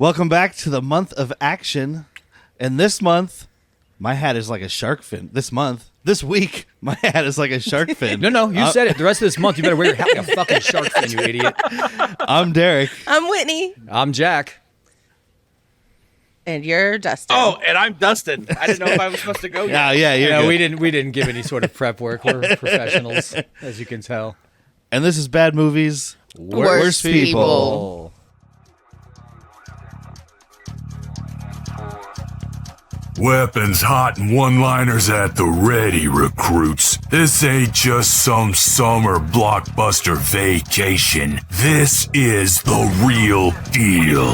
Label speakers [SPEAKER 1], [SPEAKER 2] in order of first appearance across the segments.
[SPEAKER 1] Welcome back to the month of action. And this month, my hat is like a shark fin. This week, my hat is like a shark fin.
[SPEAKER 2] No, you said it. The rest of this month, you better wear your hat like a fucking shark fin, you idiot.
[SPEAKER 1] I'm Derek.
[SPEAKER 3] I'm Whitney.
[SPEAKER 2] I'm Jack.
[SPEAKER 3] And you're Dustin.
[SPEAKER 4] Oh, and I'm Dustin. I didn't know if I was supposed to go yet.
[SPEAKER 1] Yeah.
[SPEAKER 2] We didn't give any sort of prep work. We're professionals, as you can tell.
[SPEAKER 1] And this is Bad Movies,
[SPEAKER 3] Worst People.
[SPEAKER 5] Weapons hot and one-liners at the ready, recruits. This ain't just some summer blockbuster vacation. This is the real deal.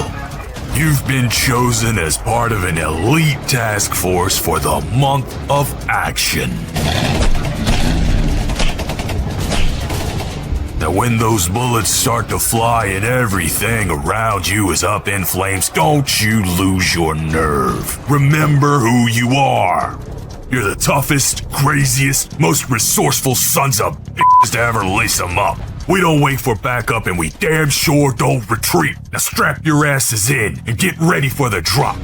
[SPEAKER 5] You've been chosen as part of an elite task force for the month of action. Now when those bullets start to fly and everything around you is up in flames, don't you lose your nerve. Remember who you are. You're the toughest, craziest, most resourceful sons of bitches to ever lace them up. We don't wait for backup and we damn sure don't retreat. Now strap your asses in and get ready for the drop.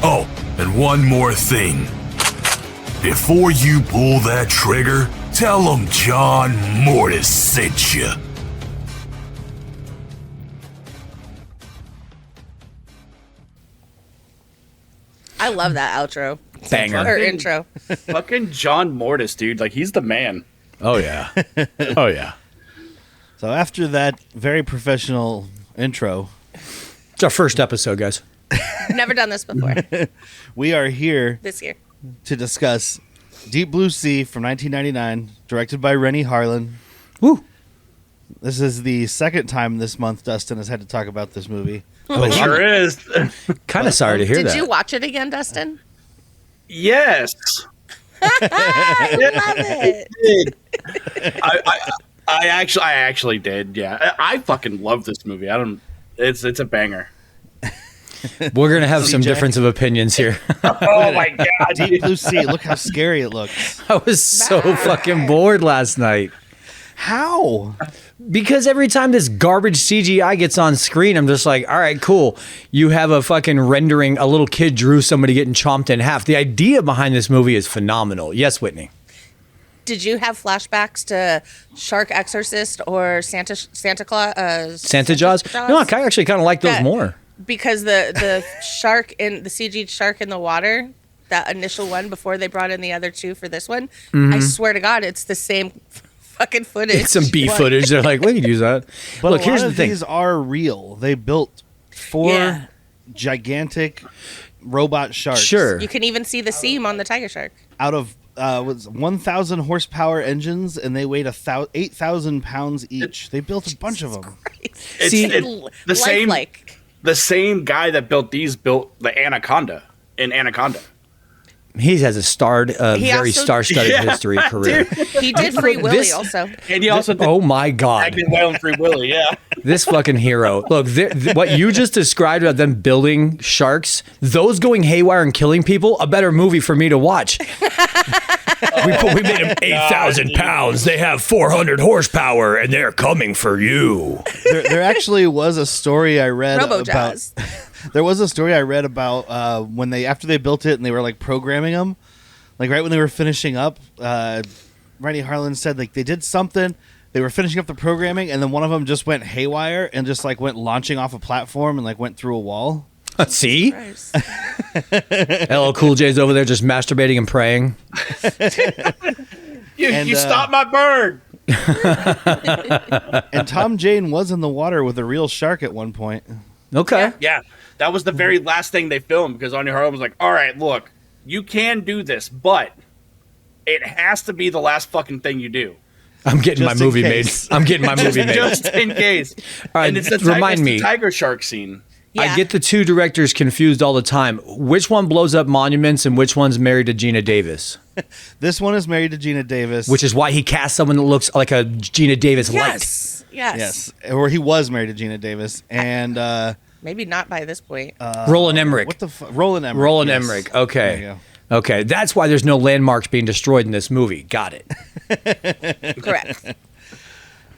[SPEAKER 5] Oh, and one more thing. Before you pull that trigger, tell them John Mortis sent you.
[SPEAKER 3] I love that outro.
[SPEAKER 2] Banger.
[SPEAKER 3] Or intro.
[SPEAKER 4] Fucking John Mortis, dude. Like, he's the man.
[SPEAKER 2] Oh, yeah. Oh, yeah.
[SPEAKER 1] So after that very professional intro,
[SPEAKER 2] It's our first episode, guys.
[SPEAKER 3] Never done this before.
[SPEAKER 1] we are here
[SPEAKER 3] This year.
[SPEAKER 1] to discuss Deep Blue Sea from 1999, directed by Renny Harlin.
[SPEAKER 2] Woo.
[SPEAKER 1] This is the second time this month Dustin has had to talk about this movie.
[SPEAKER 4] Oh, sure is.
[SPEAKER 2] Kind of sorry to hear
[SPEAKER 3] Did
[SPEAKER 2] that.
[SPEAKER 3] you watch it again, Dustin?
[SPEAKER 4] Yes.
[SPEAKER 3] I love it.
[SPEAKER 4] I actually did. Yeah. I fucking love this movie. It's a banger.
[SPEAKER 2] We're going to have some
[SPEAKER 1] CJ?
[SPEAKER 2] difference of opinions here.
[SPEAKER 4] Oh my god.
[SPEAKER 1] Deep Blue Sea, look how scary it looks.
[SPEAKER 2] I was so fucking bored last night.
[SPEAKER 1] How?
[SPEAKER 2] Because every time this garbage CGI gets on screen, I'm just like, all right, cool. You have a fucking rendering, a little kid drew somebody getting chomped in half. The idea behind this movie is phenomenal. Yes, Whitney.
[SPEAKER 3] Did you have flashbacks to Shark Exorcist or Santa Claus?
[SPEAKER 2] Santa Jaws? No, I actually kind of like those more.
[SPEAKER 3] Because the shark in the CG shark in the water, that initial one before they brought in the other two for this one, I swear to God, it's the same fucking footage.
[SPEAKER 2] It's some B footage. They're like, we can use that.
[SPEAKER 1] But
[SPEAKER 2] Look,
[SPEAKER 1] a
[SPEAKER 2] here's
[SPEAKER 1] lot
[SPEAKER 2] the
[SPEAKER 1] of
[SPEAKER 2] thing.
[SPEAKER 1] these are real. They built four gigantic robot sharks.
[SPEAKER 2] Sure.
[SPEAKER 3] You can even see the seam on the tiger shark.
[SPEAKER 1] Out of 1,000 horsepower engines, and they weighed 8,000 pounds each. They built a bunch of them.
[SPEAKER 4] The same guy that built these built the Anaconda in Anaconda.
[SPEAKER 2] He has a very
[SPEAKER 3] also-
[SPEAKER 2] star-studded history career.
[SPEAKER 3] He did Free Willy also.
[SPEAKER 4] And he also did
[SPEAKER 2] Oh my God.
[SPEAKER 4] Agnes Whale and Free Willy, yeah.
[SPEAKER 2] This fucking hero. Look, what you just described about them building sharks, those going haywire and killing people, a better movie for me to watch. We made them 8,000 pounds. They have 400 horsepower, and they're coming for you.
[SPEAKER 1] There actually was a story I read about.
[SPEAKER 3] Robo-Jaws.
[SPEAKER 1] There was a story I read about after they built it and they were like programming them, like right when they were finishing up. Renny Harlin said like they did something. They were finishing up the programming, and then one of them just went haywire and just like went launching off a platform and like went through a wall.
[SPEAKER 2] See?
[SPEAKER 3] Christ.
[SPEAKER 2] LL Cool J's over there just masturbating and praying.
[SPEAKER 4] You stopped my bird.
[SPEAKER 1] And Tom Jane was in the water with a real shark at one point.
[SPEAKER 2] Okay.
[SPEAKER 4] Yeah. That was the very last thing they filmed because Anya Harlan was like, all right, look, you can do this, but it has to be the last fucking thing you do.
[SPEAKER 2] I'm getting
[SPEAKER 1] Just
[SPEAKER 2] my
[SPEAKER 1] in
[SPEAKER 2] movie made.
[SPEAKER 1] case.
[SPEAKER 2] I'm getting my movie made.
[SPEAKER 4] Just in case.
[SPEAKER 2] All right,
[SPEAKER 4] And it's the
[SPEAKER 2] remind me.
[SPEAKER 4] tiger shark scene.
[SPEAKER 3] Yeah.
[SPEAKER 2] I get the two directors confused all the time. Which one blows up monuments and which one's married to Gina Davis?
[SPEAKER 1] This one is married to Gina Davis,
[SPEAKER 2] Which is why he cast someone that looks like a Gina Davis light.
[SPEAKER 3] Yes. Yes.
[SPEAKER 1] yes, or he was married to Gina Davis, and
[SPEAKER 3] Maybe not by this point.
[SPEAKER 2] Roland Emmerich.
[SPEAKER 1] what the Roland Emmerich.
[SPEAKER 2] Roland
[SPEAKER 1] yes.
[SPEAKER 2] Emmerich.
[SPEAKER 1] There
[SPEAKER 2] Okay.
[SPEAKER 1] you
[SPEAKER 2] Okay. That's why there's no landmarks being destroyed in this movie. Got it.
[SPEAKER 3] Correct.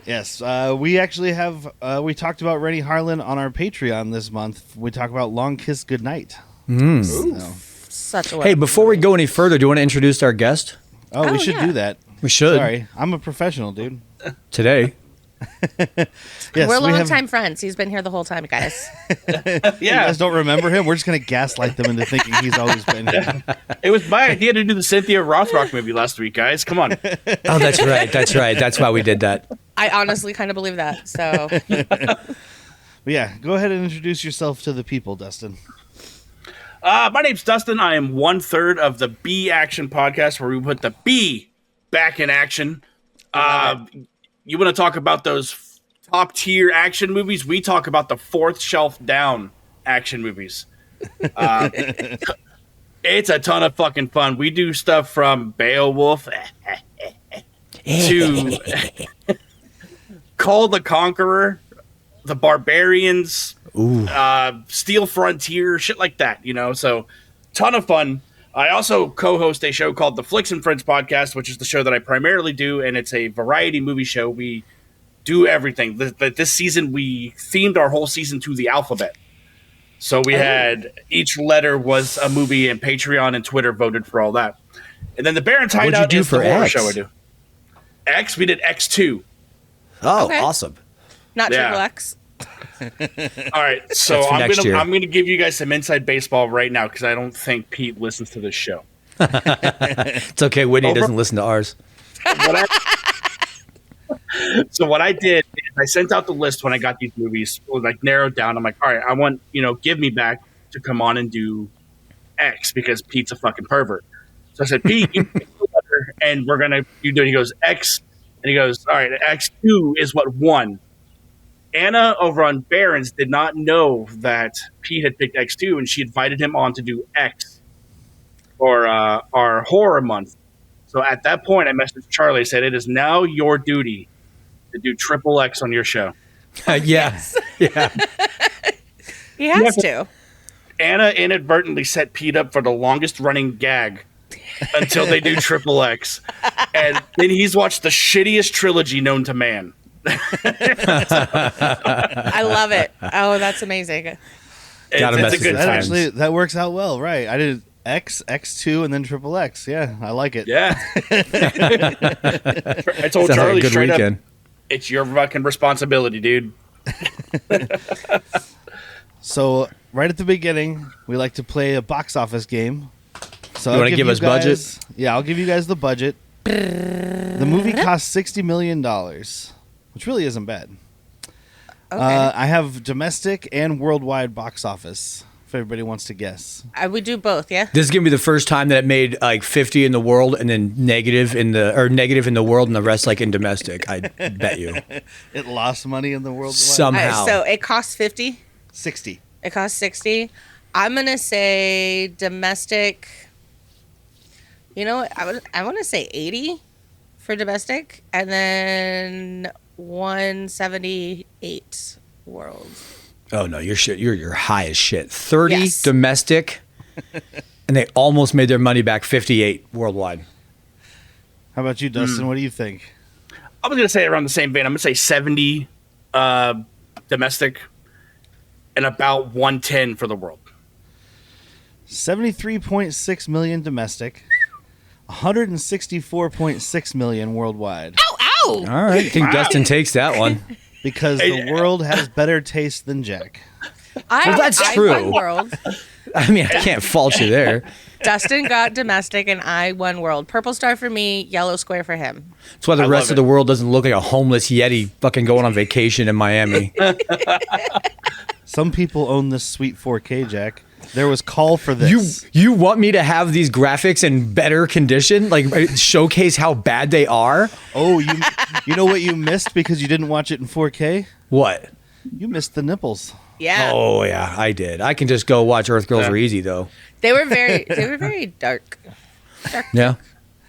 [SPEAKER 1] Yes, we actually have. We talked about Renny Harlin on our Patreon this month. We talk about Long Kiss Goodnight. So-
[SPEAKER 3] Such a
[SPEAKER 2] Hey, before we go any further, do you want to introduce our guest
[SPEAKER 1] Oh, we
[SPEAKER 3] Oh,
[SPEAKER 1] should
[SPEAKER 3] yeah.
[SPEAKER 1] do that.
[SPEAKER 2] We should.
[SPEAKER 1] Sorry, I'm a professional, dude.
[SPEAKER 2] today?
[SPEAKER 1] Yes,
[SPEAKER 3] We're
[SPEAKER 1] we have-
[SPEAKER 3] longtime friends. He's been here the whole time, guys.
[SPEAKER 1] You guys don't remember him? We're just gonna gaslight them into thinking he's always been here.
[SPEAKER 4] It was my idea to do the Cynthia Rothrock movie last week, guys. Come on.
[SPEAKER 2] Oh, that's right. That's right. That's why we did that.
[SPEAKER 3] I honestly kind of believe that. So
[SPEAKER 1] But yeah, go ahead and introduce yourself to the people, Dustin.
[SPEAKER 4] My name's Dustin. I am 1/3 of the B Action podcast, where we put the B back in action. You want to talk about those top tier action movies? We talk about the fourth shelf down action movies. It's a ton of fucking fun. We do stuff from Beowulf to Call the Conqueror, the Barbarians, Steel Frontier, shit like that, you know? So, ton of fun. I also co-host a show called the Flicks and Friends podcast, which is the show that I primarily do, and it's a variety movie show. We do everything. This season, we themed our whole season to the alphabet. So we had each letter was a movie, and Patreon and Twitter voted for all that. And then the Barrens
[SPEAKER 2] What'd you
[SPEAKER 4] Hideout
[SPEAKER 2] do
[SPEAKER 4] is the
[SPEAKER 2] for
[SPEAKER 4] horror
[SPEAKER 2] X?
[SPEAKER 4] show I do. X, we did X2.
[SPEAKER 2] Oh,
[SPEAKER 3] Okay.
[SPEAKER 2] awesome.
[SPEAKER 3] not
[SPEAKER 4] Yeah.
[SPEAKER 3] Triple X.
[SPEAKER 4] All right, so
[SPEAKER 2] That's for next year.
[SPEAKER 4] I'm gonna give you guys some inside baseball right now because I don't think Pete listens to this show.
[SPEAKER 2] It's okay. Whitney doesn't listen to ours.
[SPEAKER 4] What I did is I sent out the list when I got these movies, it was like narrowed down. I'm like, all right, I want Give Me Back to come on and do X because Pete's a fucking pervert. So I said, Pete, you pick the letter, and we're gonna do it. He goes X, and he goes, all right, X2 is what won. Anna over on Barrens did not know that Pete had picked X2, and she invited him on to do X for our horror month. So at that point, I messaged Charlie, said, it is now your duty to do Triple X on your show.
[SPEAKER 2] Yeah. Yeah.
[SPEAKER 3] He has to.
[SPEAKER 4] Anna inadvertently set Pete up for the longest running gag until they do Triple X. And then he's watched the shittiest trilogy known to man.
[SPEAKER 3] I love it. Oh, that's amazing.
[SPEAKER 2] Gotta
[SPEAKER 4] It's
[SPEAKER 2] mess
[SPEAKER 4] a
[SPEAKER 2] with
[SPEAKER 4] good
[SPEAKER 2] it.
[SPEAKER 1] That
[SPEAKER 4] time.
[SPEAKER 1] actually that works out well, right? I did X, X2, and then Triple X. Yeah, I like it.
[SPEAKER 4] Yeah. I told
[SPEAKER 2] Sounds like
[SPEAKER 4] Charlie
[SPEAKER 2] a good
[SPEAKER 4] straight
[SPEAKER 2] weekend.
[SPEAKER 4] up, it's your fucking responsibility, dude.
[SPEAKER 1] So right at the beginning, we like to play a box office game. So
[SPEAKER 2] You wanna give us budget?
[SPEAKER 1] Yeah, I'll give you guys the budget. The movie cost $60 million, which really isn't bad.
[SPEAKER 3] Okay.
[SPEAKER 1] I have domestic and worldwide box office, if everybody wants to guess.
[SPEAKER 3] We do both, yeah?
[SPEAKER 2] This is gonna be the first time that it made like 50 in the world and then negative in the world and the rest like in domestic. I bet you
[SPEAKER 1] It lost money in the world.
[SPEAKER 2] somehow.
[SPEAKER 3] So it costs 50.
[SPEAKER 1] 60.
[SPEAKER 3] It costs 60. I'm going to say domestic. You know what? I want to say 80 for domestic and then 178 world.
[SPEAKER 2] Oh no, you're high as shit. 30
[SPEAKER 3] Yes.
[SPEAKER 2] domestic, and they almost made their money back. 58 worldwide.
[SPEAKER 1] How about you, Dustin? What do you think?
[SPEAKER 4] I was going to say around the same vein. I'm going to say 70 domestic and about 110 for the world.
[SPEAKER 1] 73.6 million domestic, 164.6 million worldwide.
[SPEAKER 3] Ow!
[SPEAKER 2] All right, I think Dustin takes that one.
[SPEAKER 1] Because the world has better taste than Jack.
[SPEAKER 2] Well, that's
[SPEAKER 3] I
[SPEAKER 2] true.
[SPEAKER 3] won world.
[SPEAKER 2] I mean, I can't fault you there.
[SPEAKER 3] Dustin got domestic and I won world. Purple star for me, yellow square for him.
[SPEAKER 2] That's why the
[SPEAKER 4] I
[SPEAKER 2] rest
[SPEAKER 4] love
[SPEAKER 2] of the
[SPEAKER 4] it.
[SPEAKER 2] world doesn't look like a homeless Yeti fucking going on vacation in Miami.
[SPEAKER 1] Some people own this sweet 4K, Jack. There was call for this.
[SPEAKER 2] You want me to have these graphics in better condition, like showcase how bad they are?
[SPEAKER 1] Oh, you know what you missed because you didn't watch it in 4K?
[SPEAKER 2] What?
[SPEAKER 1] You missed the nipples.
[SPEAKER 3] Yeah.
[SPEAKER 2] Oh yeah, I did. I can just go watch Earth Girls Are Easy though.
[SPEAKER 3] They were very dark.
[SPEAKER 2] Yeah.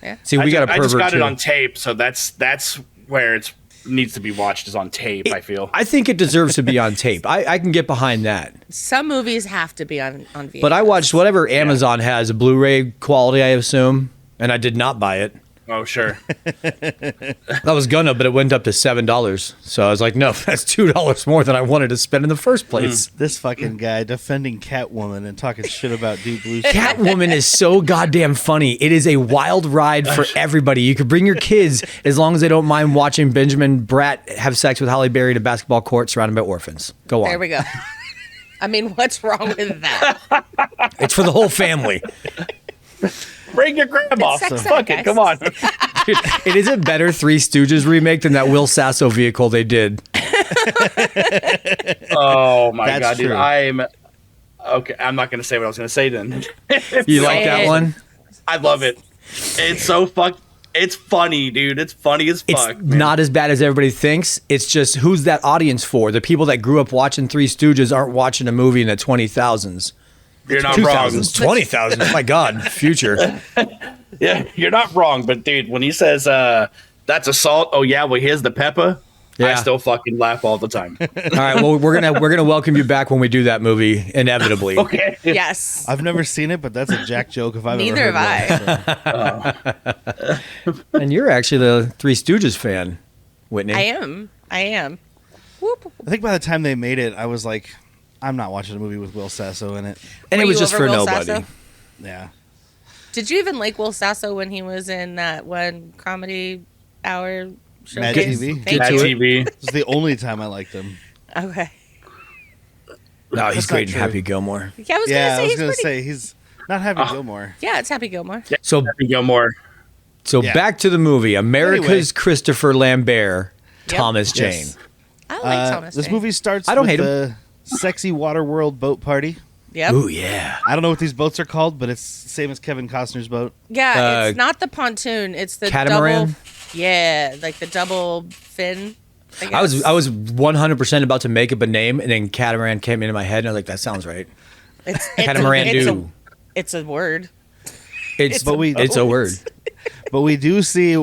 [SPEAKER 3] Yeah.
[SPEAKER 2] See, we got a
[SPEAKER 4] I
[SPEAKER 2] pervert
[SPEAKER 4] just got
[SPEAKER 2] too.
[SPEAKER 4] it on tape, so that's where it needs to be watched is on tape, I feel.
[SPEAKER 2] I think it deserves to be on tape. I can get behind that.
[SPEAKER 3] Some movies have to be on VHS.
[SPEAKER 2] But I watched whatever Amazon has, a Blu-ray quality, I assume, and I did not buy it.
[SPEAKER 4] Oh, sure.
[SPEAKER 2] I was gonna, but it went up to $7. So I was like, no, that's $2 more than I wanted to spend in the first place.
[SPEAKER 1] This fucking guy defending Catwoman and talking shit about Deep Blue Sea.
[SPEAKER 2] Catwoman is so goddamn funny. It is a wild ride for everybody. You could bring your kids as long as they don't mind watching Benjamin Bratt have sex with Halle Berry at a basketball court surrounded by orphans. Go on.
[SPEAKER 3] There we go. I mean, what's wrong with that?
[SPEAKER 2] It's for the whole family.
[SPEAKER 4] Bring your grandma.
[SPEAKER 3] It's sex
[SPEAKER 4] Fuck
[SPEAKER 3] ed,
[SPEAKER 4] it. Come
[SPEAKER 3] guys.
[SPEAKER 4] on.
[SPEAKER 2] Dude, it is a better Three Stooges remake than that Will Sasso vehicle they did.
[SPEAKER 4] Oh, my
[SPEAKER 1] That's
[SPEAKER 4] God, dude.
[SPEAKER 1] true.
[SPEAKER 4] Okay, I'm not going to say what I was going to say then.
[SPEAKER 2] You like that one?
[SPEAKER 4] I love it. It's so It's funny, dude. It's funny as
[SPEAKER 2] It's
[SPEAKER 4] fuck. Man.
[SPEAKER 2] not as bad as everybody thinks. It's just, who's that audience for? The people that grew up watching Three Stooges aren't watching a movie in the 2000s.
[SPEAKER 4] You're not wrong.
[SPEAKER 2] 2000s, 20,000. Oh my God, future.
[SPEAKER 4] Yeah, you're not wrong. But, dude, when he says that's assault, oh, yeah, well, here's the pepper, I
[SPEAKER 2] Yeah.
[SPEAKER 4] still fucking laugh all the time.
[SPEAKER 2] All right, well, we're gonna welcome you back when we do that movie, inevitably.
[SPEAKER 4] Okay.
[SPEAKER 3] Yes.
[SPEAKER 1] I've never seen it, but that's a Jack joke if I've
[SPEAKER 3] Neither
[SPEAKER 1] ever heard
[SPEAKER 3] have
[SPEAKER 1] one, so.
[SPEAKER 2] And you're actually the Three Stooges fan, Whitney.
[SPEAKER 3] I am. Whoop.
[SPEAKER 1] I think by the time they made it, I was like, I'm not watching a movie with Will Sasso in it.
[SPEAKER 2] And
[SPEAKER 3] Were
[SPEAKER 2] it was
[SPEAKER 3] you
[SPEAKER 2] just
[SPEAKER 3] over
[SPEAKER 2] for
[SPEAKER 3] Will
[SPEAKER 2] nobody.
[SPEAKER 3] Sasso?
[SPEAKER 1] Yeah.
[SPEAKER 3] Did you even like Will Sasso when he was in that one comedy hour
[SPEAKER 1] Mad
[SPEAKER 3] showcase?
[SPEAKER 1] TV?
[SPEAKER 3] Thank
[SPEAKER 4] Mad
[SPEAKER 3] you.
[SPEAKER 4] TV.
[SPEAKER 1] This is the only time I liked him.
[SPEAKER 3] Okay.
[SPEAKER 2] No, he's
[SPEAKER 1] That's
[SPEAKER 2] great
[SPEAKER 1] not
[SPEAKER 2] in
[SPEAKER 1] true.
[SPEAKER 2] Happy Gilmore.
[SPEAKER 3] Yeah, I was
[SPEAKER 1] Yeah, I
[SPEAKER 3] gonna
[SPEAKER 1] was
[SPEAKER 3] say
[SPEAKER 1] going to
[SPEAKER 3] he's pretty.
[SPEAKER 1] say he's not Happy Gilmore.
[SPEAKER 3] Yeah, it's Happy Gilmore.
[SPEAKER 2] So
[SPEAKER 4] Happy Gilmore.
[SPEAKER 1] Yeah.
[SPEAKER 2] back to the movie. America's
[SPEAKER 1] Anyway.
[SPEAKER 2] Christopher Lambert,
[SPEAKER 3] Yep.
[SPEAKER 2] Thomas Jane.
[SPEAKER 1] Yes.
[SPEAKER 3] I like Thomas.
[SPEAKER 1] This
[SPEAKER 3] Jane.
[SPEAKER 1] movie starts
[SPEAKER 2] I don't
[SPEAKER 1] with
[SPEAKER 2] hate him.
[SPEAKER 1] the sexy water world boat party.
[SPEAKER 3] Yep.
[SPEAKER 2] Ooh, yeah.
[SPEAKER 1] I don't know what these boats are called, but it's the same as Kevin Costner's boat.
[SPEAKER 3] Yeah, it's not the pontoon. It's the
[SPEAKER 2] Catamaran?
[SPEAKER 3] double. Yeah, like the double fin.
[SPEAKER 2] I was 100% about to make up a name, and then Catamaran came into my head, and I was like, that sounds right.
[SPEAKER 3] It's
[SPEAKER 2] Catamaran
[SPEAKER 3] it's
[SPEAKER 2] do.
[SPEAKER 3] It's a word.
[SPEAKER 2] It's
[SPEAKER 1] It's
[SPEAKER 2] a word.
[SPEAKER 1] But we do see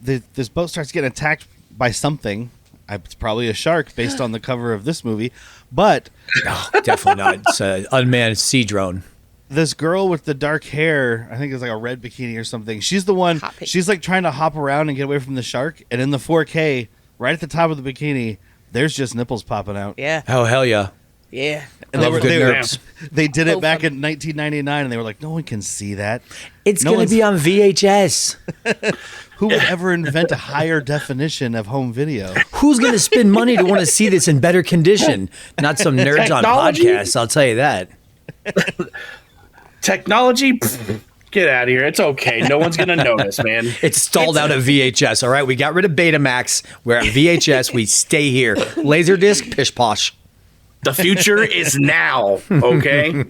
[SPEAKER 1] this boat starts getting attacked by something. It's probably a shark based on the cover of this movie. But
[SPEAKER 2] Definitely not. It's an unmanned sea drone.
[SPEAKER 1] this girl with the dark hair, I think it's like a red bikini or something. She's the one.
[SPEAKER 3] Hot pink.
[SPEAKER 1] She's like trying to hop around and get away from the shark. And in the 4K, right at the top of the bikini, there's just nipples popping out.
[SPEAKER 3] Yeah.
[SPEAKER 2] Oh, hell yeah.
[SPEAKER 3] Yeah.
[SPEAKER 1] And
[SPEAKER 2] Love good
[SPEAKER 1] they,
[SPEAKER 2] nerds.
[SPEAKER 1] they did it
[SPEAKER 3] Oh,
[SPEAKER 1] back
[SPEAKER 3] fun.
[SPEAKER 1] in 1999, and they were like, no one can see that.
[SPEAKER 2] It's
[SPEAKER 1] No
[SPEAKER 2] going to
[SPEAKER 1] one's-
[SPEAKER 2] be on VHS.
[SPEAKER 1] Who would ever invent a higher definition of home video?
[SPEAKER 2] Who's going to spend money to want to see this in better condition? Not some nerds on
[SPEAKER 4] Technology?
[SPEAKER 2] podcasts, I'll tell you that.
[SPEAKER 4] Technology? Pfft, get out of here. It's okay. No one's going to notice, man.
[SPEAKER 2] It's stalled out at VHS, all right? We got rid of Betamax. We're at VHS. We stay here. Laserdisc, pish posh.
[SPEAKER 4] The future is now, okay?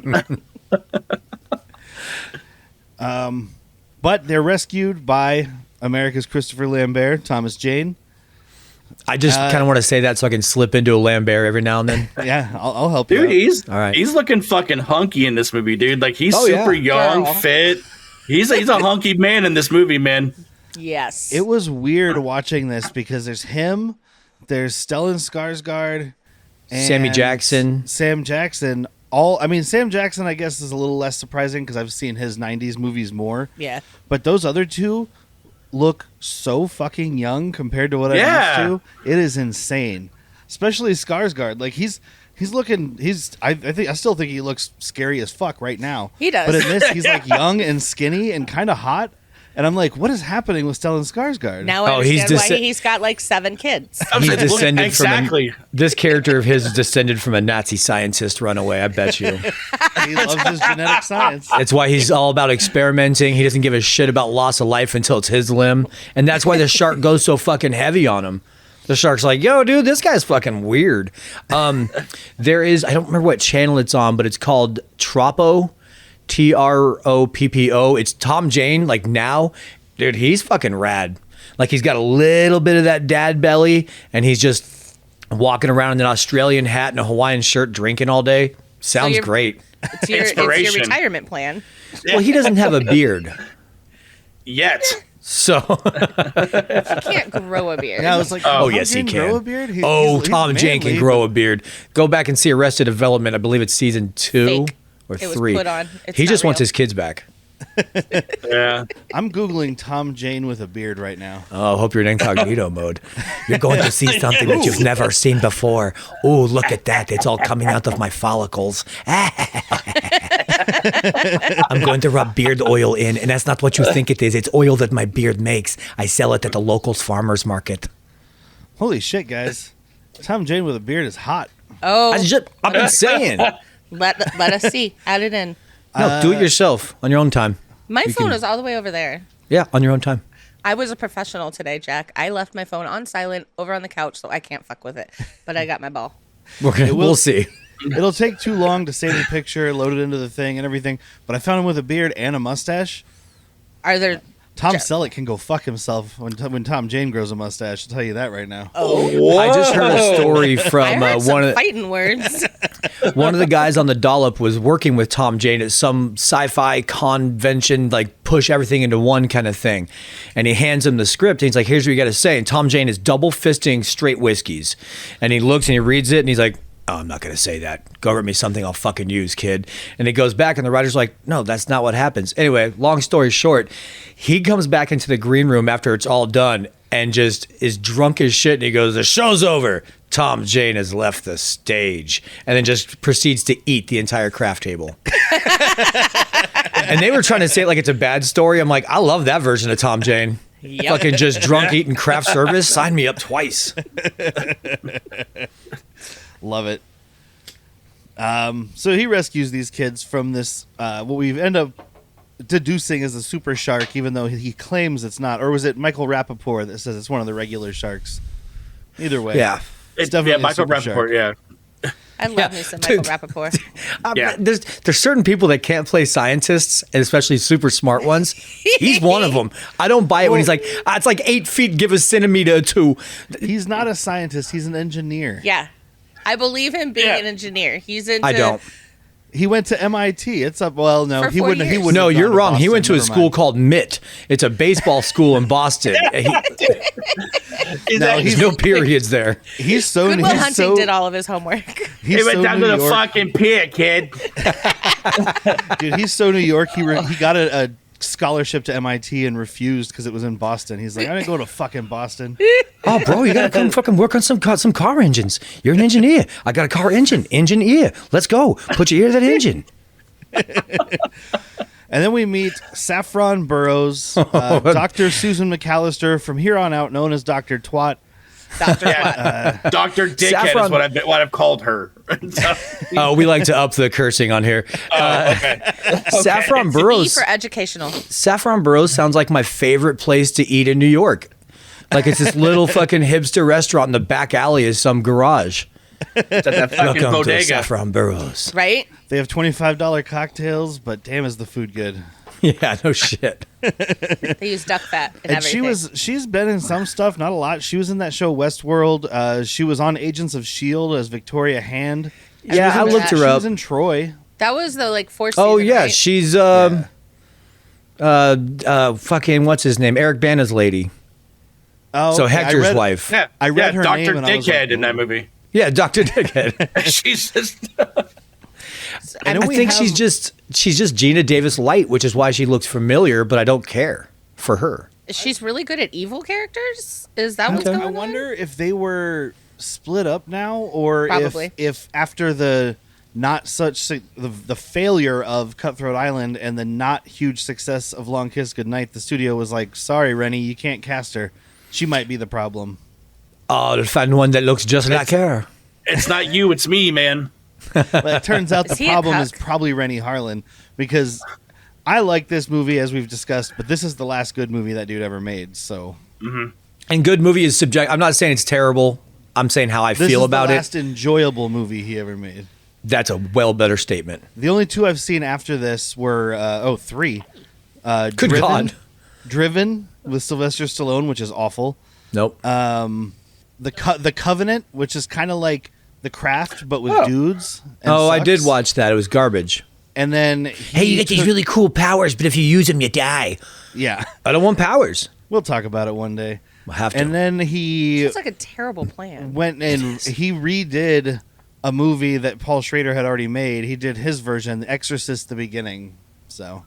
[SPEAKER 1] But they're rescued by America's Christopher Lambert, Thomas Jane.
[SPEAKER 2] I just kind of want to say that so I can slip into a Lambert every now and then.
[SPEAKER 1] Yeah, I'll help you.
[SPEAKER 4] Dude,
[SPEAKER 1] out.
[SPEAKER 2] All right.
[SPEAKER 4] he's looking fucking hunky in this movie, dude. Like, he's
[SPEAKER 2] Oh, yeah.
[SPEAKER 4] super young,
[SPEAKER 3] Girl.
[SPEAKER 4] fit. He's a hunky man in this movie, man.
[SPEAKER 3] Yes.
[SPEAKER 1] It was weird watching this because there's him, there's Stellan Skarsgård, and
[SPEAKER 2] Sammy Jackson.
[SPEAKER 1] Sam Jackson. Sam Jackson, I guess, is a little less surprising because I've seen his 90s movies more.
[SPEAKER 3] Yeah.
[SPEAKER 1] But those other two look so fucking young compared to what
[SPEAKER 4] Yeah.
[SPEAKER 1] I'm used to. It is insane. Especially Skarsgård. Like I still think he looks scary as fuck right now.
[SPEAKER 3] He does.
[SPEAKER 1] But in this, he's like young and skinny and kind of hot. And I'm like, what is happening with Stellan Skarsgård?
[SPEAKER 3] Now I
[SPEAKER 2] Oh, he's
[SPEAKER 3] understand why
[SPEAKER 2] just-
[SPEAKER 3] he's got like 7 kids.
[SPEAKER 2] He's
[SPEAKER 4] Look,
[SPEAKER 2] descended
[SPEAKER 4] exactly.
[SPEAKER 2] from this character of his is descended from a Nazi scientist runaway, I bet you.
[SPEAKER 1] He loves his genetic science.
[SPEAKER 2] That's why he's all about experimenting. He doesn't give a shit about loss of life until it's his limb. And that's why the shark goes so fucking heavy on him. The shark's like, yo, dude, this guy's fucking weird. There is, I don't remember what channel it's on, but it's called Troppo, Troppo. It's Tom Jane, like now. Dude, he's fucking rad. Like, he's got a little bit of that dad belly, and he's just walking around in an Australian hat and a Hawaiian shirt drinking all day. Sounds
[SPEAKER 3] you're-
[SPEAKER 2] great.
[SPEAKER 3] It's your
[SPEAKER 4] Inspiration.
[SPEAKER 3] retirement plan.
[SPEAKER 2] Well, he doesn't have a beard.
[SPEAKER 4] Yet.
[SPEAKER 2] So,
[SPEAKER 3] You can't grow a beard.
[SPEAKER 1] Yeah, I was like,
[SPEAKER 2] oh,
[SPEAKER 1] Tom
[SPEAKER 2] yes, he
[SPEAKER 1] Jane
[SPEAKER 2] can.
[SPEAKER 1] grow a beard? He's
[SPEAKER 2] Tom Jane can
[SPEAKER 1] manly,
[SPEAKER 2] grow
[SPEAKER 1] but-
[SPEAKER 2] a beard. Go back and see Arrested Development. I believe it's season 2
[SPEAKER 3] Fake.
[SPEAKER 2] or
[SPEAKER 3] It was
[SPEAKER 2] 3.
[SPEAKER 3] put on. It's
[SPEAKER 2] He
[SPEAKER 3] not
[SPEAKER 2] just wants
[SPEAKER 3] real.
[SPEAKER 2] his kids back.
[SPEAKER 4] Yeah.
[SPEAKER 1] I'm Googling Tom Jane with a beard right now.
[SPEAKER 2] Oh, I hope you're in incognito mode. You're going to see something that you've never seen before. Oh, look at that. It's all coming out of my follicles. I'm going to rub beard oil in, and that's not what you think it is. It's oil that my beard makes. I sell it at the local farmer's market.
[SPEAKER 1] Holy shit, guys. Tom Jane with a beard is hot.
[SPEAKER 3] Oh,
[SPEAKER 2] I've been saying.
[SPEAKER 3] let us see. Add it in.
[SPEAKER 2] No, do it yourself on your own time.
[SPEAKER 3] My phone is all the way over there.
[SPEAKER 2] Yeah, on your own time.
[SPEAKER 3] I was a professional today, Jack. I left my phone on silent over on the couch, so I can't fuck with it. But I got my ball.
[SPEAKER 2] We'll see.
[SPEAKER 1] It'll take too long to save the picture, load it into the thing and everything. But I found him with a beard and a mustache.
[SPEAKER 3] Are there...
[SPEAKER 1] Tom Selleck can go fuck himself when Tom Jane grows a mustache. I'll tell you that right now.
[SPEAKER 3] Oh,
[SPEAKER 2] I just heard a story
[SPEAKER 3] I
[SPEAKER 2] from
[SPEAKER 3] heard some
[SPEAKER 2] one of
[SPEAKER 3] fighting words.
[SPEAKER 2] one of the guys on the dollop was working with Tom Jane at some sci-fi convention, like push everything into one kind of thing. And he hands him the script and he's like, here's what you got to say. And Tom Jane is double fisting straight whiskeys. And he looks and he reads it and he's like, oh, I'm not going to say that. Go write me something I'll fucking use, kid. And he goes back and the writer's like, no, that's not what happens. Anyway, long story short, he comes back into the green room after it's all done and just is drunk as shit. And he goes, the show's over. Tom Jane has left the stage. And then just proceeds to eat the entire craft table. And they were trying to say it like it's a bad story. I'm like, I love that version of Tom Jane.
[SPEAKER 3] Yep.
[SPEAKER 2] Fucking just drunk eating craft service. Sign me up twice.
[SPEAKER 1] Love it. So he rescues these kids from this, what we end up deducing is a super shark, even though he claims it's not. Or was it Michael Rappaport that says it's one of the regular sharks? Either way.
[SPEAKER 2] Yeah.
[SPEAKER 1] It's definitely a
[SPEAKER 4] Michael
[SPEAKER 1] super
[SPEAKER 4] Rappaport,
[SPEAKER 1] shark.
[SPEAKER 4] yeah.
[SPEAKER 3] I love me some Michael Rappaport.
[SPEAKER 4] Yeah.
[SPEAKER 2] There's certain people that can't play scientists, and especially super smart ones. He's one of them. I don't buy it when he's like, it's like 8 feet, give a centimeter to.
[SPEAKER 1] He's not a scientist. He's an engineer.
[SPEAKER 3] Yeah. I believe him being an engineer. He's into...
[SPEAKER 2] I don't.
[SPEAKER 1] He went to MIT. It's up. Well, no,
[SPEAKER 3] For
[SPEAKER 1] he
[SPEAKER 3] 4
[SPEAKER 1] wouldn't. He
[SPEAKER 3] years.
[SPEAKER 1] wouldn't.
[SPEAKER 2] No,
[SPEAKER 1] have
[SPEAKER 2] you're
[SPEAKER 1] gone to
[SPEAKER 2] wrong. He
[SPEAKER 1] Boston.
[SPEAKER 2] went to a
[SPEAKER 1] Never
[SPEAKER 2] school
[SPEAKER 1] mind.
[SPEAKER 2] called MIT. It's a baseball school in Boston. There's no periods there.
[SPEAKER 1] He's so.
[SPEAKER 3] Goodwill
[SPEAKER 1] he's
[SPEAKER 3] Hunting
[SPEAKER 1] so,
[SPEAKER 3] did all of his homework.
[SPEAKER 1] He's
[SPEAKER 4] He went
[SPEAKER 1] so
[SPEAKER 4] down
[SPEAKER 1] New
[SPEAKER 4] to the
[SPEAKER 1] York.
[SPEAKER 4] fucking pier, kid.
[SPEAKER 1] Dude, he's so New York. He got a scholarship to MIT and refused because it was in Boston. He's like, I didn't go to fucking Boston.
[SPEAKER 2] Oh, bro, you gotta come fucking work on some car engines. You're an engineer. I got a car engine ear. Let's go. Put your ear to that engine.
[SPEAKER 1] And then we meet Saffron Burrows, Dr. Susan McAlester, from here on out known as Dr. Twat.
[SPEAKER 3] Dr. Twat.
[SPEAKER 4] Dr. Dickhead
[SPEAKER 2] Saffron-
[SPEAKER 4] is what I've called her.
[SPEAKER 2] Oh, we like to up the cursing on here.
[SPEAKER 4] Okay.
[SPEAKER 2] Saffron
[SPEAKER 3] E
[SPEAKER 2] Burrows.
[SPEAKER 3] for educational.
[SPEAKER 2] Saffron Burrows sounds like my favorite place to eat in New York. Like it's this little fucking hipster restaurant in the back alley of some garage.
[SPEAKER 4] It's at that fucking
[SPEAKER 2] Welcome to
[SPEAKER 4] bodega.
[SPEAKER 2] Saffron Burrows.
[SPEAKER 3] Right?
[SPEAKER 1] They have $25 cocktails, but damn, is the food good.
[SPEAKER 2] Yeah, no shit.
[SPEAKER 3] They use duck fat and
[SPEAKER 1] And
[SPEAKER 3] everything.
[SPEAKER 1] she's been in some stuff, not a lot. She was in that show Westworld. She was on Agents of S.H.I.E.L.D. as Victoria Hand.
[SPEAKER 2] Yeah, I looked her
[SPEAKER 1] She
[SPEAKER 2] up.
[SPEAKER 1] was in Troy.
[SPEAKER 3] That was the like fourth
[SPEAKER 2] Oh
[SPEAKER 3] season,
[SPEAKER 2] yeah,
[SPEAKER 3] right?
[SPEAKER 2] she's fucking what's his name? Eric Bana's lady.
[SPEAKER 1] Oh,
[SPEAKER 2] So
[SPEAKER 1] okay.
[SPEAKER 2] Hector's wife.
[SPEAKER 4] Yeah,
[SPEAKER 1] I read her
[SPEAKER 4] Dr.
[SPEAKER 1] name and I was like,
[SPEAKER 4] Dickhead in that
[SPEAKER 1] ooh.
[SPEAKER 4] movie.
[SPEAKER 2] Yeah, Dr. Dickhead.
[SPEAKER 4] She's just
[SPEAKER 1] And
[SPEAKER 2] I
[SPEAKER 1] then we
[SPEAKER 2] think
[SPEAKER 1] have-
[SPEAKER 2] she's just Gina Davis Light, which is why she looks familiar, but I don't care for her.
[SPEAKER 3] She's really good at evil characters. Is that what's going
[SPEAKER 1] I
[SPEAKER 3] on?
[SPEAKER 1] wonder if they were split up now, or
[SPEAKER 3] Probably.
[SPEAKER 1] if after the not such the failure of Cutthroat Island and the not huge success of Long Kiss Goodnight, the studio was like, sorry, Renny, you can't cast her. She might be the problem.
[SPEAKER 2] Oh, to find one that looks just like her.
[SPEAKER 4] it's not you, it's me, man.
[SPEAKER 1] But it turns out the
[SPEAKER 3] Is he a
[SPEAKER 1] problem
[SPEAKER 3] cuck?
[SPEAKER 1] is probably Renny Harlin, because I like this movie, as we've discussed, but this is the last good movie that dude ever made. So
[SPEAKER 2] And good movie is subject. I'm not saying it's terrible. I'm saying how I
[SPEAKER 1] this
[SPEAKER 2] feel
[SPEAKER 1] is
[SPEAKER 2] about
[SPEAKER 1] the
[SPEAKER 2] it.
[SPEAKER 1] last enjoyable movie he ever made.
[SPEAKER 2] That's a well better statement.
[SPEAKER 1] The only two I've seen after this were three.
[SPEAKER 2] Good
[SPEAKER 1] Driven,
[SPEAKER 2] God.
[SPEAKER 1] Driven with Sylvester Stallone, which is awful.
[SPEAKER 2] Nope.
[SPEAKER 1] The Covenant, which is kind of like The Craft but with dudes. and
[SPEAKER 2] Oh, I did
[SPEAKER 1] sucks.
[SPEAKER 2] watch that. It was garbage.
[SPEAKER 1] And then
[SPEAKER 2] Hey, you get these really cool powers, but if you use them, you die.
[SPEAKER 1] yeah.
[SPEAKER 2] I don't want powers.
[SPEAKER 1] We'll talk about it one day.
[SPEAKER 2] We'll have to.
[SPEAKER 1] And then he
[SPEAKER 3] It's like a terrible plan.
[SPEAKER 1] went and he redid a movie that Paul Schrader had already made. He did his version, The Exorcist: The Beginning. So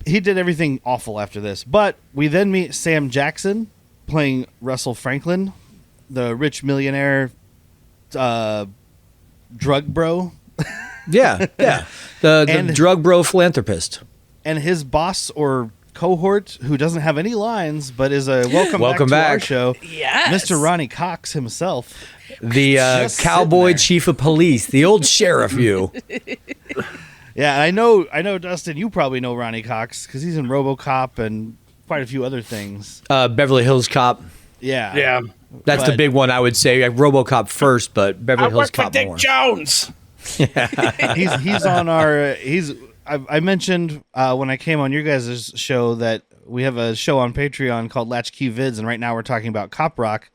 [SPEAKER 1] he did everything awful after this. But we then meet Sam Jackson playing Russell Franklin, the rich millionaire drug bro.
[SPEAKER 2] Yeah. The drug bro philanthropist.
[SPEAKER 1] And his boss or cohort, who doesn't have any lines, but is a welcome back to our show.
[SPEAKER 3] Yes.
[SPEAKER 1] Mr. Ronnie Cox himself.
[SPEAKER 2] The
[SPEAKER 1] Just
[SPEAKER 2] cowboy
[SPEAKER 1] sitting there.
[SPEAKER 2] chief of police, the old sheriff you.
[SPEAKER 1] Yeah, I know, Dustin, you probably know Ronnie Cox because he's in RoboCop and quite a few other things.
[SPEAKER 2] Beverly Hills Cop.
[SPEAKER 1] Yeah.
[SPEAKER 4] Yeah.
[SPEAKER 2] That's the
[SPEAKER 1] But-
[SPEAKER 2] big one, I would say. Like RoboCop first, but Beverly
[SPEAKER 4] I
[SPEAKER 2] Hills
[SPEAKER 4] work for
[SPEAKER 2] Cop
[SPEAKER 4] Dick
[SPEAKER 2] more.
[SPEAKER 4] Jones.
[SPEAKER 1] He's on our I mentioned when I came on your guys' show that we have a show on Patreon called Latchkey Vids, and right now we're talking about Cop Rock.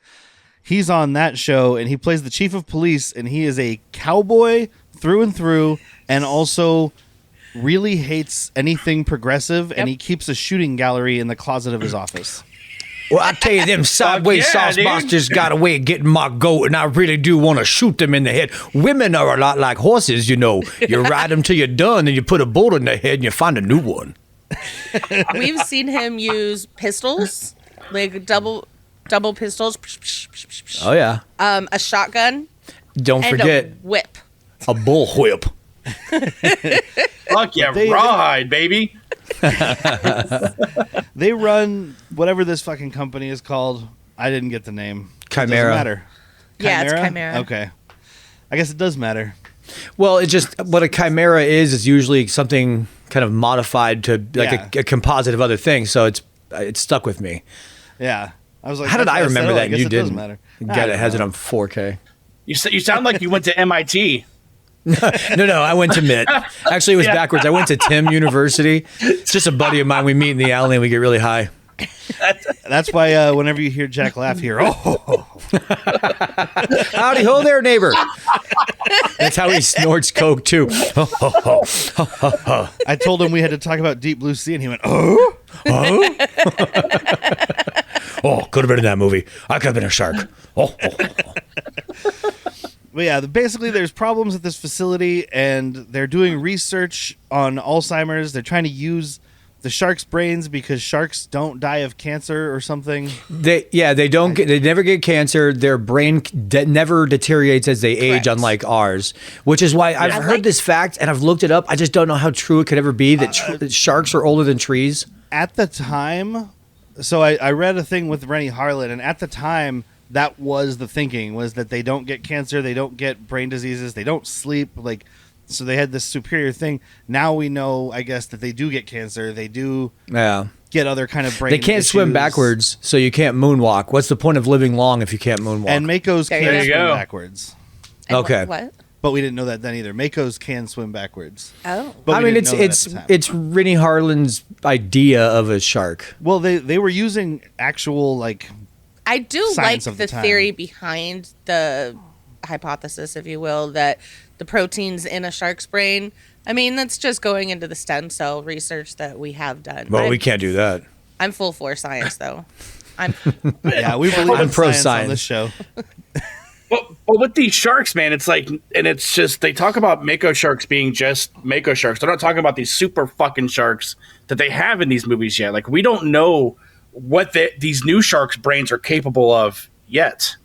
[SPEAKER 1] He's on that show, and he plays the chief of police, and he is a cowboy through and through, and also really hates anything progressive, and he keeps a shooting gallery in the closet of his office.
[SPEAKER 2] Well, I tell you, them sideways
[SPEAKER 4] yeah,
[SPEAKER 2] sauce
[SPEAKER 4] dude.
[SPEAKER 2] monsters got a way of getting my goat, and I really do want to shoot them in the head. Women are a lot like horses, you know. You ride them till you're done, and you put a bullet in their head, and you find a new one.
[SPEAKER 3] We've seen him use pistols, like double pistols.
[SPEAKER 2] Oh, yeah.
[SPEAKER 3] A shotgun.
[SPEAKER 2] Don't
[SPEAKER 3] And
[SPEAKER 2] forget
[SPEAKER 3] a whip.
[SPEAKER 2] a bull whip.
[SPEAKER 4] Fuck yeah, rawhide, baby.
[SPEAKER 1] They run whatever this fucking company is called. I didn't get the name.
[SPEAKER 2] Chimera.
[SPEAKER 1] It doesn't matter.
[SPEAKER 3] Yeah, it's Chimera.
[SPEAKER 1] Okay. I guess it does matter.
[SPEAKER 2] Well, it just what a chimera is usually something kind of modified to like
[SPEAKER 1] Yeah.
[SPEAKER 2] a composite of other things. So it's stuck with me.
[SPEAKER 1] Yeah. I was like,
[SPEAKER 2] How did
[SPEAKER 1] that's
[SPEAKER 2] I
[SPEAKER 1] why
[SPEAKER 2] remember
[SPEAKER 1] said,
[SPEAKER 2] that
[SPEAKER 1] I
[SPEAKER 2] and
[SPEAKER 1] guess
[SPEAKER 2] you
[SPEAKER 1] it does
[SPEAKER 2] didn't?
[SPEAKER 1] matter.
[SPEAKER 2] The
[SPEAKER 1] I
[SPEAKER 2] guy that
[SPEAKER 1] don't
[SPEAKER 2] has it
[SPEAKER 1] know.
[SPEAKER 2] on 4K.
[SPEAKER 4] You sound like you went to MIT.
[SPEAKER 2] No, I went to MIT. Actually, it was backwards. I went to Tim University. It's just a buddy of mine. We meet in the alley and we get really high.
[SPEAKER 1] That's why whenever you hear Jack laugh here,
[SPEAKER 2] Howdy ho there, neighbor. That's how he snorts coke too.
[SPEAKER 1] I told him we had to talk about Deep Blue Sea, and he went, oh?
[SPEAKER 2] Oh, could have been in that movie. I could have been a shark. Oh.
[SPEAKER 1] But yeah, basically there's problems at this facility, and they're doing research on Alzheimer's. They're trying to use the shark's brains because sharks don't die of cancer or something.
[SPEAKER 2] They never get cancer. Their brain never deteriorates as they age,
[SPEAKER 3] Correct.
[SPEAKER 2] unlike ours. Which is why I've heard this fact and I've looked it up. I just don't know how true it could ever be that sharks are older than trees.
[SPEAKER 1] At the time, so I read a thing with Renny Harlin, and at the time, that was the thinking, was that they don't get cancer, they don't get brain diseases, they don't sleep, so they had this superior thing. Now we know, I guess, that they do get cancer, they do get other kind of brain
[SPEAKER 2] They can't swim
[SPEAKER 1] issues.
[SPEAKER 2] backwards, so you can't moonwalk. What's the point of living long if you can't moonwalk?
[SPEAKER 1] And Makos
[SPEAKER 3] There you
[SPEAKER 1] can
[SPEAKER 4] go.
[SPEAKER 1] swim
[SPEAKER 4] There you go.
[SPEAKER 1] backwards.
[SPEAKER 3] And
[SPEAKER 2] Okay.
[SPEAKER 3] What?
[SPEAKER 1] But we didn't know that then either. Makos can swim backwards.
[SPEAKER 3] Oh.
[SPEAKER 1] But
[SPEAKER 2] I
[SPEAKER 1] we
[SPEAKER 2] mean,
[SPEAKER 1] didn't know that at
[SPEAKER 2] it's
[SPEAKER 1] the time.
[SPEAKER 2] it's Renny Harlin's idea of a shark.
[SPEAKER 1] Well, they were using actual,
[SPEAKER 3] I do like
[SPEAKER 1] Science of
[SPEAKER 3] the
[SPEAKER 1] the time.
[SPEAKER 3] theory behind the hypothesis, if you will, that the proteins in a shark's brain. I mean, that's just going into the stem cell research that we have done.
[SPEAKER 2] Well, we can't do that.
[SPEAKER 3] I'm full for science, though. I'm
[SPEAKER 1] yeah, we believe
[SPEAKER 2] I'm
[SPEAKER 1] in
[SPEAKER 2] pro
[SPEAKER 1] science on this
[SPEAKER 2] science.
[SPEAKER 1] show.
[SPEAKER 4] But with these sharks, man, it's like, and it's just, they talk about mako sharks being just mako sharks. They're not talking about these super fucking sharks that they have in these movies yet. Like, we don't know what these new sharks' brains are capable of yet.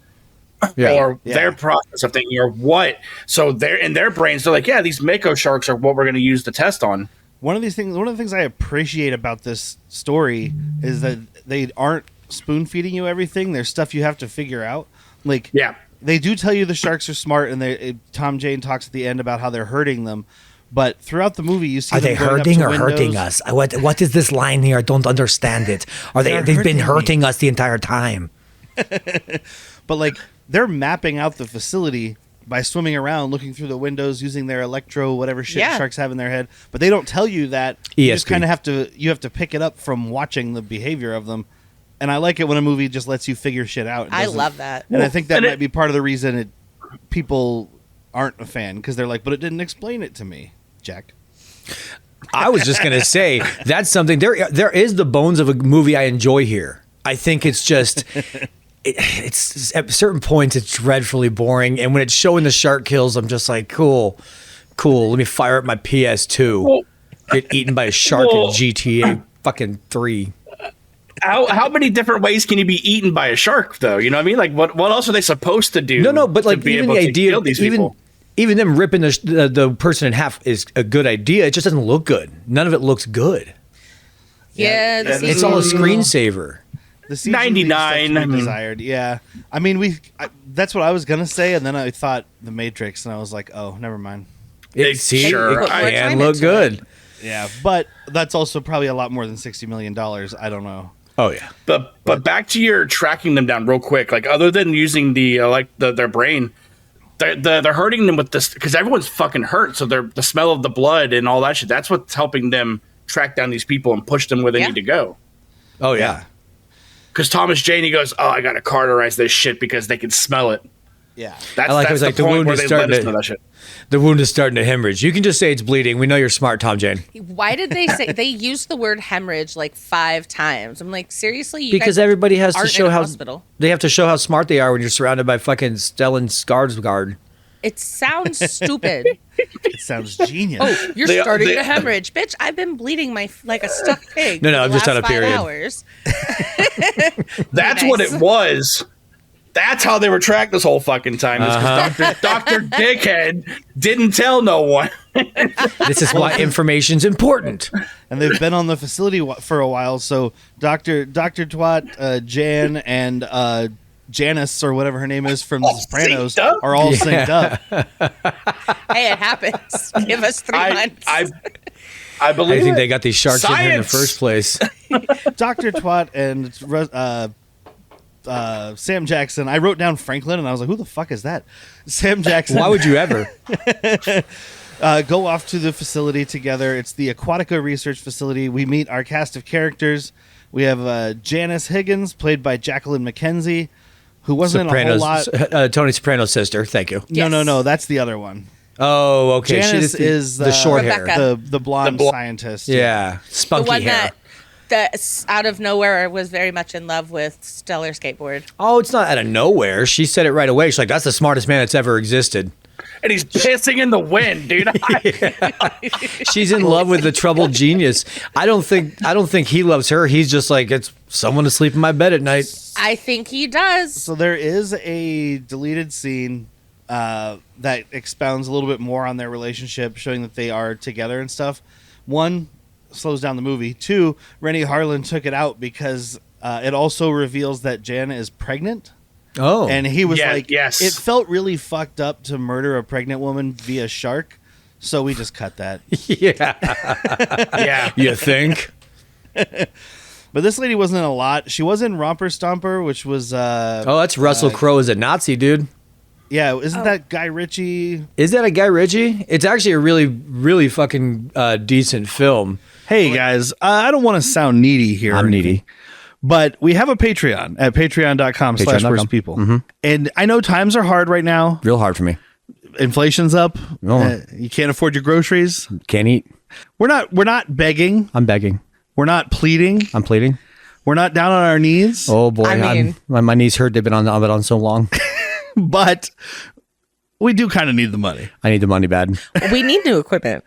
[SPEAKER 2] Yeah.
[SPEAKER 4] Or
[SPEAKER 1] Yeah.
[SPEAKER 4] their process of thinking, or what. So they're in their brains, they're like, yeah, these mako sharks are what we're going to use the test on.
[SPEAKER 1] One of the things I appreciate about this story is that they aren't spoon feeding you everything. There's stuff you have to figure out.
[SPEAKER 4] Yeah.
[SPEAKER 1] They do tell you the sharks are smart, and Tom Jane talks at the end about how they're hurting them. But throughout the movie, you see
[SPEAKER 2] Are
[SPEAKER 1] them
[SPEAKER 2] they
[SPEAKER 1] going up
[SPEAKER 2] hurting
[SPEAKER 1] to
[SPEAKER 2] or
[SPEAKER 1] windows.
[SPEAKER 2] hurting us? What is this line here? I don't understand it. Are
[SPEAKER 1] They're
[SPEAKER 2] they've been
[SPEAKER 1] hurting
[SPEAKER 2] hurting us the entire time?
[SPEAKER 1] But they're mapping out the facility by swimming around, looking through the windows, using their electro whatever shit
[SPEAKER 3] Yeah.
[SPEAKER 1] sharks have in their head. But they don't tell you that. You just
[SPEAKER 2] ESP.
[SPEAKER 1] kind of have to pick it up from watching the behavior of them. And I like it when a movie just lets you figure shit out. It
[SPEAKER 3] I
[SPEAKER 1] doesn't-
[SPEAKER 3] love that.
[SPEAKER 1] And I think that
[SPEAKER 4] And
[SPEAKER 1] might be part of the reason people aren't a fan, because they're like, but it didn't explain it to me, Jack.
[SPEAKER 2] I was just gonna say that's something. There is the bones of a movie I enjoy here. I think it's just. It's at certain points it's dreadfully boring, and when it's showing the shark kills, I'm just like, cool. Let me fire up my PS2.
[SPEAKER 4] Well,
[SPEAKER 2] Get eaten by a shark
[SPEAKER 4] Well-
[SPEAKER 2] in GTA fucking 3.
[SPEAKER 4] How many different ways can you be eaten by a shark, though? You know what I mean? Like, what else are they supposed to do?
[SPEAKER 2] No, but
[SPEAKER 4] to
[SPEAKER 2] like
[SPEAKER 4] be
[SPEAKER 2] even
[SPEAKER 4] able
[SPEAKER 2] the
[SPEAKER 4] to
[SPEAKER 2] idea,
[SPEAKER 4] kill these
[SPEAKER 2] even
[SPEAKER 4] people?
[SPEAKER 2] even them ripping the person in half is a good idea. It just doesn't look good. None of it looks good.
[SPEAKER 3] Yeah,
[SPEAKER 4] Yeah,
[SPEAKER 2] It's all a screensaver.
[SPEAKER 1] The CG
[SPEAKER 4] 99,
[SPEAKER 1] leaves
[SPEAKER 4] I mean-
[SPEAKER 1] desired. Yeah, I mean that's what I was gonna say, and then I thought The Matrix, and I was like, oh, never mind.
[SPEAKER 4] Sure.
[SPEAKER 2] It
[SPEAKER 3] Put more
[SPEAKER 2] can
[SPEAKER 3] time
[SPEAKER 2] look
[SPEAKER 3] into
[SPEAKER 2] good.
[SPEAKER 1] Yeah, but that's also probably a lot more than $60 million. I don't know.
[SPEAKER 2] Oh yeah.
[SPEAKER 4] But back to your tracking them down real quick. Like, other than using their brain, they're hurting them with this because everyone's fucking hurt. So the smell of the blood and all that shit. That's what's helping them track down these people and push them where they
[SPEAKER 3] Yeah.
[SPEAKER 4] need to go.
[SPEAKER 2] Oh yeah.
[SPEAKER 4] Because Thomas Jane, he goes, "Oh, I gotta cauterize this shit because they can smell it."
[SPEAKER 1] Yeah,
[SPEAKER 4] That's,
[SPEAKER 2] I like
[SPEAKER 4] that's
[SPEAKER 2] it was
[SPEAKER 4] the
[SPEAKER 2] like the
[SPEAKER 4] point
[SPEAKER 2] wound
[SPEAKER 4] where
[SPEAKER 2] is
[SPEAKER 4] they
[SPEAKER 2] starting
[SPEAKER 4] let us
[SPEAKER 2] to-
[SPEAKER 4] know that shit.
[SPEAKER 2] The wound is starting to hemorrhage. You can just say it's bleeding. We know you're smart, Tom Jane.
[SPEAKER 3] Why did they say they used the word hemorrhage like 5 times? I'm like, seriously, you
[SPEAKER 2] Because
[SPEAKER 3] guys
[SPEAKER 2] everybody has to
[SPEAKER 3] aren't
[SPEAKER 2] show
[SPEAKER 3] in a
[SPEAKER 2] how
[SPEAKER 3] hospital.
[SPEAKER 2] they have to show how smart they are when you're surrounded by fucking Stellan Skarsgard.
[SPEAKER 3] It sounds stupid.
[SPEAKER 1] it sounds genius.
[SPEAKER 3] Oh, you're
[SPEAKER 4] They-
[SPEAKER 3] starting
[SPEAKER 4] they-
[SPEAKER 3] to hemorrhage, bitch! I've been bleeding like a stuck pig.
[SPEAKER 2] No,
[SPEAKER 3] for
[SPEAKER 2] I'm
[SPEAKER 3] the
[SPEAKER 2] just on
[SPEAKER 3] last
[SPEAKER 2] a
[SPEAKER 3] 5
[SPEAKER 2] period.
[SPEAKER 3] Hours.
[SPEAKER 4] That's
[SPEAKER 3] Nice.
[SPEAKER 4] what it was. That's how they were tracked this whole fucking time. Dr. Dickhead didn't tell no one.
[SPEAKER 2] This is why information's important.
[SPEAKER 1] And they've been on the facility for a while. So Dr. Twat, Jan, and Janice, or whatever her name is from The Sopranos,
[SPEAKER 4] synced up?
[SPEAKER 1] are all synced up.
[SPEAKER 3] Hey, it happens. Give us 3 months.
[SPEAKER 4] I believe
[SPEAKER 2] I think
[SPEAKER 4] it.
[SPEAKER 2] they got these sharks in here in the
[SPEAKER 4] Science!
[SPEAKER 2] first place.
[SPEAKER 1] Dr. Twat and Sam Jackson. I wrote down Franklin, and I was like, who the fuck is that? Sam Jackson.
[SPEAKER 2] Why would you ever?
[SPEAKER 1] Go off to the facility together. It's the Aquatica Research Facility. We meet our cast of characters. We have Janice Higgins, played by Jacqueline McKenzie, who wasn't in a whole lot.
[SPEAKER 2] Tony Soprano's sister. Thank you.
[SPEAKER 3] Yes.
[SPEAKER 1] No, that's the other one.
[SPEAKER 2] Oh, okay.
[SPEAKER 1] Janice is
[SPEAKER 2] the short
[SPEAKER 3] Rebecca.
[SPEAKER 2] hair.
[SPEAKER 1] the blonde
[SPEAKER 4] The
[SPEAKER 1] scientist.
[SPEAKER 2] Yeah,
[SPEAKER 3] the
[SPEAKER 2] spunky
[SPEAKER 3] one
[SPEAKER 2] hair.
[SPEAKER 3] that out of nowhere was very much in love with Stellar Skateboard.
[SPEAKER 2] Oh, it's not out of nowhere. She said it right away. She's like, "That's the smartest man that's ever existed."
[SPEAKER 4] And he's pissing in the wind, dude.
[SPEAKER 2] She's in love with the troubled genius. I don't think he loves her. He's just like, it's someone to sleep in my bed at night.
[SPEAKER 3] I think he does.
[SPEAKER 1] So there is a deleted scene that expounds a little bit more on their relationship, showing that they are together and stuff. One, slows down the movie. Two, Renny Harlin took it out because it also reveals that Jan is pregnant.
[SPEAKER 2] Oh,
[SPEAKER 1] And he was
[SPEAKER 4] Yeah,
[SPEAKER 1] like,
[SPEAKER 4] yes.
[SPEAKER 1] it felt really fucked up to murder a pregnant woman via shark. So we just cut that.
[SPEAKER 2] yeah.
[SPEAKER 4] Yeah.
[SPEAKER 2] You think?
[SPEAKER 1] But this lady wasn't in a lot. She was in Romper Stomper, which was,
[SPEAKER 2] Oh, that's Russell Crowe as a Nazi, dude.
[SPEAKER 1] yeah, isn't that Guy Ritchie?
[SPEAKER 2] Is that a Guy Ritchie? It's actually a really, really fucking decent film.
[SPEAKER 1] Hey guys, I don't want to sound needy here.
[SPEAKER 2] I'm needy.
[SPEAKER 1] But we have a Patreon at patreon.com/worstpeople.
[SPEAKER 2] Mm-hmm.
[SPEAKER 1] And I know times are hard right now.
[SPEAKER 2] Real hard for me.
[SPEAKER 1] Inflation's up.
[SPEAKER 2] Oh.
[SPEAKER 1] You can't afford your groceries.
[SPEAKER 2] Can't eat.
[SPEAKER 1] We're not begging.
[SPEAKER 2] I'm begging.
[SPEAKER 1] We're not pleading.
[SPEAKER 2] I'm pleading.
[SPEAKER 1] We're not down on our knees.
[SPEAKER 2] Oh boy,
[SPEAKER 3] I mean-
[SPEAKER 2] my knees hurt. They've been on so long.
[SPEAKER 1] But we do kind of need the money.
[SPEAKER 2] I need the money bad.
[SPEAKER 3] We need new equipment.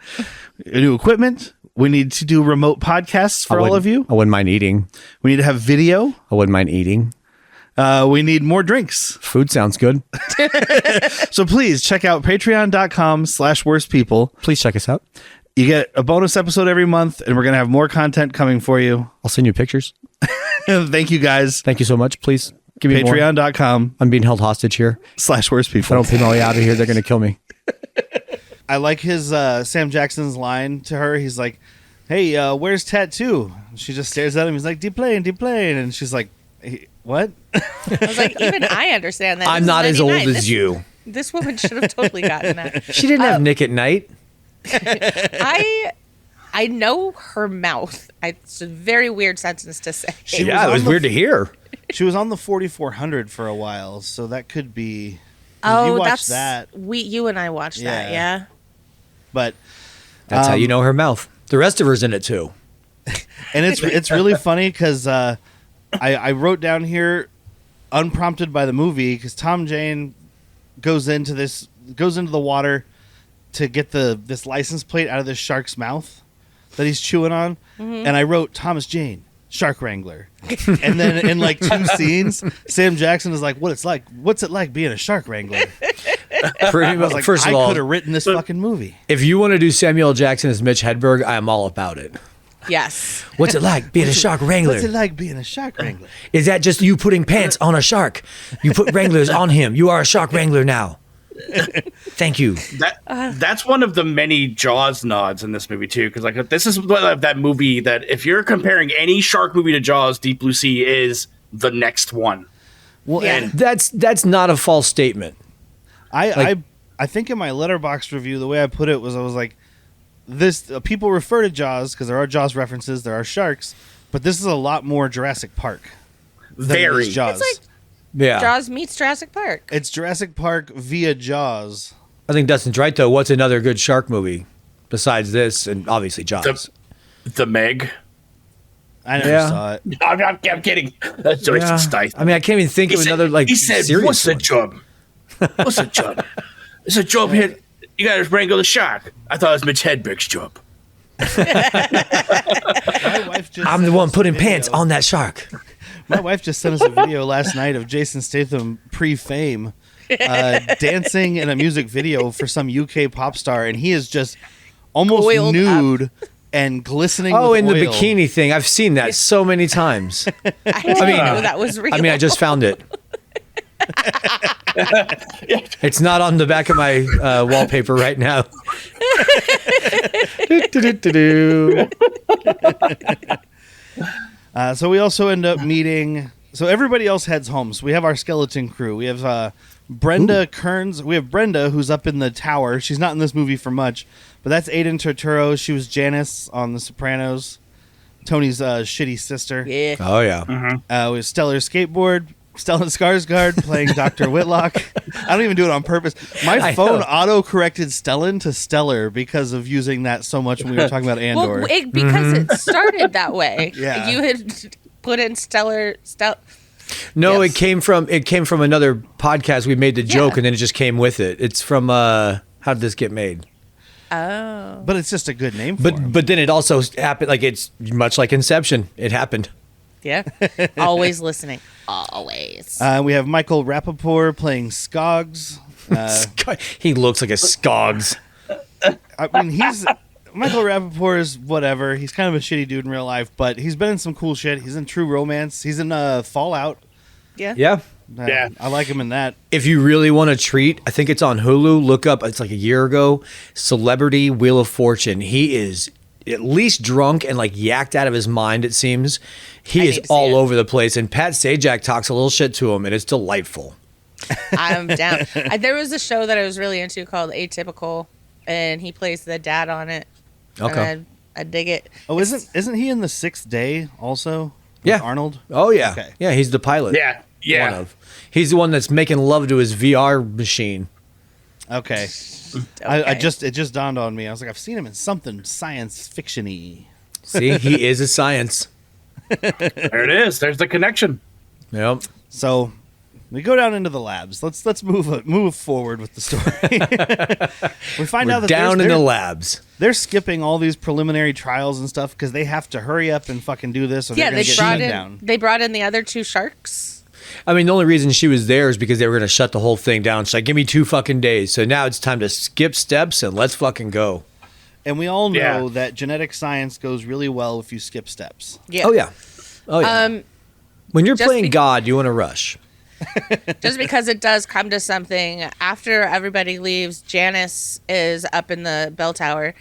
[SPEAKER 1] New equipment. We need to do remote podcasts for all of you.
[SPEAKER 2] I wouldn't mind eating.
[SPEAKER 1] We need to have video.
[SPEAKER 2] I wouldn't mind eating.
[SPEAKER 1] We need more drinks.
[SPEAKER 2] Food sounds good.
[SPEAKER 1] So please check out patreon.com/worstpeople.
[SPEAKER 2] Please check us out.
[SPEAKER 1] You get a bonus episode every month, and we're going to have more content coming for you.
[SPEAKER 2] I'll send you pictures.
[SPEAKER 1] Thank you guys.
[SPEAKER 2] Thank you so much. Please give me more.
[SPEAKER 1] Patreon.com/worstpeople.
[SPEAKER 2] I'm being held hostage here. If I don't pay my way out of here, they're going to kill me.
[SPEAKER 1] I like his Sam Jackson's line to her. He's like, "Hey, where's Tattoo?" And she just stares at him. He's like, "Deplane, deplane," and she's like, "Hey, what?"
[SPEAKER 3] I was like, even I understand that.
[SPEAKER 2] I'm
[SPEAKER 3] This is
[SPEAKER 2] not as old
[SPEAKER 3] 99.
[SPEAKER 2] as you.
[SPEAKER 3] This woman should have totally gotten that.
[SPEAKER 2] She didn't have Nick at Night.
[SPEAKER 3] I know her mouth. It's a very weird sentence to say.
[SPEAKER 2] Yeah, it was weird to hear.
[SPEAKER 1] She was on the 4400 for a while, so that could be.
[SPEAKER 3] Oh,
[SPEAKER 1] you watched
[SPEAKER 3] that's
[SPEAKER 1] that,
[SPEAKER 3] you and I watched that.
[SPEAKER 1] Yeah.
[SPEAKER 3] Yeah.
[SPEAKER 1] but
[SPEAKER 2] That's how you know her mouth. The rest of her's in it too.
[SPEAKER 1] and it's really funny because I wrote down here, unprompted by the movie, because Tom Jane goes into the water to get this license plate out of this shark's mouth. that he's chewing on, and I wrote Thomas Jane, shark wrangler. And then in like 2 scenes, Sam Jackson is like, what's it like being a shark wrangler?
[SPEAKER 2] Pretty
[SPEAKER 1] I was
[SPEAKER 2] much.
[SPEAKER 1] like,
[SPEAKER 2] First of
[SPEAKER 1] I
[SPEAKER 2] all,
[SPEAKER 1] could have written this fucking movie.
[SPEAKER 2] if you want to do Samuel L. Jackson as Mitch Hedberg, I am all about it.
[SPEAKER 3] Yes.
[SPEAKER 2] What's it like being a shark wrangler?
[SPEAKER 1] What's it like being a shark wrangler?
[SPEAKER 2] Is that just you putting pants on a shark? You put wranglers on him. You are a shark wrangler now. Thank you.
[SPEAKER 4] That's one of the many Jaws nods in this movie too, because like this is that movie that if you're comparing any shark movie to Jaws, Deep Blue Sea is the next one.
[SPEAKER 1] Well,
[SPEAKER 3] Yeah.
[SPEAKER 1] and
[SPEAKER 2] That's not a false statement.
[SPEAKER 1] I think in my Letterboxd review, the way I put it was, I was like, this people refer to Jaws because there are Jaws references, there are sharks, but this is a lot more Jurassic Park than it
[SPEAKER 4] Very.
[SPEAKER 1] is Jaws.
[SPEAKER 3] It's like
[SPEAKER 2] Yeah.
[SPEAKER 3] Jaws meets Jurassic Park.
[SPEAKER 1] It's Jurassic Park via Jaws.
[SPEAKER 2] I think Dustin's right, though. What's another good shark movie besides this and obviously Jaws?
[SPEAKER 4] The Meg.
[SPEAKER 1] I never
[SPEAKER 2] Yeah.
[SPEAKER 1] saw it.
[SPEAKER 4] I'm kidding. That's Jason
[SPEAKER 2] Yeah.
[SPEAKER 4] Statham.
[SPEAKER 2] I mean, I can't even think of another like
[SPEAKER 4] he said,
[SPEAKER 2] serious
[SPEAKER 4] "What's the
[SPEAKER 2] one.
[SPEAKER 4] job? What's the job? It's a job here. You got to wrangle the shark." I thought it was Mitch Hedberg's job.
[SPEAKER 1] My wife just
[SPEAKER 2] I'm the
[SPEAKER 1] sent
[SPEAKER 2] one
[SPEAKER 1] us a
[SPEAKER 2] putting
[SPEAKER 1] video.
[SPEAKER 2] pants on that shark.
[SPEAKER 1] My wife just sent us a video last night of Jason Statham pre-fame dancing in a music video for some UK pop star, and he is just almost
[SPEAKER 3] Oiled
[SPEAKER 1] nude and glistening.
[SPEAKER 2] Oh,
[SPEAKER 1] with
[SPEAKER 2] in the
[SPEAKER 1] oil.
[SPEAKER 2] bikini thing. I've seen that so many times.
[SPEAKER 3] I didn't know that was real.
[SPEAKER 2] I mean, I just found it. It's not on the back of my wallpaper right now.
[SPEAKER 1] So we also end up meeting. So everybody else heads home. So we have our skeleton crew. We have Brenda Kearns. We have Brenda, who's up in the tower. She's not in this movie for much, but that's Aiden Turturro. She was Janice on The Sopranos, Tony's shitty sister.
[SPEAKER 3] Yeah.
[SPEAKER 2] Oh, yeah.
[SPEAKER 1] We have Stellar Skateboard, Stellan Skarsgard playing Dr. Whitlock. I don't even do it on purpose. My
[SPEAKER 2] I
[SPEAKER 1] phone
[SPEAKER 2] know.
[SPEAKER 1] auto-corrected Stellan to Stellar because of using that so much when we were talking about Andor.
[SPEAKER 3] Well, because it started that way.
[SPEAKER 1] Yeah.
[SPEAKER 3] You had put in Stellar.
[SPEAKER 2] No,
[SPEAKER 3] Yes.
[SPEAKER 2] it came from another podcast. We made the joke, and then it just came with it. It's from how did this get made?
[SPEAKER 3] Oh.
[SPEAKER 1] But it's just a good name for him.
[SPEAKER 2] But then it also happened. Like it's much like Inception. It happened.
[SPEAKER 3] Yeah. Always listening. Always.
[SPEAKER 1] We have Michael Rappaport playing Skogs.
[SPEAKER 2] He looks like a Skogs.
[SPEAKER 1] I mean, Michael Rappaport is whatever. He's kind of a shitty dude in real life, but he's been in some cool shit. He's in True Romance. He's in Fallout.
[SPEAKER 3] yeah.
[SPEAKER 2] Yeah.
[SPEAKER 4] Yeah.
[SPEAKER 1] I like him in that.
[SPEAKER 2] If you really want to treat, I think it's on Hulu. Look up. It's like a year ago. Celebrity Wheel of Fortune. He is at least drunk and like yacked out of his mind. It seems he
[SPEAKER 3] I
[SPEAKER 2] is
[SPEAKER 3] need to see
[SPEAKER 2] all
[SPEAKER 3] it.
[SPEAKER 2] over the place. And Pat Sajak talks a little shit to him, and it's delightful.
[SPEAKER 3] I'm down. There was a show that I was really into called Atypical, and he plays the dad on it.
[SPEAKER 2] Okay.
[SPEAKER 3] And I dig it.
[SPEAKER 1] Oh, isn't he in The Sixth Day also? With
[SPEAKER 2] Yeah.
[SPEAKER 1] Arnold.
[SPEAKER 2] Oh yeah.
[SPEAKER 1] Okay.
[SPEAKER 2] Yeah. He's the pilot.
[SPEAKER 4] Yeah. Yeah.
[SPEAKER 2] One of. He's the one that's making love to his VR machine.
[SPEAKER 1] Okay. It just dawned on me. I was like, I've seen him in something science fiction-y.
[SPEAKER 2] See, he is a science.
[SPEAKER 4] There it is. There's the connection.
[SPEAKER 2] Yep.
[SPEAKER 1] So we go down into the labs. Let's move forward with the story. We find out
[SPEAKER 2] We're
[SPEAKER 1] that
[SPEAKER 2] down in
[SPEAKER 1] they're-
[SPEAKER 2] the labs.
[SPEAKER 1] They're skipping all these preliminary trials and stuff because they have to hurry up and fucking do this, or
[SPEAKER 3] Yeah,
[SPEAKER 1] they're gonna
[SPEAKER 3] they
[SPEAKER 1] get
[SPEAKER 3] brought
[SPEAKER 1] shut
[SPEAKER 3] in.
[SPEAKER 1] down.
[SPEAKER 3] They brought in the other two sharks.
[SPEAKER 2] I mean, the only reason she was there is because they were going to shut the whole thing down. She's like, give me 2 fucking days. So now it's time to skip steps and let's fucking go.
[SPEAKER 1] And we all know
[SPEAKER 4] Yeah.
[SPEAKER 1] that genetic science goes really well if you skip steps.
[SPEAKER 3] Yeah.
[SPEAKER 2] Oh, yeah. Oh, yeah. When you're
[SPEAKER 3] just
[SPEAKER 2] playing
[SPEAKER 3] be-
[SPEAKER 2] God, you want to rush.
[SPEAKER 3] Just because it does come to something. After everybody leaves, Janice is up in the bell tower,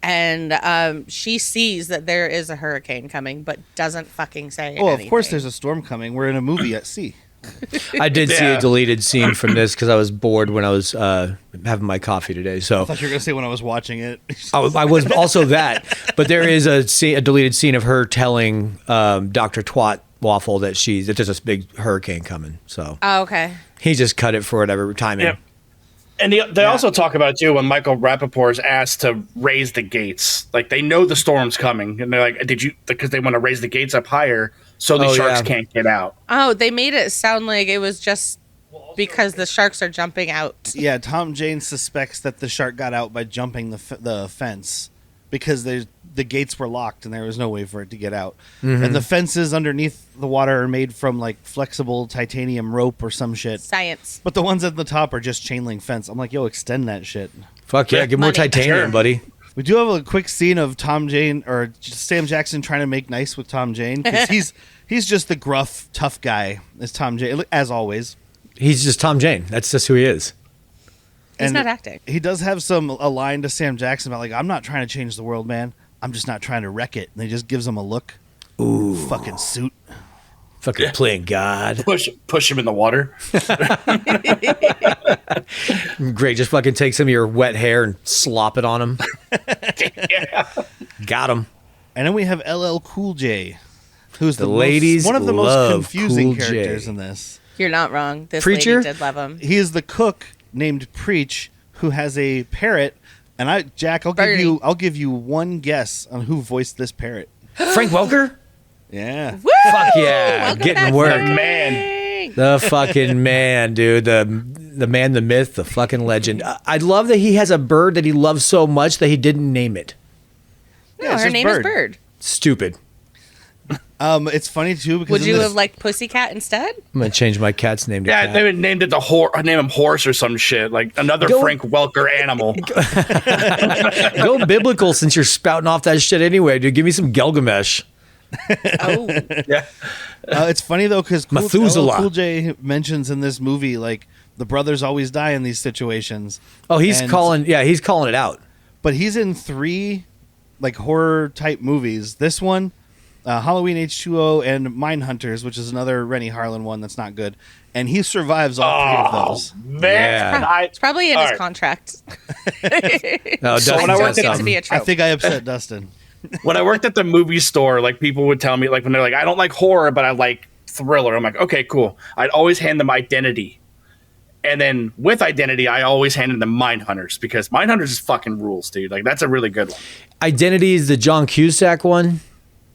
[SPEAKER 3] and she sees that there is a hurricane coming, but doesn't fucking say
[SPEAKER 1] Oh,
[SPEAKER 3] anything.
[SPEAKER 1] of course there's a storm coming. We're in a movie at sea.
[SPEAKER 2] I did see
[SPEAKER 4] Yeah.
[SPEAKER 2] a deleted scene from this because I was bored when I was having my coffee today. So
[SPEAKER 1] I thought you were going to say when I was watching it.
[SPEAKER 2] I was also that. But there is a deleted scene of her telling Dr. Twat Waffle that there's this big hurricane coming. So
[SPEAKER 3] Oh, okay.
[SPEAKER 2] he just cut it for whatever timing.
[SPEAKER 4] Yep. And they also talk about it too when Michael Rappaport is asked to raise the gates. Like they know the storm's coming, and they're like, "Did you?" Because they want to raise the gates up higher so the
[SPEAKER 2] Oh,
[SPEAKER 4] sharks
[SPEAKER 2] yeah.
[SPEAKER 4] can't get out.
[SPEAKER 3] Oh, they made it sound like it was just because the sharks are jumping out.
[SPEAKER 1] Yeah, Tom Jane suspects that the shark got out by jumping the fence. because the gates were locked and there was no way for it to get out. And the fences underneath the water are made from like flexible titanium rope or some shit.
[SPEAKER 3] Science.
[SPEAKER 1] But the ones at the top are just chain link fence. I'm like, yo, extend that shit.
[SPEAKER 2] Fuck yeah, get more
[SPEAKER 3] Money.
[SPEAKER 2] titanium, buddy.
[SPEAKER 1] We do have a quick scene of Tom Jane or Sam Jackson trying to make nice with Tom Jane because he's just the gruff, tough guy as Tom Jane, as always.
[SPEAKER 2] He's just Tom Jane. That's just who he is.
[SPEAKER 3] He's
[SPEAKER 1] And
[SPEAKER 3] not acting.
[SPEAKER 1] He does have a line to Sam Jackson about like, I'm not trying to change the world, man. I'm just not trying to wreck it. And he just gives him a look. Ooh, fucking suit.
[SPEAKER 2] Fucking playing God.
[SPEAKER 4] Push him in the water.
[SPEAKER 2] Great. Just fucking take some of your wet hair and slop it on him. Got him.
[SPEAKER 1] And then we have LL Cool J, who's
[SPEAKER 2] The ladies
[SPEAKER 1] one of the most
[SPEAKER 2] love
[SPEAKER 1] confusing
[SPEAKER 2] Cool J.
[SPEAKER 1] characters in this.
[SPEAKER 3] You're not wrong. This
[SPEAKER 2] Preacher?
[SPEAKER 3] lady did love him.
[SPEAKER 1] He is the cook named Preach who has a parrot. And Jack, I'll give you one guess on who voiced this parrot.
[SPEAKER 2] Frank Welker?
[SPEAKER 1] Yeah.
[SPEAKER 3] Woo!
[SPEAKER 2] Fuck yeah.
[SPEAKER 3] Welcome
[SPEAKER 2] Getting
[SPEAKER 3] back,
[SPEAKER 2] work.
[SPEAKER 3] Frank.
[SPEAKER 4] Man.
[SPEAKER 2] The fucking man, dude. The man, the myth, the fucking legend. I love that he has a bird that he loves so much that he didn't name it.
[SPEAKER 3] No,
[SPEAKER 1] it's
[SPEAKER 3] her
[SPEAKER 1] just
[SPEAKER 3] name is Bird.
[SPEAKER 2] Stupid.
[SPEAKER 1] It's funny too because
[SPEAKER 3] Would
[SPEAKER 1] in
[SPEAKER 3] you
[SPEAKER 1] this-
[SPEAKER 3] have liked Pussycat instead?
[SPEAKER 2] I'm going to change my cat's name to
[SPEAKER 4] Yeah,
[SPEAKER 2] Cat.
[SPEAKER 4] they named it name him Horse or some shit. Like another
[SPEAKER 2] Go-
[SPEAKER 4] Frank Welker animal.
[SPEAKER 2] Go biblical since you're spouting off that shit anyway, dude. Give me some Gilgamesh.
[SPEAKER 3] Oh,
[SPEAKER 4] Yeah.
[SPEAKER 1] It's funny though because
[SPEAKER 2] Methuselah.
[SPEAKER 1] Cool J mentions in this movie like the brothers always die in these situations.
[SPEAKER 2] Oh, he's
[SPEAKER 1] And-
[SPEAKER 2] calling it out.
[SPEAKER 1] But he's in 3 like horror type movies. This one, Halloween H2O, and Mindhunters, which is another Renny Harlin one that's not good. And he survives all 3 of those.
[SPEAKER 4] Man,
[SPEAKER 2] Yeah.
[SPEAKER 3] it's probably in
[SPEAKER 4] All
[SPEAKER 3] his
[SPEAKER 4] right.
[SPEAKER 3] contract.
[SPEAKER 2] No,
[SPEAKER 4] So
[SPEAKER 2] Dustin
[SPEAKER 4] when I
[SPEAKER 2] says
[SPEAKER 4] worked
[SPEAKER 3] It to
[SPEAKER 2] something.
[SPEAKER 3] be a
[SPEAKER 1] I
[SPEAKER 3] trope.
[SPEAKER 1] think I upset Dustin.
[SPEAKER 4] When I worked at the movie store, like people would tell me, like when they're like, I don't like horror, but I like thriller. I'm like, okay, cool. I'd always hand them Identity. And then with Identity, I always handed them Mindhunters because Mindhunters is fucking rules, dude. Like that's a really good one.
[SPEAKER 2] Identity is the John Cusack one.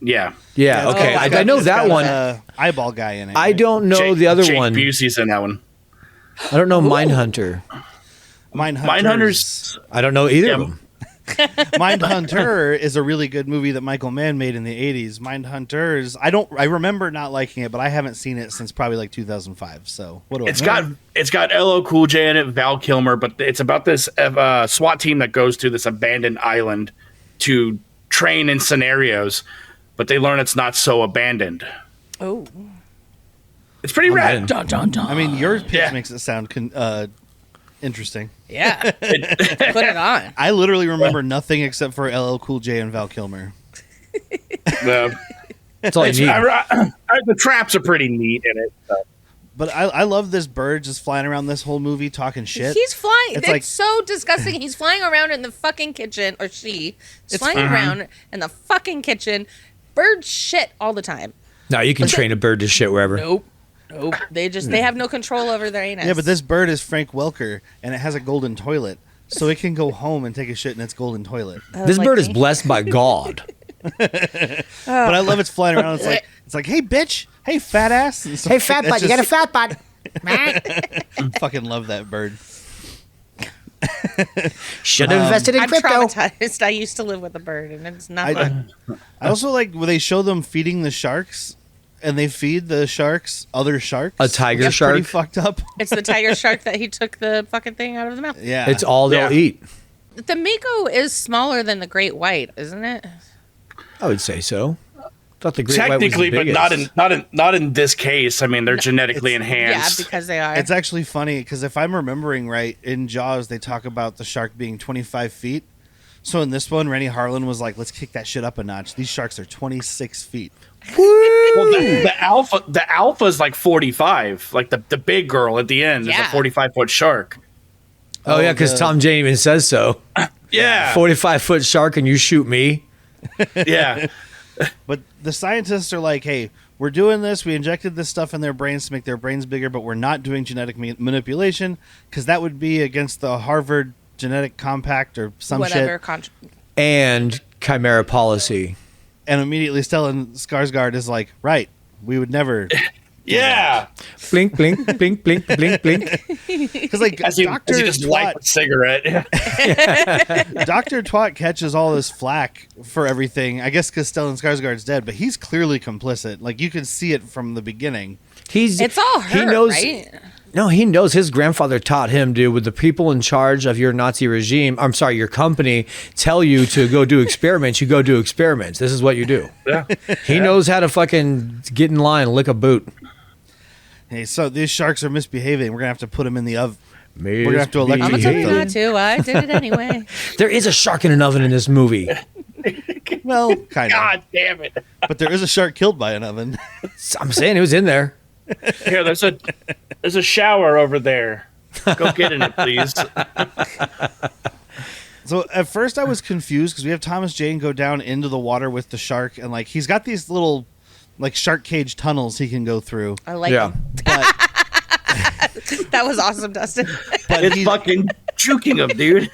[SPEAKER 4] Yeah.
[SPEAKER 2] Yeah, okay. I know
[SPEAKER 1] It's
[SPEAKER 2] that
[SPEAKER 1] got
[SPEAKER 2] one.
[SPEAKER 1] a eyeball guy in it.
[SPEAKER 2] I don't know
[SPEAKER 4] Jake-
[SPEAKER 2] the other
[SPEAKER 4] Jake
[SPEAKER 2] one.
[SPEAKER 4] Busey's in that one.
[SPEAKER 2] I don't know Mindhunter.
[SPEAKER 4] Mindhunters.
[SPEAKER 2] I don't know either
[SPEAKER 4] Yeah.
[SPEAKER 2] of them.
[SPEAKER 1] Mindhunter is a really good movie that Michael Mann made in the 80s. Mindhunters, I remember not liking it, but I haven't seen it since probably like 2005. So what do I know?
[SPEAKER 4] It's got LL Cool J in it, Val Kilmer, but it's about this SWAT team that goes to this abandoned island to train in scenarios, but they learn it's not so abandoned.
[SPEAKER 3] Oh,
[SPEAKER 4] It's pretty rad.
[SPEAKER 1] I mean, your pitch
[SPEAKER 4] Yeah.
[SPEAKER 1] makes it sound interesting.
[SPEAKER 3] yeah. Put it on.
[SPEAKER 1] I literally remember nothing except for LL Cool J and Val Kilmer.
[SPEAKER 2] That's all you need.
[SPEAKER 4] The traps are pretty neat in it. So.
[SPEAKER 1] But I love this bird just flying around this whole movie talking shit.
[SPEAKER 3] He's flying.
[SPEAKER 1] It's
[SPEAKER 3] It's
[SPEAKER 1] like-
[SPEAKER 3] so disgusting. He's flying around in the fucking kitchen, or she's flying around in the fucking kitchen. Bird shit all the time.
[SPEAKER 2] No, you can train a bird to shit wherever.
[SPEAKER 3] Nope. They have no control over their anus.
[SPEAKER 1] Yeah, but this bird is Frank Welker, and it has a golden toilet, so it can go home and take a shit in its golden toilet.
[SPEAKER 2] This bird is blessed by God.
[SPEAKER 1] But I love it's flying around. It's like, hey, bitch, hey, fat ass. And so
[SPEAKER 2] Hey, fat
[SPEAKER 1] it's
[SPEAKER 2] butt, you got a
[SPEAKER 1] just-
[SPEAKER 2] fat butt.
[SPEAKER 1] Fucking love that bird.
[SPEAKER 2] Should have invested in
[SPEAKER 3] I'm
[SPEAKER 2] crypto.
[SPEAKER 3] traumatized. I used to live with a bird, and it's not fun.
[SPEAKER 1] I also like when they show them feeding the sharks, and they feed the sharks other sharks.
[SPEAKER 2] A tiger
[SPEAKER 1] That's
[SPEAKER 2] shark?
[SPEAKER 1] Pretty fucked up.
[SPEAKER 3] It's the tiger shark that he took the fucking thing out of the mouth.
[SPEAKER 1] Yeah,
[SPEAKER 2] It's all they'll
[SPEAKER 4] Yeah.
[SPEAKER 2] eat.
[SPEAKER 3] The mako is smaller than the great white, isn't it?
[SPEAKER 2] I would say so. Thought the great white was
[SPEAKER 4] Technically,
[SPEAKER 2] the
[SPEAKER 4] but
[SPEAKER 2] biggest.
[SPEAKER 4] not in this case. I mean, they're genetically
[SPEAKER 3] Yeah,
[SPEAKER 4] enhanced.
[SPEAKER 3] because they are.
[SPEAKER 1] It's actually funny because if I'm remembering right, in Jaws they talk about the shark being 25 feet. So in this one, Renny Harlin was like, "Let's kick that shit up a notch. These sharks are 26 feet."
[SPEAKER 4] Well, the alpha is like 45. Like the big girl at the end is
[SPEAKER 3] Yeah.
[SPEAKER 4] a 45-foot shark.
[SPEAKER 2] Oh, yeah, because
[SPEAKER 1] the-
[SPEAKER 2] Tom Jane even says so.
[SPEAKER 4] Yeah,
[SPEAKER 2] 45-foot shark and you shoot me.
[SPEAKER 4] yeah.
[SPEAKER 1] But the scientists are like, "Hey, we're doing this. We injected this stuff in their brains to make their brains bigger, but we're not doing genetic manipulation because that would be against the Harvard Genetic Compact or some
[SPEAKER 3] Whatever.
[SPEAKER 1] shit."
[SPEAKER 2] And chimera policy.
[SPEAKER 1] And immediately Stellan Skarsgard is like, "Right, we would never
[SPEAKER 4] Yeah.
[SPEAKER 2] Blink, blink, blink, blink, blink, blink.
[SPEAKER 1] Because like
[SPEAKER 4] As he
[SPEAKER 1] Doctor
[SPEAKER 4] just light a cigarette.
[SPEAKER 1] Dr. Twat catches all this flack for everything. I guess because Stellan Skarsgard's dead, but he's clearly complicit. Like you can see it from the beginning.
[SPEAKER 3] It's all her,
[SPEAKER 2] he knows,
[SPEAKER 3] right?
[SPEAKER 2] No, he knows his grandfather taught him, dude, with the people in charge of your Nazi regime, I'm sorry, your company, tell you to go do experiments, you go do experiments. This is what you do.
[SPEAKER 4] Yeah.
[SPEAKER 2] He knows how to fucking get in line, lick a boot.
[SPEAKER 1] Hey, so these sharks are misbehaving. We're gonna have to put them in the oven. We're gonna have to electrocute
[SPEAKER 3] I'm gonna tell you
[SPEAKER 1] them.
[SPEAKER 3] not to. I did it anyway.
[SPEAKER 2] There is a shark in an oven in this movie.
[SPEAKER 1] Well, kind of.
[SPEAKER 4] God damn it.
[SPEAKER 1] But there is a shark killed by an oven.
[SPEAKER 2] I'm saying it was in there.
[SPEAKER 4] Here, there's a shower over there. Go get in it, please.
[SPEAKER 1] So at first I was confused because we have Thomas Jane go down into the water with the shark, and like he's got these little like shark cage tunnels he can go through.
[SPEAKER 3] I like
[SPEAKER 2] Yeah.
[SPEAKER 3] him.
[SPEAKER 1] But
[SPEAKER 3] That was awesome, Dustin.
[SPEAKER 4] It's fucking juking him, dude.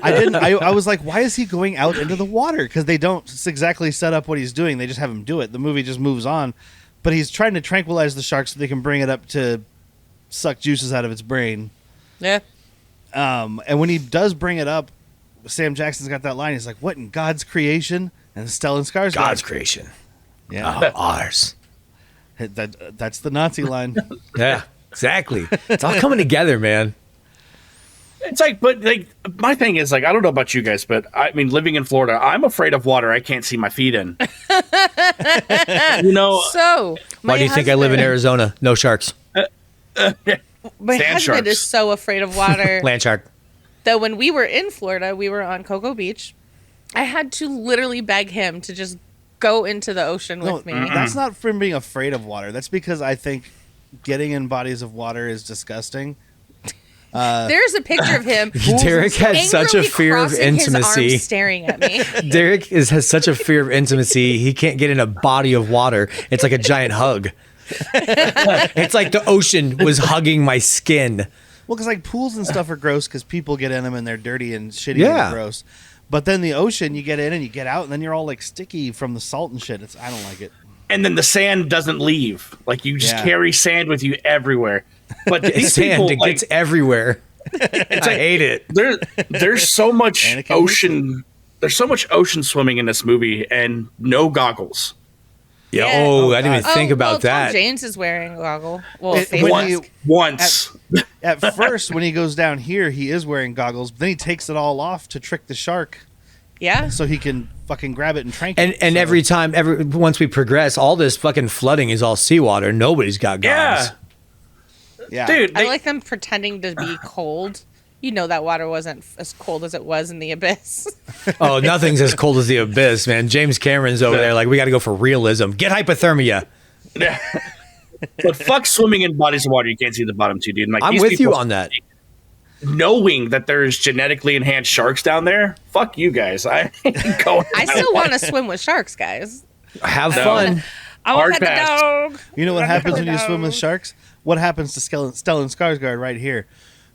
[SPEAKER 1] I was like, why is he going out into the water? Because they don't exactly set up what he's doing. They just have him do it. The movie just moves on. But he's trying to tranquilize the shark so they can bring it up to suck juices out of its brain.
[SPEAKER 3] Yeah.
[SPEAKER 1] And when he does bring it up, Sam Jackson's got that line. He's like, what in God's creation? And Stellan Skarsgard.
[SPEAKER 2] God's creation.
[SPEAKER 1] Yeah.
[SPEAKER 2] Ours.
[SPEAKER 1] That's the Nazi line.
[SPEAKER 2] Yeah, exactly. It's all coming together, man.
[SPEAKER 4] It's like, but like, my thing is like, I don't know about you guys, but I mean, living in Florida, I'm afraid of water I can't see my feet in. You know,
[SPEAKER 3] So,
[SPEAKER 2] Why do you think I live in Arizona? No sharks.
[SPEAKER 3] My
[SPEAKER 4] Sand
[SPEAKER 3] husband
[SPEAKER 4] sharks.
[SPEAKER 3] is so afraid of water
[SPEAKER 2] Land shark.
[SPEAKER 3] that when we were in Florida, we were on Cocoa Beach. I had to literally beg him to just go into the ocean
[SPEAKER 1] No,
[SPEAKER 3] with me.
[SPEAKER 1] that's not from being afraid of water. That's because I think getting in bodies of water is disgusting.
[SPEAKER 3] There's a picture of him.
[SPEAKER 2] Derek has such a
[SPEAKER 3] angrily
[SPEAKER 2] fear of
[SPEAKER 3] crossing his
[SPEAKER 2] intimacy.
[SPEAKER 3] arms staring at me.
[SPEAKER 2] Derek has such a fear of intimacy. He can't get in a body of water. It's like a giant hug. It's like the ocean was hugging my skin.
[SPEAKER 1] Well, because like pools and stuff are gross because people get in them and they're dirty and shitty
[SPEAKER 2] Yeah.
[SPEAKER 1] and gross. But then the ocean, you get in and you get out, and then you're all like sticky from the salt and shit. I don't like it.
[SPEAKER 4] and then the sand doesn't leave. Like you just
[SPEAKER 1] Yeah.
[SPEAKER 4] carry sand with you everywhere. But
[SPEAKER 2] It's
[SPEAKER 4] these
[SPEAKER 2] sand.
[SPEAKER 4] people,
[SPEAKER 2] It
[SPEAKER 4] like,
[SPEAKER 2] gets everywhere. I hate it.
[SPEAKER 4] there's so much
[SPEAKER 1] Anakin
[SPEAKER 4] ocean. There's so much ocean swimming in this movie, and no goggles.
[SPEAKER 2] Yeah.
[SPEAKER 3] Yeah.
[SPEAKER 2] Oh, I didn't even think
[SPEAKER 3] well,
[SPEAKER 2] about
[SPEAKER 3] Tom
[SPEAKER 2] that.
[SPEAKER 3] James is wearing a goggle. Well,
[SPEAKER 1] It-
[SPEAKER 3] face
[SPEAKER 1] when
[SPEAKER 3] mask.
[SPEAKER 1] you-
[SPEAKER 4] Once.
[SPEAKER 1] At first, when he goes down here, he is wearing goggles. But then he takes it all off to trick the shark
[SPEAKER 3] Yeah.
[SPEAKER 1] so he can fucking grab it and trank
[SPEAKER 2] And
[SPEAKER 1] it.
[SPEAKER 2] and
[SPEAKER 1] So-
[SPEAKER 2] every time, once we progress, all this fucking flooding is all seawater. Nobody's got goggles.
[SPEAKER 1] yeah.
[SPEAKER 4] Dude,
[SPEAKER 3] I like them pretending to be cold. You know that water wasn't as cold as it was in the abyss.
[SPEAKER 2] Oh, nothing's as cold as the abyss, man. James Cameron's over there like, we got to go for realism. Get hypothermia.
[SPEAKER 4] but fuck swimming in bodies of water you can't see the bottom to, dude. Like,
[SPEAKER 2] I'm
[SPEAKER 4] these
[SPEAKER 2] with you
[SPEAKER 4] people-
[SPEAKER 2] on that.
[SPEAKER 4] Knowing that there's genetically enhanced sharks down there, fuck you guys. I ain't going.
[SPEAKER 3] I still want to swim with sharks, guys.
[SPEAKER 2] Have
[SPEAKER 4] No.
[SPEAKER 2] fun.
[SPEAKER 3] I want
[SPEAKER 4] Hard
[SPEAKER 3] to pet the
[SPEAKER 4] pass.
[SPEAKER 3] dog.
[SPEAKER 1] You know what happens when you
[SPEAKER 3] No.
[SPEAKER 1] swim with sharks? What happens to Stellan Skarsgård right here?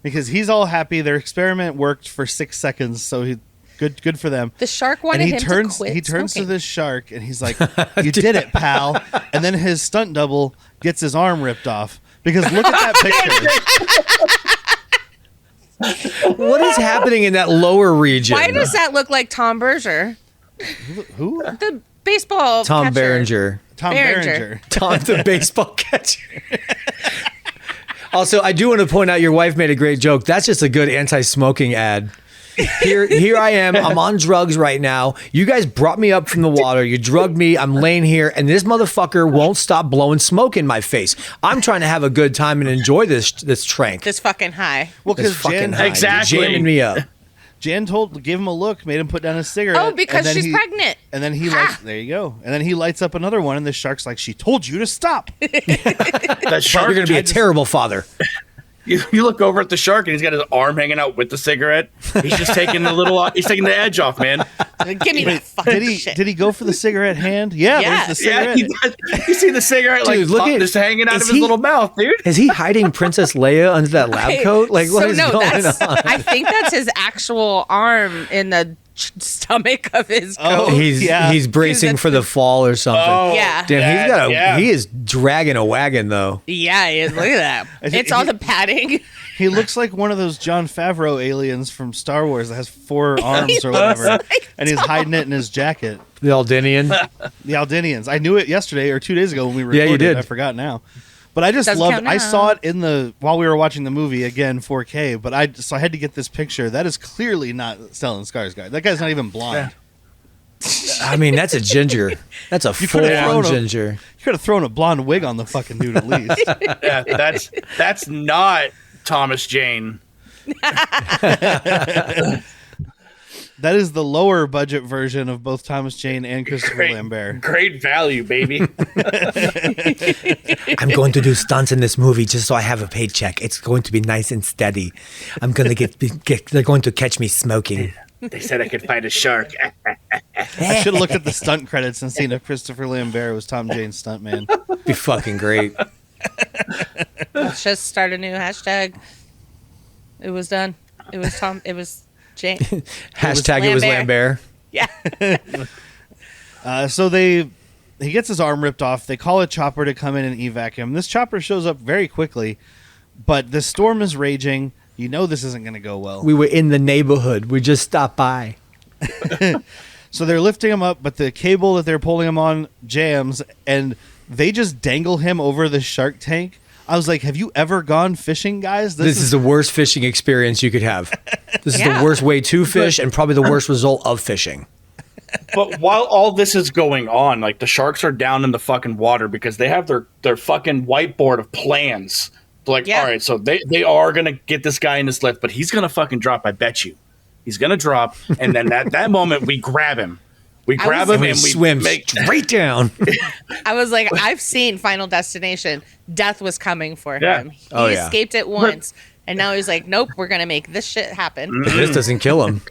[SPEAKER 1] Because he's all happy. Their experiment worked for 6 seconds, so he good for them.
[SPEAKER 3] The shark wanted
[SPEAKER 1] And he
[SPEAKER 3] him
[SPEAKER 1] turns
[SPEAKER 3] to quit
[SPEAKER 1] he turns
[SPEAKER 3] smoking.
[SPEAKER 1] to this shark and he's like, "You did it, pal." And then his stunt double gets his arm ripped off. Because look at that picture.
[SPEAKER 2] What is happening in that lower region?
[SPEAKER 3] Why does that look like Tom Berger,
[SPEAKER 1] Who?
[SPEAKER 3] the baseball
[SPEAKER 2] Tom
[SPEAKER 3] catcher?
[SPEAKER 2] Berenger.
[SPEAKER 1] Tom
[SPEAKER 3] Berenger.
[SPEAKER 1] Berenger.
[SPEAKER 2] Tom the baseball catcher. Also, I do want to point out your wife made a great joke. That's just a good anti-smoking ad. Here I am. I'm on drugs right now. You guys brought me up from the water. You drugged me. I'm laying here, and this motherfucker won't stop blowing smoke in my face. I'm trying to have a good time and enjoy this trank.
[SPEAKER 3] This fucking high.
[SPEAKER 1] Well,
[SPEAKER 2] This
[SPEAKER 1] because
[SPEAKER 2] fucking
[SPEAKER 1] Jan,
[SPEAKER 2] high. You're
[SPEAKER 4] Exactly.
[SPEAKER 2] jamming me up.
[SPEAKER 1] Jan gave him a look, made him put down his cigarette.
[SPEAKER 3] Oh, because
[SPEAKER 1] and then
[SPEAKER 3] she's pregnant.
[SPEAKER 1] And then he lights. There you go. And then he lights up another one, and the shark's like, "She told you to stop."
[SPEAKER 4] That shark.
[SPEAKER 2] You're gonna be a terrible father.
[SPEAKER 4] You look over at the shark and he's got his arm hanging out with the cigarette. He's just taking he's taking the edge off, man.
[SPEAKER 3] Give me that fucking
[SPEAKER 1] Did he?
[SPEAKER 3] shit.
[SPEAKER 1] Did he go for the cigarette hand? Yeah,
[SPEAKER 3] Yeah.
[SPEAKER 1] there's the
[SPEAKER 4] Yeah,
[SPEAKER 1] cigarette.
[SPEAKER 4] you see the cigarette like
[SPEAKER 2] Dude, look at-
[SPEAKER 4] just hanging out of
[SPEAKER 2] is
[SPEAKER 4] his
[SPEAKER 2] he-
[SPEAKER 4] little mouth, dude.
[SPEAKER 2] Is he hiding Princess Leia under that lab coat? Like, what is going
[SPEAKER 3] that's,
[SPEAKER 2] on?
[SPEAKER 3] I think that's his actual arm in the stomach of his
[SPEAKER 1] Oh,
[SPEAKER 3] coat.
[SPEAKER 2] He's bracing for the fall or something.
[SPEAKER 4] Oh,
[SPEAKER 3] Yeah.
[SPEAKER 2] Damn, he is dragging a wagon though.
[SPEAKER 3] Yeah, look at that. It's all the padding.
[SPEAKER 1] He looks like one of those Jon Favreau aliens from Star Wars that has 4 arms or whatever,
[SPEAKER 3] like
[SPEAKER 1] and he's hiding it in his jacket.
[SPEAKER 2] The Aldinian.
[SPEAKER 1] The Aldinians. I knew it yesterday or 2 days ago when we recorded.
[SPEAKER 2] Yeah, you did.
[SPEAKER 1] I forgot now. But I just
[SPEAKER 3] Doesn't
[SPEAKER 1] loved
[SPEAKER 3] count
[SPEAKER 1] it. I
[SPEAKER 3] now.
[SPEAKER 1] saw it while we were watching the movie again, 4K. But I had to get this picture. That is clearly not Stellan Skarsgård. That guy's not even blonde.
[SPEAKER 2] I mean, that's a ginger. That's a
[SPEAKER 1] You could've
[SPEAKER 2] full-on
[SPEAKER 1] thrown a-
[SPEAKER 2] ginger.
[SPEAKER 1] You could have thrown a blonde wig on the fucking dude at least.
[SPEAKER 4] Yeah, that's not Thomas Jane.
[SPEAKER 1] That is the lower budget version of both Thomas Jane and Christopher Lambert.
[SPEAKER 4] Great value, baby.
[SPEAKER 2] I'm going to do stunts in this movie just so I have a paycheck. It's going to be nice and steady. I'm going to they're going to catch me smoking.
[SPEAKER 4] They said I could fight a shark.
[SPEAKER 1] I should have looked at the stunt credits and seen if Christopher Lambert was Tom Jane's stuntman.
[SPEAKER 2] Be fucking great.
[SPEAKER 3] Let's just start a new hashtag. It was done. It was Tom. It was Jane.
[SPEAKER 2] Hashtag it was Lambert.
[SPEAKER 3] Yeah.
[SPEAKER 1] So he gets his arm ripped off. They call a chopper to come in and evac him. This chopper shows up very quickly, but the storm is raging. You know this isn't going to go well.
[SPEAKER 2] We were in the neighborhood. We just stopped by.
[SPEAKER 1] So they're lifting him up, but the cable that they're pulling him on jams, and they just dangle him over the shark tank. I was like, have you ever gone fishing, guys?
[SPEAKER 2] This is the worst fishing experience you could have. This is
[SPEAKER 3] Yeah.
[SPEAKER 2] the worst way to fish and probably the worst result of fishing.
[SPEAKER 4] But while all this is going on, like the sharks are down in the fucking water because they have their fucking whiteboard of plans. They're like,
[SPEAKER 3] Yeah.
[SPEAKER 4] all right, so they are gonna get this guy in this lift, but he's gonna fucking drop. I bet you, he's gonna drop. And then that moment, we grab him. We grab him
[SPEAKER 2] And we
[SPEAKER 4] and we
[SPEAKER 2] swim
[SPEAKER 4] make.
[SPEAKER 2] straight down.
[SPEAKER 3] I was like, I've seen Final Destination. Death was coming for
[SPEAKER 4] Yeah.
[SPEAKER 3] him. He
[SPEAKER 2] Oh, yeah.
[SPEAKER 3] escaped it once, and now he's like, nope, we're gonna make this shit happen.
[SPEAKER 2] This doesn't kill him.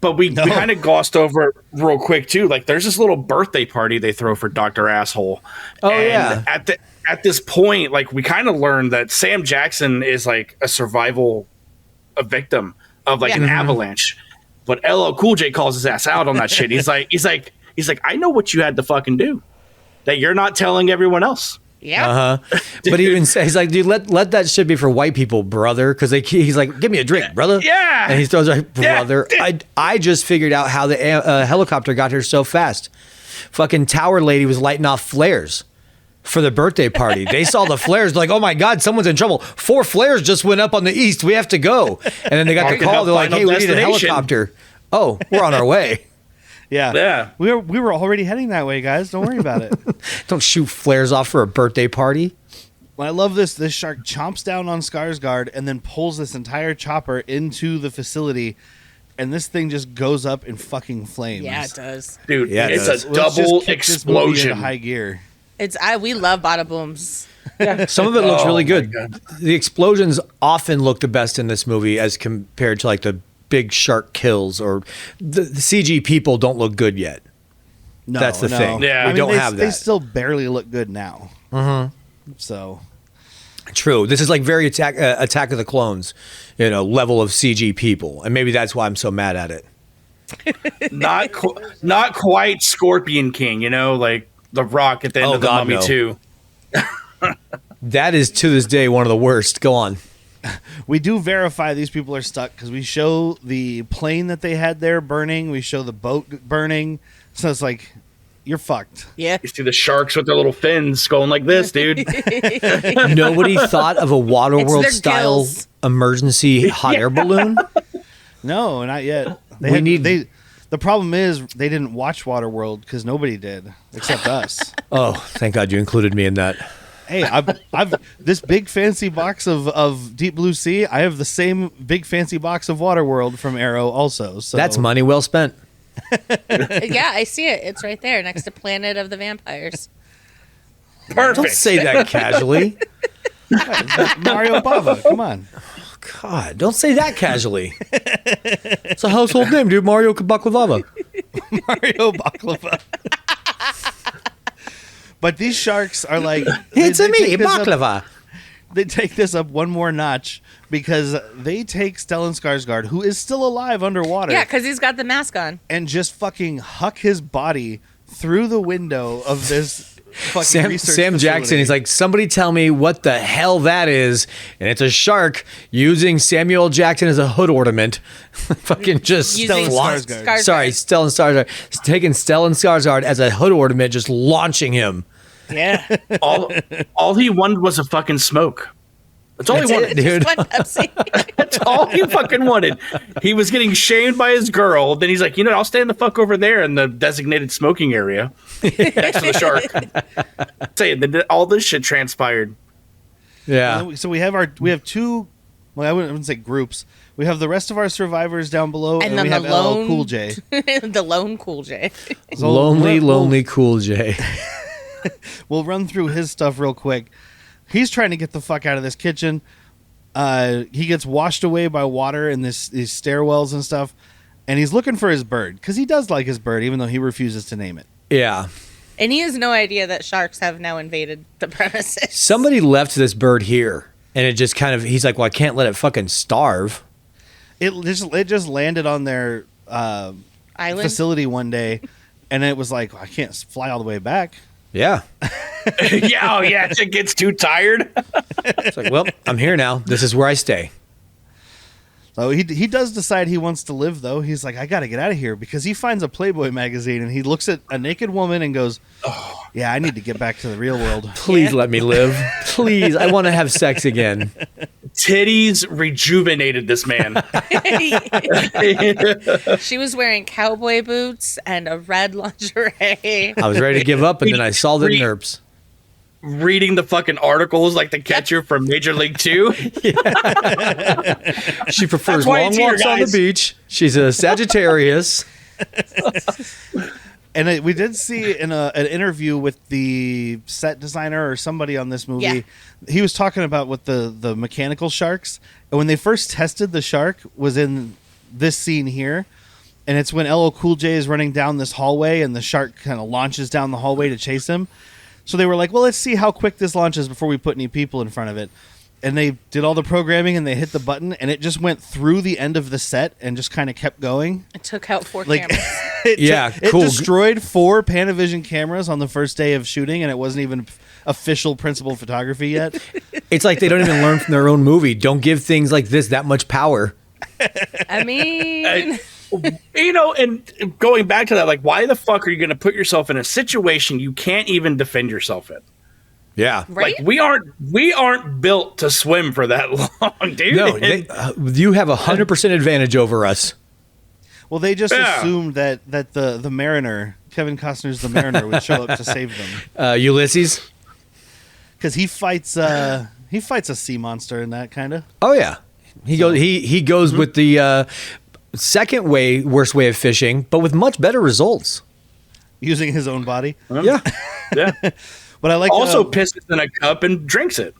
[SPEAKER 4] But we kind of glossed over real quick too. Like, there's this little birthday party they throw for Dr. Asshole.
[SPEAKER 2] Oh,
[SPEAKER 4] And
[SPEAKER 2] yeah.
[SPEAKER 4] At this point, like, we kind of learned that Sam Jackson is like a victim of like
[SPEAKER 3] Yeah.
[SPEAKER 4] an avalanche. But LL Cool J calls his ass out on that shit. He's like, I know what you had to fucking do that you're not telling everyone else.
[SPEAKER 3] Yeah.
[SPEAKER 2] Uh-huh. But he even says, he's like, dude, let that shit be for white people, brother. Because he's like, give me a drink, brother.
[SPEAKER 4] Yeah.
[SPEAKER 2] And he throws like,
[SPEAKER 4] Yeah.
[SPEAKER 2] brother. I just figured out how the helicopter got here so fast. Fucking tower lady was lighting off flares for the birthday party. They saw the flares, like, oh my God, someone's in trouble. 4 flares just went up on the east. We have to go. And then they got the
[SPEAKER 4] Marking
[SPEAKER 2] call.
[SPEAKER 4] out
[SPEAKER 2] They're like, hey,
[SPEAKER 4] Final
[SPEAKER 2] we need a
[SPEAKER 4] Destination.
[SPEAKER 2] helicopter. Oh, we're on our way.
[SPEAKER 1] Yeah.
[SPEAKER 4] Yeah.
[SPEAKER 1] We were already heading that way, guys. Don't worry about it.
[SPEAKER 2] Don't shoot flares off for a birthday party.
[SPEAKER 1] Well, I love this. This shark chomps down on Skarsgård and then pulls this entire chopper into the facility, and this thing just goes up in fucking flames.
[SPEAKER 3] Yeah, it does.
[SPEAKER 4] Dude,
[SPEAKER 2] Yeah,
[SPEAKER 4] it's
[SPEAKER 2] let's
[SPEAKER 4] a
[SPEAKER 1] Let's just
[SPEAKER 4] double
[SPEAKER 1] kick this movie into
[SPEAKER 4] explosion.
[SPEAKER 1] high gear.
[SPEAKER 3] We love bada booms.
[SPEAKER 2] Some of it looks
[SPEAKER 4] Oh,
[SPEAKER 2] really
[SPEAKER 4] my
[SPEAKER 2] good.
[SPEAKER 4] God.
[SPEAKER 2] The explosions often look the best in this movie as compared to like the big shark kills, or the CG people don't look good yet.
[SPEAKER 1] No,
[SPEAKER 2] That's the
[SPEAKER 1] no.
[SPEAKER 2] thing.
[SPEAKER 4] Yeah.
[SPEAKER 2] We don't
[SPEAKER 1] they,
[SPEAKER 2] have
[SPEAKER 1] They
[SPEAKER 2] that.
[SPEAKER 1] still barely look good now. Mm-hmm. So
[SPEAKER 2] True. This is like very Attack of the Clones, level of CG people, and maybe that's why I'm so mad at it.
[SPEAKER 4] not quite Scorpion King, like the Rock at the end
[SPEAKER 2] Oh,
[SPEAKER 4] of the
[SPEAKER 2] God,
[SPEAKER 4] Mummy
[SPEAKER 2] no.
[SPEAKER 4] 2.
[SPEAKER 2] That is to this day one of the worst. Go on.
[SPEAKER 1] we do verify these people are stuck because we show the plane that they had there burning. We show the boat burning. So it's like, you're fucked.
[SPEAKER 3] Yeah.
[SPEAKER 4] You see the sharks with their little fins going like this, dude.
[SPEAKER 2] Nobody thought of a
[SPEAKER 3] It's
[SPEAKER 2] Waterworld
[SPEAKER 3] their
[SPEAKER 2] style
[SPEAKER 3] gills.
[SPEAKER 2] emergency hot air balloon.
[SPEAKER 1] No, not yet.
[SPEAKER 2] We
[SPEAKER 1] The problem is they didn't watch Waterworld because nobody did except us.
[SPEAKER 2] Oh, thank God you included me in that.
[SPEAKER 1] Hey, I've this big fancy box of Deep Blue Sea. I have the same big fancy box of Waterworld from Arrow also. So
[SPEAKER 2] That's money well spent.
[SPEAKER 3] Yeah, I see it. It's right there next to Planet of the Vampires.
[SPEAKER 4] Perfect.
[SPEAKER 2] Don't say that casually.
[SPEAKER 1] Mario Bava. Come on.
[SPEAKER 2] God, don't say that casually. It's a household name, dude. Mario Baklava.
[SPEAKER 1] Mario Baklava. But these sharks are like
[SPEAKER 2] It's
[SPEAKER 1] they
[SPEAKER 2] me,
[SPEAKER 1] take this up-
[SPEAKER 2] baklava.
[SPEAKER 1] they take this up one more notch because they take Stellan Skarsgard, who is still alive underwater.
[SPEAKER 3] Yeah, because he's got the mask on.
[SPEAKER 1] And just fucking huck his body through the window of this fucking research
[SPEAKER 2] Sam
[SPEAKER 1] facility.
[SPEAKER 2] Jackson, he's like, somebody tell me what the hell that is. And it's a shark using Samuel Jackson as a hood ornament. Fucking just
[SPEAKER 3] Using
[SPEAKER 1] Skarsgard.
[SPEAKER 2] Sorry, Stellan Skarsgard. Taking Stellan Skarsgard as a hood ornament, just launching him.
[SPEAKER 3] Yeah.
[SPEAKER 4] all he wanted was a fucking smoke. That's all he wanted.
[SPEAKER 2] Dude.
[SPEAKER 3] Just one Pepsi.
[SPEAKER 4] That's all he fucking wanted. He was getting shamed by his girl. Then he's like, I'll stand the fuck over there in the designated smoking area next to the shark. Say it. All this shit transpired.
[SPEAKER 2] Yeah.
[SPEAKER 1] So we have two. Well, I wouldn't say groups. We have the rest of our survivors down below, and
[SPEAKER 3] then
[SPEAKER 1] we have
[SPEAKER 3] the
[SPEAKER 1] LL
[SPEAKER 3] lone
[SPEAKER 1] Cool J.
[SPEAKER 3] The lone Cool J.
[SPEAKER 1] So
[SPEAKER 2] Lonely Cool J.
[SPEAKER 1] We'll run through his stuff real quick. He's trying to get the fuck out of this kitchen. He gets washed away by water in these stairwells and stuff, and he's looking for his bird because he does like his bird, even though he refuses to name it.
[SPEAKER 2] Yeah.
[SPEAKER 3] And he has no idea that sharks have now invaded the premises.
[SPEAKER 2] Somebody left this bird here, and it just kind of, he's like, well, I can't let it fucking starve.
[SPEAKER 1] It just landed on their
[SPEAKER 3] Island?
[SPEAKER 1] facility one day, and it was like, I can't fly all the way back.
[SPEAKER 2] Yeah.
[SPEAKER 4] Yeah, it gets too tired.
[SPEAKER 2] It's like, well, I'm here now. This is where I stay.
[SPEAKER 1] So he does decide he wants to live, though. He's like, I got to get out of here, because he finds a Playboy magazine and he looks at a naked woman and goes, yeah, I need to get back to the real world.
[SPEAKER 2] Please let me live. Please. I want to have sex again.
[SPEAKER 4] Titties rejuvenated this man.
[SPEAKER 3] She was wearing cowboy boots and a red lingerie.
[SPEAKER 2] I was ready to give up, and then I saw the NERPs.
[SPEAKER 4] Reading the fucking articles like the catcher from Major League 2.
[SPEAKER 2] She prefers
[SPEAKER 4] That's why
[SPEAKER 2] long
[SPEAKER 4] it's here,
[SPEAKER 2] walks on the
[SPEAKER 4] guys.
[SPEAKER 2] beach. She's a Sagittarius.
[SPEAKER 1] And we did see in an interview with the set designer or somebody on this movie,
[SPEAKER 3] Yeah.
[SPEAKER 1] he was talking about with the mechanical sharks. And when they first tested the shark was in this scene here. And it's when LL Cool J is running down this hallway and the shark kind of launches down the hallway to chase him. So they were like, well, let's see how quick this launches before we put any people in front of it. And they did all the programming and they hit the button and it just went through the end of the set and just kind of kept going.
[SPEAKER 3] It took out 4
[SPEAKER 1] Like,
[SPEAKER 3] cameras.
[SPEAKER 1] it
[SPEAKER 2] cool.
[SPEAKER 1] destroyed 4 Panavision cameras on the first day of shooting, and it wasn't even official principal photography yet.
[SPEAKER 2] It's like they don't even learn from their own movie. Don't give things like this that much power.
[SPEAKER 3] I mean,
[SPEAKER 4] And going back to that, like, why the fuck are you going to put yourself in a situation you can't even defend yourself in?
[SPEAKER 2] Yeah.
[SPEAKER 3] right?
[SPEAKER 4] Like, we aren't built to swim for that long, dude.
[SPEAKER 2] No, you have 100% advantage over us.
[SPEAKER 1] Well, they just
[SPEAKER 4] Yeah.
[SPEAKER 1] assumed that the Mariner, Kevin Costner's the Mariner, would show up to save them
[SPEAKER 2] Ulysses?
[SPEAKER 1] because he fights a sea monster in that kind of.
[SPEAKER 2] Oh, yeah. He goes with the second worst way of fishing, but with much better results.
[SPEAKER 1] Using his own body.
[SPEAKER 2] Yeah.
[SPEAKER 4] Yeah.
[SPEAKER 1] But I like
[SPEAKER 4] Also pisses in a cup and drinks it.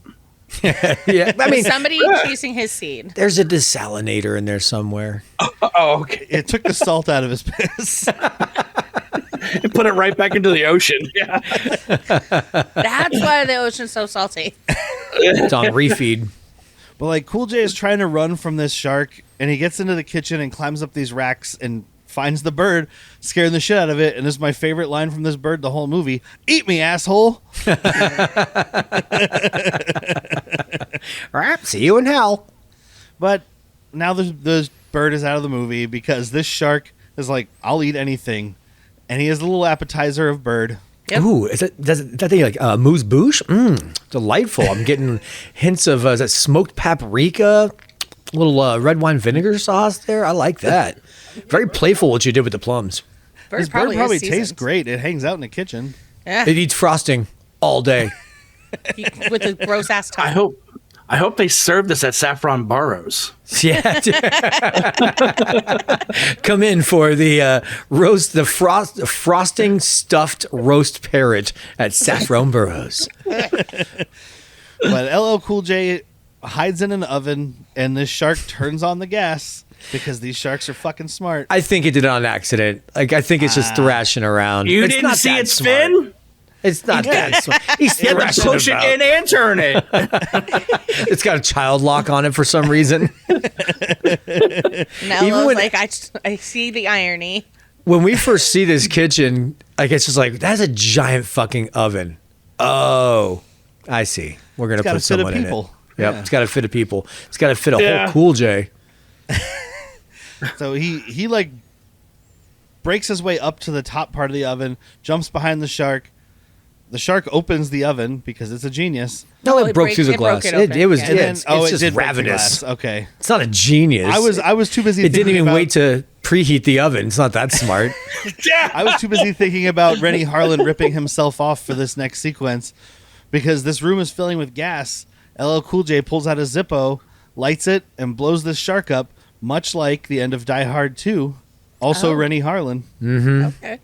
[SPEAKER 2] Yeah. I mean,
[SPEAKER 3] Somebody chasing his seed.
[SPEAKER 2] there's a desalinator in there somewhere.
[SPEAKER 4] Oh, okay.
[SPEAKER 1] it took the salt out of his piss.
[SPEAKER 4] And put it right back into the ocean. Yeah.
[SPEAKER 3] That's why the ocean's so salty.
[SPEAKER 2] It's on refeed.
[SPEAKER 1] But like Cool J is trying to run from this shark, and he gets into the kitchen and climbs up these racks and finds the bird, scaring the shit out of it. And this is my favorite line from this bird the whole movie: "Eat me, asshole!"
[SPEAKER 2] All right, see you in hell.
[SPEAKER 1] But now the bird is out of the movie because this shark is like, "I'll eat anything," and he has a little appetizer of bird.
[SPEAKER 3] Yep.
[SPEAKER 2] Ooh, is that thing like moose bouche? Delightful. I'm getting hints of is that smoked paprika, a little red wine vinegar sauce there. I like that. Very playful what you did with the plums.
[SPEAKER 1] This bird probably
[SPEAKER 3] is
[SPEAKER 1] tastes
[SPEAKER 3] seasoned.
[SPEAKER 1] great. It hangs out in the kitchen.
[SPEAKER 3] Yeah.
[SPEAKER 2] It eats frosting all day.
[SPEAKER 3] With a gross ass
[SPEAKER 4] I
[SPEAKER 3] tongue.
[SPEAKER 4] hope they serve this at Saffron Burrows.
[SPEAKER 2] Yeah. Come in for the frosting stuffed roast parrot at Saffron Burrows.
[SPEAKER 1] But LL Cool J hides in an oven, and this shark turns on the gas because these sharks are fucking smart.
[SPEAKER 2] I think it did it on accident. Like I think it's just thrashing around.
[SPEAKER 4] You
[SPEAKER 2] It's
[SPEAKER 4] didn't
[SPEAKER 2] not
[SPEAKER 4] see
[SPEAKER 2] that
[SPEAKER 4] it
[SPEAKER 2] smart.
[SPEAKER 4] spin?
[SPEAKER 2] It's not that smart. He's
[SPEAKER 4] You have
[SPEAKER 2] thrashing
[SPEAKER 4] to push it
[SPEAKER 2] about.
[SPEAKER 4] in and turn it.
[SPEAKER 2] It's got a child lock on it for some reason.
[SPEAKER 3] Nella's
[SPEAKER 2] when-
[SPEAKER 3] like, I see the irony.
[SPEAKER 2] When we first see this kitchen, like it's just like, that's a giant fucking oven. Oh, I see. We're going to
[SPEAKER 1] gotta
[SPEAKER 2] put
[SPEAKER 1] fit a
[SPEAKER 2] someone in it.
[SPEAKER 1] people.
[SPEAKER 2] Yep,
[SPEAKER 1] Yeah.
[SPEAKER 2] it's got to fit a people. It's got to fit a
[SPEAKER 4] Yeah.
[SPEAKER 2] whole Cool J.
[SPEAKER 1] So he like breaks his way up to the top part of the oven, jumps behind the shark. The shark opens the oven because it's a genius.
[SPEAKER 2] No,
[SPEAKER 3] it
[SPEAKER 2] it broke
[SPEAKER 3] break-
[SPEAKER 2] through the
[SPEAKER 3] it broke
[SPEAKER 2] glass.
[SPEAKER 3] it
[SPEAKER 2] It,
[SPEAKER 3] open,
[SPEAKER 2] was,
[SPEAKER 3] yeah.
[SPEAKER 2] yeah,
[SPEAKER 1] And then,
[SPEAKER 2] it's
[SPEAKER 1] it
[SPEAKER 2] just
[SPEAKER 1] did break the
[SPEAKER 2] ravenous.
[SPEAKER 1] glass. Okay.
[SPEAKER 2] It's not a genius.
[SPEAKER 1] I was too busy.
[SPEAKER 2] It didn't
[SPEAKER 1] thinking
[SPEAKER 2] even
[SPEAKER 1] about-
[SPEAKER 2] wait to preheat the oven. It's not that smart.
[SPEAKER 4] Yeah.
[SPEAKER 1] I was too busy thinking about Renny Harlin ripping himself off for this next sequence because this room is filling with gas. LL Cool J pulls out a Zippo, lights it, and blows this shark up, much like the end of Die Hard 2. Also,
[SPEAKER 3] Oh.
[SPEAKER 1] Renny Harlin
[SPEAKER 3] Okay.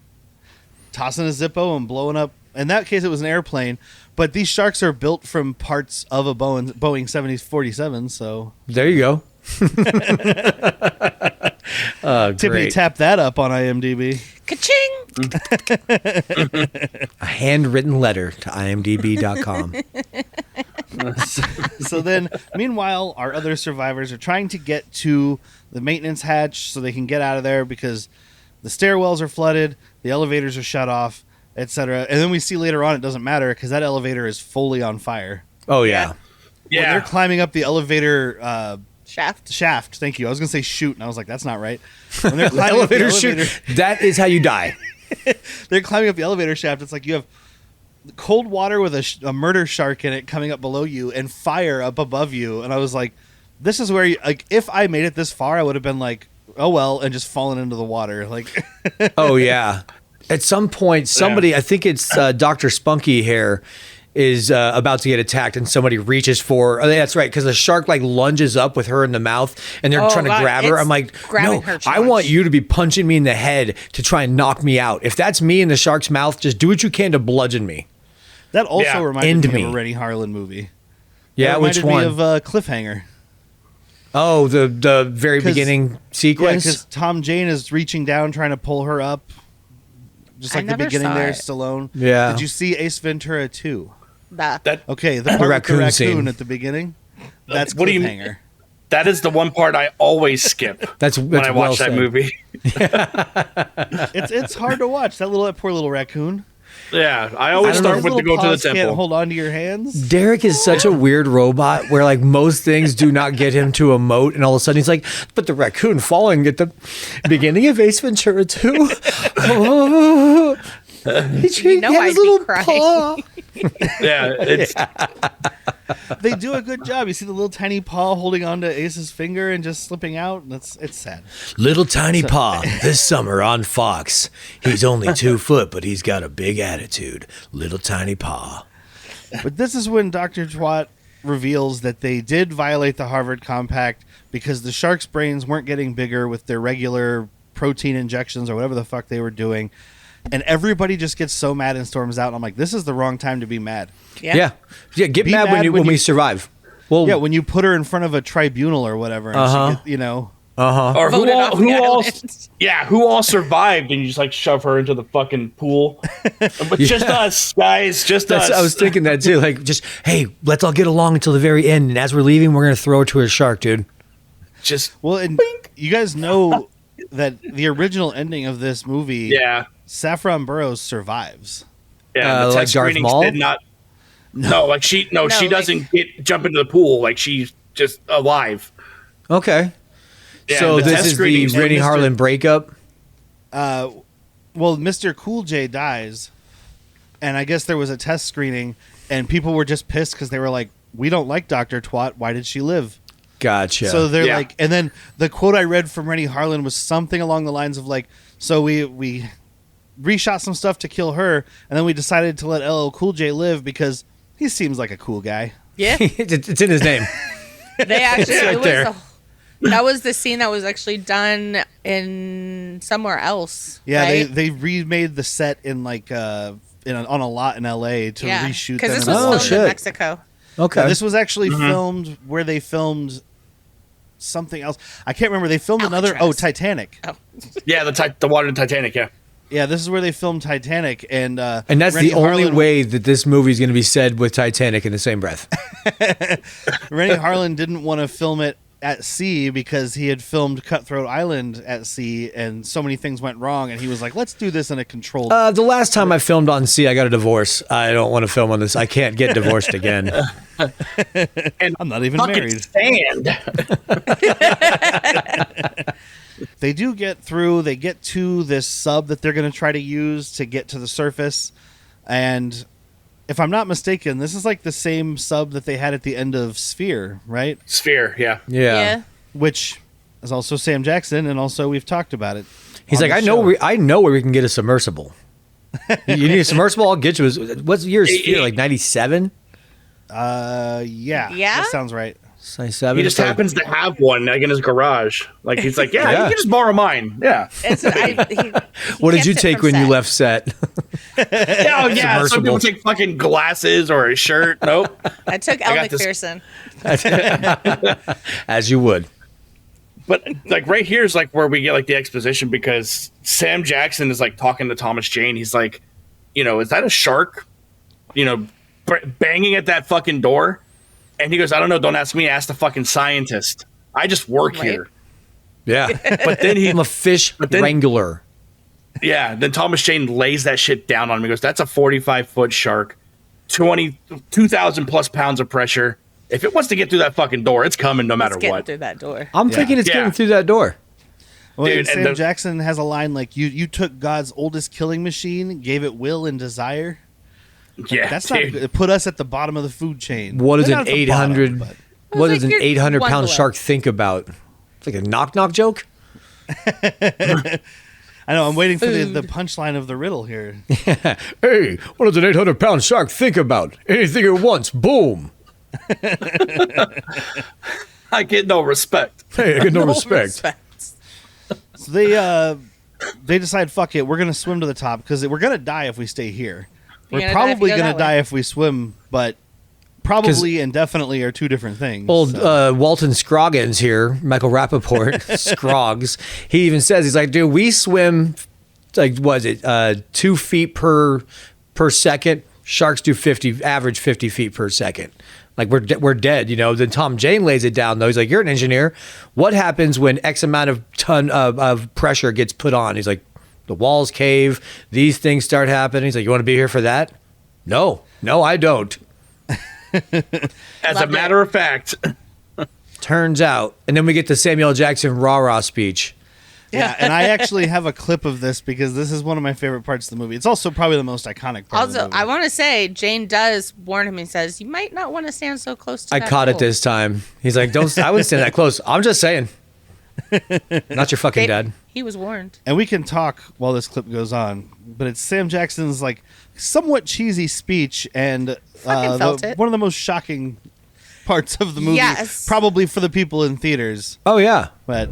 [SPEAKER 1] tossing a Zippo and blowing up. In that case, it was an airplane, but these sharks are built from parts of a Boeing 747. So
[SPEAKER 2] There you go.
[SPEAKER 1] Tippity
[SPEAKER 2] Great.
[SPEAKER 1] tap that up on IMDb.
[SPEAKER 3] Ka-ching!
[SPEAKER 2] A handwritten letter to imdb.com.
[SPEAKER 1] So then, meanwhile, our other survivors are trying to get to the maintenance hatch so they can get out of there because the stairwells are flooded, the elevators are shut off, etc. And then we see later on it doesn't matter because that elevator is fully on fire.
[SPEAKER 2] Oh, yeah.
[SPEAKER 1] When
[SPEAKER 4] Yeah.
[SPEAKER 1] they're climbing up the elevator
[SPEAKER 3] Shaft.
[SPEAKER 1] thank you. I was going to say chute, and I was like, that's not right. When they're
[SPEAKER 2] The
[SPEAKER 1] climbing up the
[SPEAKER 2] elevator shoot. That is how you die.
[SPEAKER 1] they're climbing up the elevator shaft. It's like you have cold water with a murder shark in it coming up below you and fire up above you. And I was like, this is where you, like, if I made it this far, I would have been like, oh well, and just fallen into the water. Like,
[SPEAKER 2] Oh, yeah. At some point, somebody, I think it's Dr. Spunky Hair, is about to get attacked, and somebody reaches for. Oh, that's right, because the shark like lunges up with her in the mouth, and they're
[SPEAKER 3] Oh,
[SPEAKER 2] trying to
[SPEAKER 3] God,
[SPEAKER 2] grab her.
[SPEAKER 3] it's
[SPEAKER 2] I'm like,
[SPEAKER 3] grabbing
[SPEAKER 2] no,
[SPEAKER 3] her
[SPEAKER 2] I
[SPEAKER 3] chaunch.
[SPEAKER 2] want you to be punching me in the head to try and knock me out. If that's me in the shark's mouth, just do what you can to bludgeon me.
[SPEAKER 1] that also
[SPEAKER 4] Yeah.
[SPEAKER 1] reminded
[SPEAKER 2] End
[SPEAKER 1] me of
[SPEAKER 2] me.
[SPEAKER 1] a Renny Harlin movie.
[SPEAKER 2] Yeah,
[SPEAKER 1] It
[SPEAKER 2] which
[SPEAKER 1] reminded
[SPEAKER 2] one?
[SPEAKER 1] me of Cliffhanger.
[SPEAKER 2] Oh, the very
[SPEAKER 1] 'Cause-
[SPEAKER 2] beginning
[SPEAKER 1] Yeah,
[SPEAKER 2] sequence.
[SPEAKER 1] because Tom Jane is reaching down trying to pull her up, just
[SPEAKER 3] I
[SPEAKER 1] like the
[SPEAKER 3] never
[SPEAKER 1] beginning
[SPEAKER 3] saw
[SPEAKER 1] there,
[SPEAKER 3] it.
[SPEAKER 1] Stallone.
[SPEAKER 2] Yeah.
[SPEAKER 1] Did you see Ace Ventura 2?
[SPEAKER 4] That
[SPEAKER 1] Okay, the part with
[SPEAKER 2] raccoon
[SPEAKER 1] the
[SPEAKER 2] scene.
[SPEAKER 1] raccoon at the beginning. That's
[SPEAKER 4] What do you
[SPEAKER 1] Cliffhanger.
[SPEAKER 4] mean? That is the one part I always skip
[SPEAKER 2] That's
[SPEAKER 4] when I
[SPEAKER 2] well
[SPEAKER 4] watch that
[SPEAKER 2] said.
[SPEAKER 4] movie.
[SPEAKER 1] It's hard to watch that poor little raccoon.
[SPEAKER 4] Yeah, I always
[SPEAKER 2] I don't know.
[SPEAKER 4] start
[SPEAKER 1] His
[SPEAKER 4] with the
[SPEAKER 1] little
[SPEAKER 4] go to the
[SPEAKER 1] paws Can't
[SPEAKER 4] temple.
[SPEAKER 1] hold on to your hands.
[SPEAKER 2] Derek is such a weird robot where like most things do not get him to emote, and all of a sudden he's like, but the raccoon falling at the beginning of Ace Ventura 2. Oh, he
[SPEAKER 3] know
[SPEAKER 2] had
[SPEAKER 3] I'd
[SPEAKER 2] his
[SPEAKER 3] be
[SPEAKER 2] little
[SPEAKER 3] crying.
[SPEAKER 2] paw.
[SPEAKER 4] Yeah, it's
[SPEAKER 1] They do a good job. You see the little tiny paw holding onto Ace's finger and just slipping out, and it's sad.
[SPEAKER 2] Little tiny paw this summer on Fox. He's only 2 foot, but he's got a big attitude. Little tiny paw.
[SPEAKER 1] But this is when Dr. Twat reveals that they did violate the Harvard Compact because the sharks' brains weren't getting bigger with their regular protein injections or whatever the fuck they were doing. And everybody just gets so mad and storms out. And I'm like, this is the wrong time to be mad.
[SPEAKER 2] Yeah. Get
[SPEAKER 1] Be
[SPEAKER 2] mad
[SPEAKER 1] mad
[SPEAKER 2] when
[SPEAKER 1] when
[SPEAKER 2] we
[SPEAKER 1] you-
[SPEAKER 2] survive. Well,
[SPEAKER 1] Yeah, when you put her in front of a tribunal or whatever, and
[SPEAKER 2] Uh-huh.
[SPEAKER 1] she get, you know,
[SPEAKER 4] or who
[SPEAKER 3] Voted
[SPEAKER 4] all,
[SPEAKER 3] off
[SPEAKER 4] who
[SPEAKER 3] the
[SPEAKER 4] all
[SPEAKER 3] island.
[SPEAKER 4] yeah, who all survived and you just like shove her into the fucking pool. But just us, guys, just us.
[SPEAKER 2] I was thinking that too. Like, just, hey, let's all get along until the very end. And as we're leaving, we're going to throw her to a shark, dude.
[SPEAKER 4] just
[SPEAKER 1] well, and you guys know that the original ending of this movie,
[SPEAKER 4] yeah.
[SPEAKER 1] Saffron Burrows survives.
[SPEAKER 4] Yeah, the
[SPEAKER 2] like
[SPEAKER 4] test
[SPEAKER 2] Darth
[SPEAKER 4] screenings
[SPEAKER 2] Maul?
[SPEAKER 4] did not. No, like she
[SPEAKER 3] No,
[SPEAKER 4] she
[SPEAKER 3] like-
[SPEAKER 4] doesn't jump into the pool. Like she's just alive.
[SPEAKER 2] Okay.
[SPEAKER 4] Yeah,
[SPEAKER 2] So
[SPEAKER 4] the
[SPEAKER 2] this
[SPEAKER 4] test
[SPEAKER 2] is the
[SPEAKER 4] screenings-
[SPEAKER 2] Renny
[SPEAKER 1] Mr.
[SPEAKER 2] Harlin breakup.
[SPEAKER 1] Well, Mr. Cool J dies, and I guess there was a test screening, and people were just pissed because they were like, "We don't like Dr. Twat. Why did she live?"
[SPEAKER 2] Gotcha.
[SPEAKER 1] So they're
[SPEAKER 4] Yeah.
[SPEAKER 1] like, and then the quote I read from Renny Harlin was something along the lines of like, "So we reshot some stuff to kill her, and then we decided to let LL Cool J live because he seems like a cool guy."
[SPEAKER 3] Yeah.
[SPEAKER 2] it's in his name.
[SPEAKER 3] They actually
[SPEAKER 2] right
[SPEAKER 3] it was
[SPEAKER 2] there.
[SPEAKER 3] that was the scene that was actually done in somewhere else.
[SPEAKER 1] Yeah,
[SPEAKER 3] right?
[SPEAKER 1] they remade the set in like on a lot in L.A. to reshoot
[SPEAKER 3] because
[SPEAKER 1] them.
[SPEAKER 3] this
[SPEAKER 1] in
[SPEAKER 3] was
[SPEAKER 2] Oh,
[SPEAKER 1] LA.
[SPEAKER 3] filmed
[SPEAKER 2] shit.
[SPEAKER 3] in Mexico.
[SPEAKER 2] Okay.
[SPEAKER 1] No, this was actually filmed where they filmed something else. I can't remember. They filmed another.
[SPEAKER 3] Alcatraz.
[SPEAKER 1] Oh, Titanic.
[SPEAKER 3] Oh.
[SPEAKER 4] Yeah, the water in Titanic. Yeah,
[SPEAKER 1] Yeah, this is where they filmed Titanic, and
[SPEAKER 2] that's
[SPEAKER 1] Renny
[SPEAKER 2] the only
[SPEAKER 1] Harlin-
[SPEAKER 2] way that this movie is going to be said with Titanic in the same breath.
[SPEAKER 1] Renny Harlin didn't want to film it at sea because he had filmed Cutthroat Island at sea, and so many things went wrong, and he was like, let's do this in a controlled...
[SPEAKER 2] The last time I filmed on sea, I got a divorce. I don't want to film on this. I can't get divorced again.
[SPEAKER 4] And
[SPEAKER 1] I'm not even
[SPEAKER 4] fucking
[SPEAKER 1] married.
[SPEAKER 4] Sand.
[SPEAKER 1] They do get through. They get to this sub that they're going to try to use to get to the surface. And if I'm not mistaken, this is like the same sub that they had at the end of Sphere, right?
[SPEAKER 4] Sphere, yeah.
[SPEAKER 2] Yeah.
[SPEAKER 1] Which is also Sam Jackson, and also we've talked about it.
[SPEAKER 2] He's
[SPEAKER 1] on
[SPEAKER 2] like,
[SPEAKER 1] the show.
[SPEAKER 2] I know where we can get a submersible. You need a submersible? I'll get you. What's year is Sphere? Like 97?
[SPEAKER 1] Yeah.
[SPEAKER 3] Yeah?
[SPEAKER 1] That sounds right.
[SPEAKER 2] 97?
[SPEAKER 4] He just happens to have one like in his garage. Like he's like, yeah,
[SPEAKER 2] Yeah.
[SPEAKER 4] you can just borrow mine. Yeah.
[SPEAKER 2] What did you take when you left set?
[SPEAKER 4] Yeah, yeah. Some
[SPEAKER 2] Submersible.
[SPEAKER 4] people take fucking glasses or a shirt. Nope.
[SPEAKER 3] I took Elle
[SPEAKER 4] got this-
[SPEAKER 3] McPherson.
[SPEAKER 2] As you would.
[SPEAKER 4] But like right here is like where we get like the exposition, because Sam Jackson is like talking to Thomas Jane. He's like, is that a shark? Banging at that fucking door. And he goes, I don't know. Don't ask me. Ask the fucking scientist. I just work
[SPEAKER 3] Right.
[SPEAKER 4] here.
[SPEAKER 2] Yeah.
[SPEAKER 4] But then
[SPEAKER 2] I'm a fish
[SPEAKER 4] then-
[SPEAKER 2] wrangler.
[SPEAKER 4] Yeah, then Thomas Jane lays that shit down on him. He goes, that's a 45-foot shark, 2,000 plus pounds of pressure. If it wants to get through that fucking door, it's coming no matter
[SPEAKER 3] It's getting
[SPEAKER 4] what.
[SPEAKER 3] through that door.
[SPEAKER 2] I'm thinking it's
[SPEAKER 4] Yeah.
[SPEAKER 2] getting through that door.
[SPEAKER 1] Well,
[SPEAKER 4] Dude,
[SPEAKER 1] and
[SPEAKER 4] and
[SPEAKER 1] Sam
[SPEAKER 4] the-
[SPEAKER 1] Jackson has a line like, you took God's oldest killing machine, gave it will and desire.
[SPEAKER 4] Yeah,
[SPEAKER 1] That's
[SPEAKER 4] dude.
[SPEAKER 1] not it put us at the bottom of the food chain.
[SPEAKER 2] What does
[SPEAKER 1] They're
[SPEAKER 2] an
[SPEAKER 1] not at the bottom,
[SPEAKER 2] 800
[SPEAKER 1] but-
[SPEAKER 2] what
[SPEAKER 3] like
[SPEAKER 2] does an
[SPEAKER 3] you're
[SPEAKER 2] 800
[SPEAKER 3] one
[SPEAKER 2] pound
[SPEAKER 3] below.
[SPEAKER 2] shark think about? It's like a knock joke?
[SPEAKER 1] I know. I'm waiting for the
[SPEAKER 3] Food.
[SPEAKER 1] punchline of the riddle here.
[SPEAKER 2] Hey, what does an 800 pound shark think about? Anything it wants, boom.
[SPEAKER 4] I get no respect.
[SPEAKER 2] Hey, I get no respect.
[SPEAKER 1] So they decide, fuck it, we're gonna swim to the top because we're gonna die if we stay here.
[SPEAKER 3] You're
[SPEAKER 1] We're
[SPEAKER 3] gonna die if you
[SPEAKER 1] probably
[SPEAKER 3] go
[SPEAKER 1] gonna
[SPEAKER 3] that way.
[SPEAKER 1] die if we swim, but probably and definitely are two different things.
[SPEAKER 2] Old
[SPEAKER 1] so.
[SPEAKER 2] Walton Scroggins here, Michael Rappaport, Scroggs. He even says, he's like, dude, we swim, like, what is it, 2 feet per second. Sharks do average 50 feet per second. Like, we're dead, Then Tom Jane lays it down, though. He's like, you're an engineer. What happens when X amount of ton of pressure gets put on? He's like, the walls cave, these things start happening. He's like, you want to be here for that? No, I don't.
[SPEAKER 4] As a
[SPEAKER 3] Loved
[SPEAKER 4] matter of fact,
[SPEAKER 2] Turns out. And then we get the Samuel L. Jackson rah-rah speech.
[SPEAKER 1] Yeah, and I actually have a clip of this because this is one of my favorite parts of the movie. It's also probably the most iconic part of the
[SPEAKER 3] Also,
[SPEAKER 1] movie.
[SPEAKER 3] I want to say Jane does warn him and says, you might not want to stand so close to
[SPEAKER 2] I
[SPEAKER 3] that
[SPEAKER 2] caught it
[SPEAKER 3] hole."
[SPEAKER 2] this time. He's like, I wouldn't stand that close. I'm just saying. Not your fucking
[SPEAKER 3] They-
[SPEAKER 2] dad.
[SPEAKER 3] He was warned.
[SPEAKER 1] And we can talk while this clip goes on, but it's Sam Jackson's like somewhat cheesy speech and
[SPEAKER 3] Fucking felt it.
[SPEAKER 1] one of the most shocking parts of the movie,
[SPEAKER 3] Yes.
[SPEAKER 1] probably for the people in theaters.
[SPEAKER 2] Oh, yeah.
[SPEAKER 1] But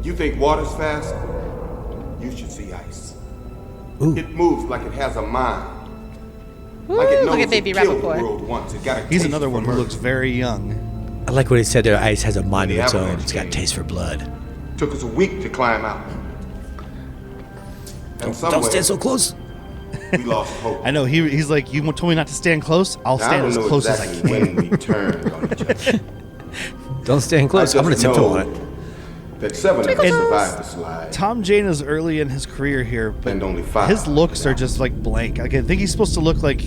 [SPEAKER 6] You think water's fast? You should see ice.
[SPEAKER 2] Ooh.
[SPEAKER 6] It moves like it has a mind.
[SPEAKER 3] Woo,
[SPEAKER 6] Like it knows
[SPEAKER 3] look at Baby
[SPEAKER 6] it killed the
[SPEAKER 3] Rappaport.
[SPEAKER 6] world once. It got a
[SPEAKER 1] he's
[SPEAKER 6] taste
[SPEAKER 1] another
[SPEAKER 6] for
[SPEAKER 1] one who
[SPEAKER 6] murder.
[SPEAKER 1] looks very young.
[SPEAKER 2] I like what he said there. Ice has a mind of
[SPEAKER 6] The
[SPEAKER 2] its own.
[SPEAKER 6] avalanche
[SPEAKER 2] It's got a
[SPEAKER 6] came.
[SPEAKER 2] taste for blood.
[SPEAKER 6] Took us a week to climb out. And
[SPEAKER 2] Don't
[SPEAKER 6] somewhere
[SPEAKER 2] stand so close.
[SPEAKER 6] we lost hope.
[SPEAKER 1] I know he's like, you told me not to stand close. I'll
[SPEAKER 6] Now, I
[SPEAKER 1] stand
[SPEAKER 6] don't
[SPEAKER 1] as
[SPEAKER 6] know
[SPEAKER 1] close
[SPEAKER 6] exactly
[SPEAKER 1] as I can.
[SPEAKER 6] when we turned on each other.
[SPEAKER 2] Don't stand close.
[SPEAKER 6] I
[SPEAKER 2] I'm going
[SPEAKER 6] just
[SPEAKER 2] to tiptoe
[SPEAKER 6] know
[SPEAKER 2] on it.
[SPEAKER 6] that 7 of us
[SPEAKER 1] And-
[SPEAKER 6] survived the slide.
[SPEAKER 1] Tom Jane is early in his career here, but
[SPEAKER 6] And only 5
[SPEAKER 1] his looks are
[SPEAKER 6] now.
[SPEAKER 1] just like blank. Like, I think he's supposed to look like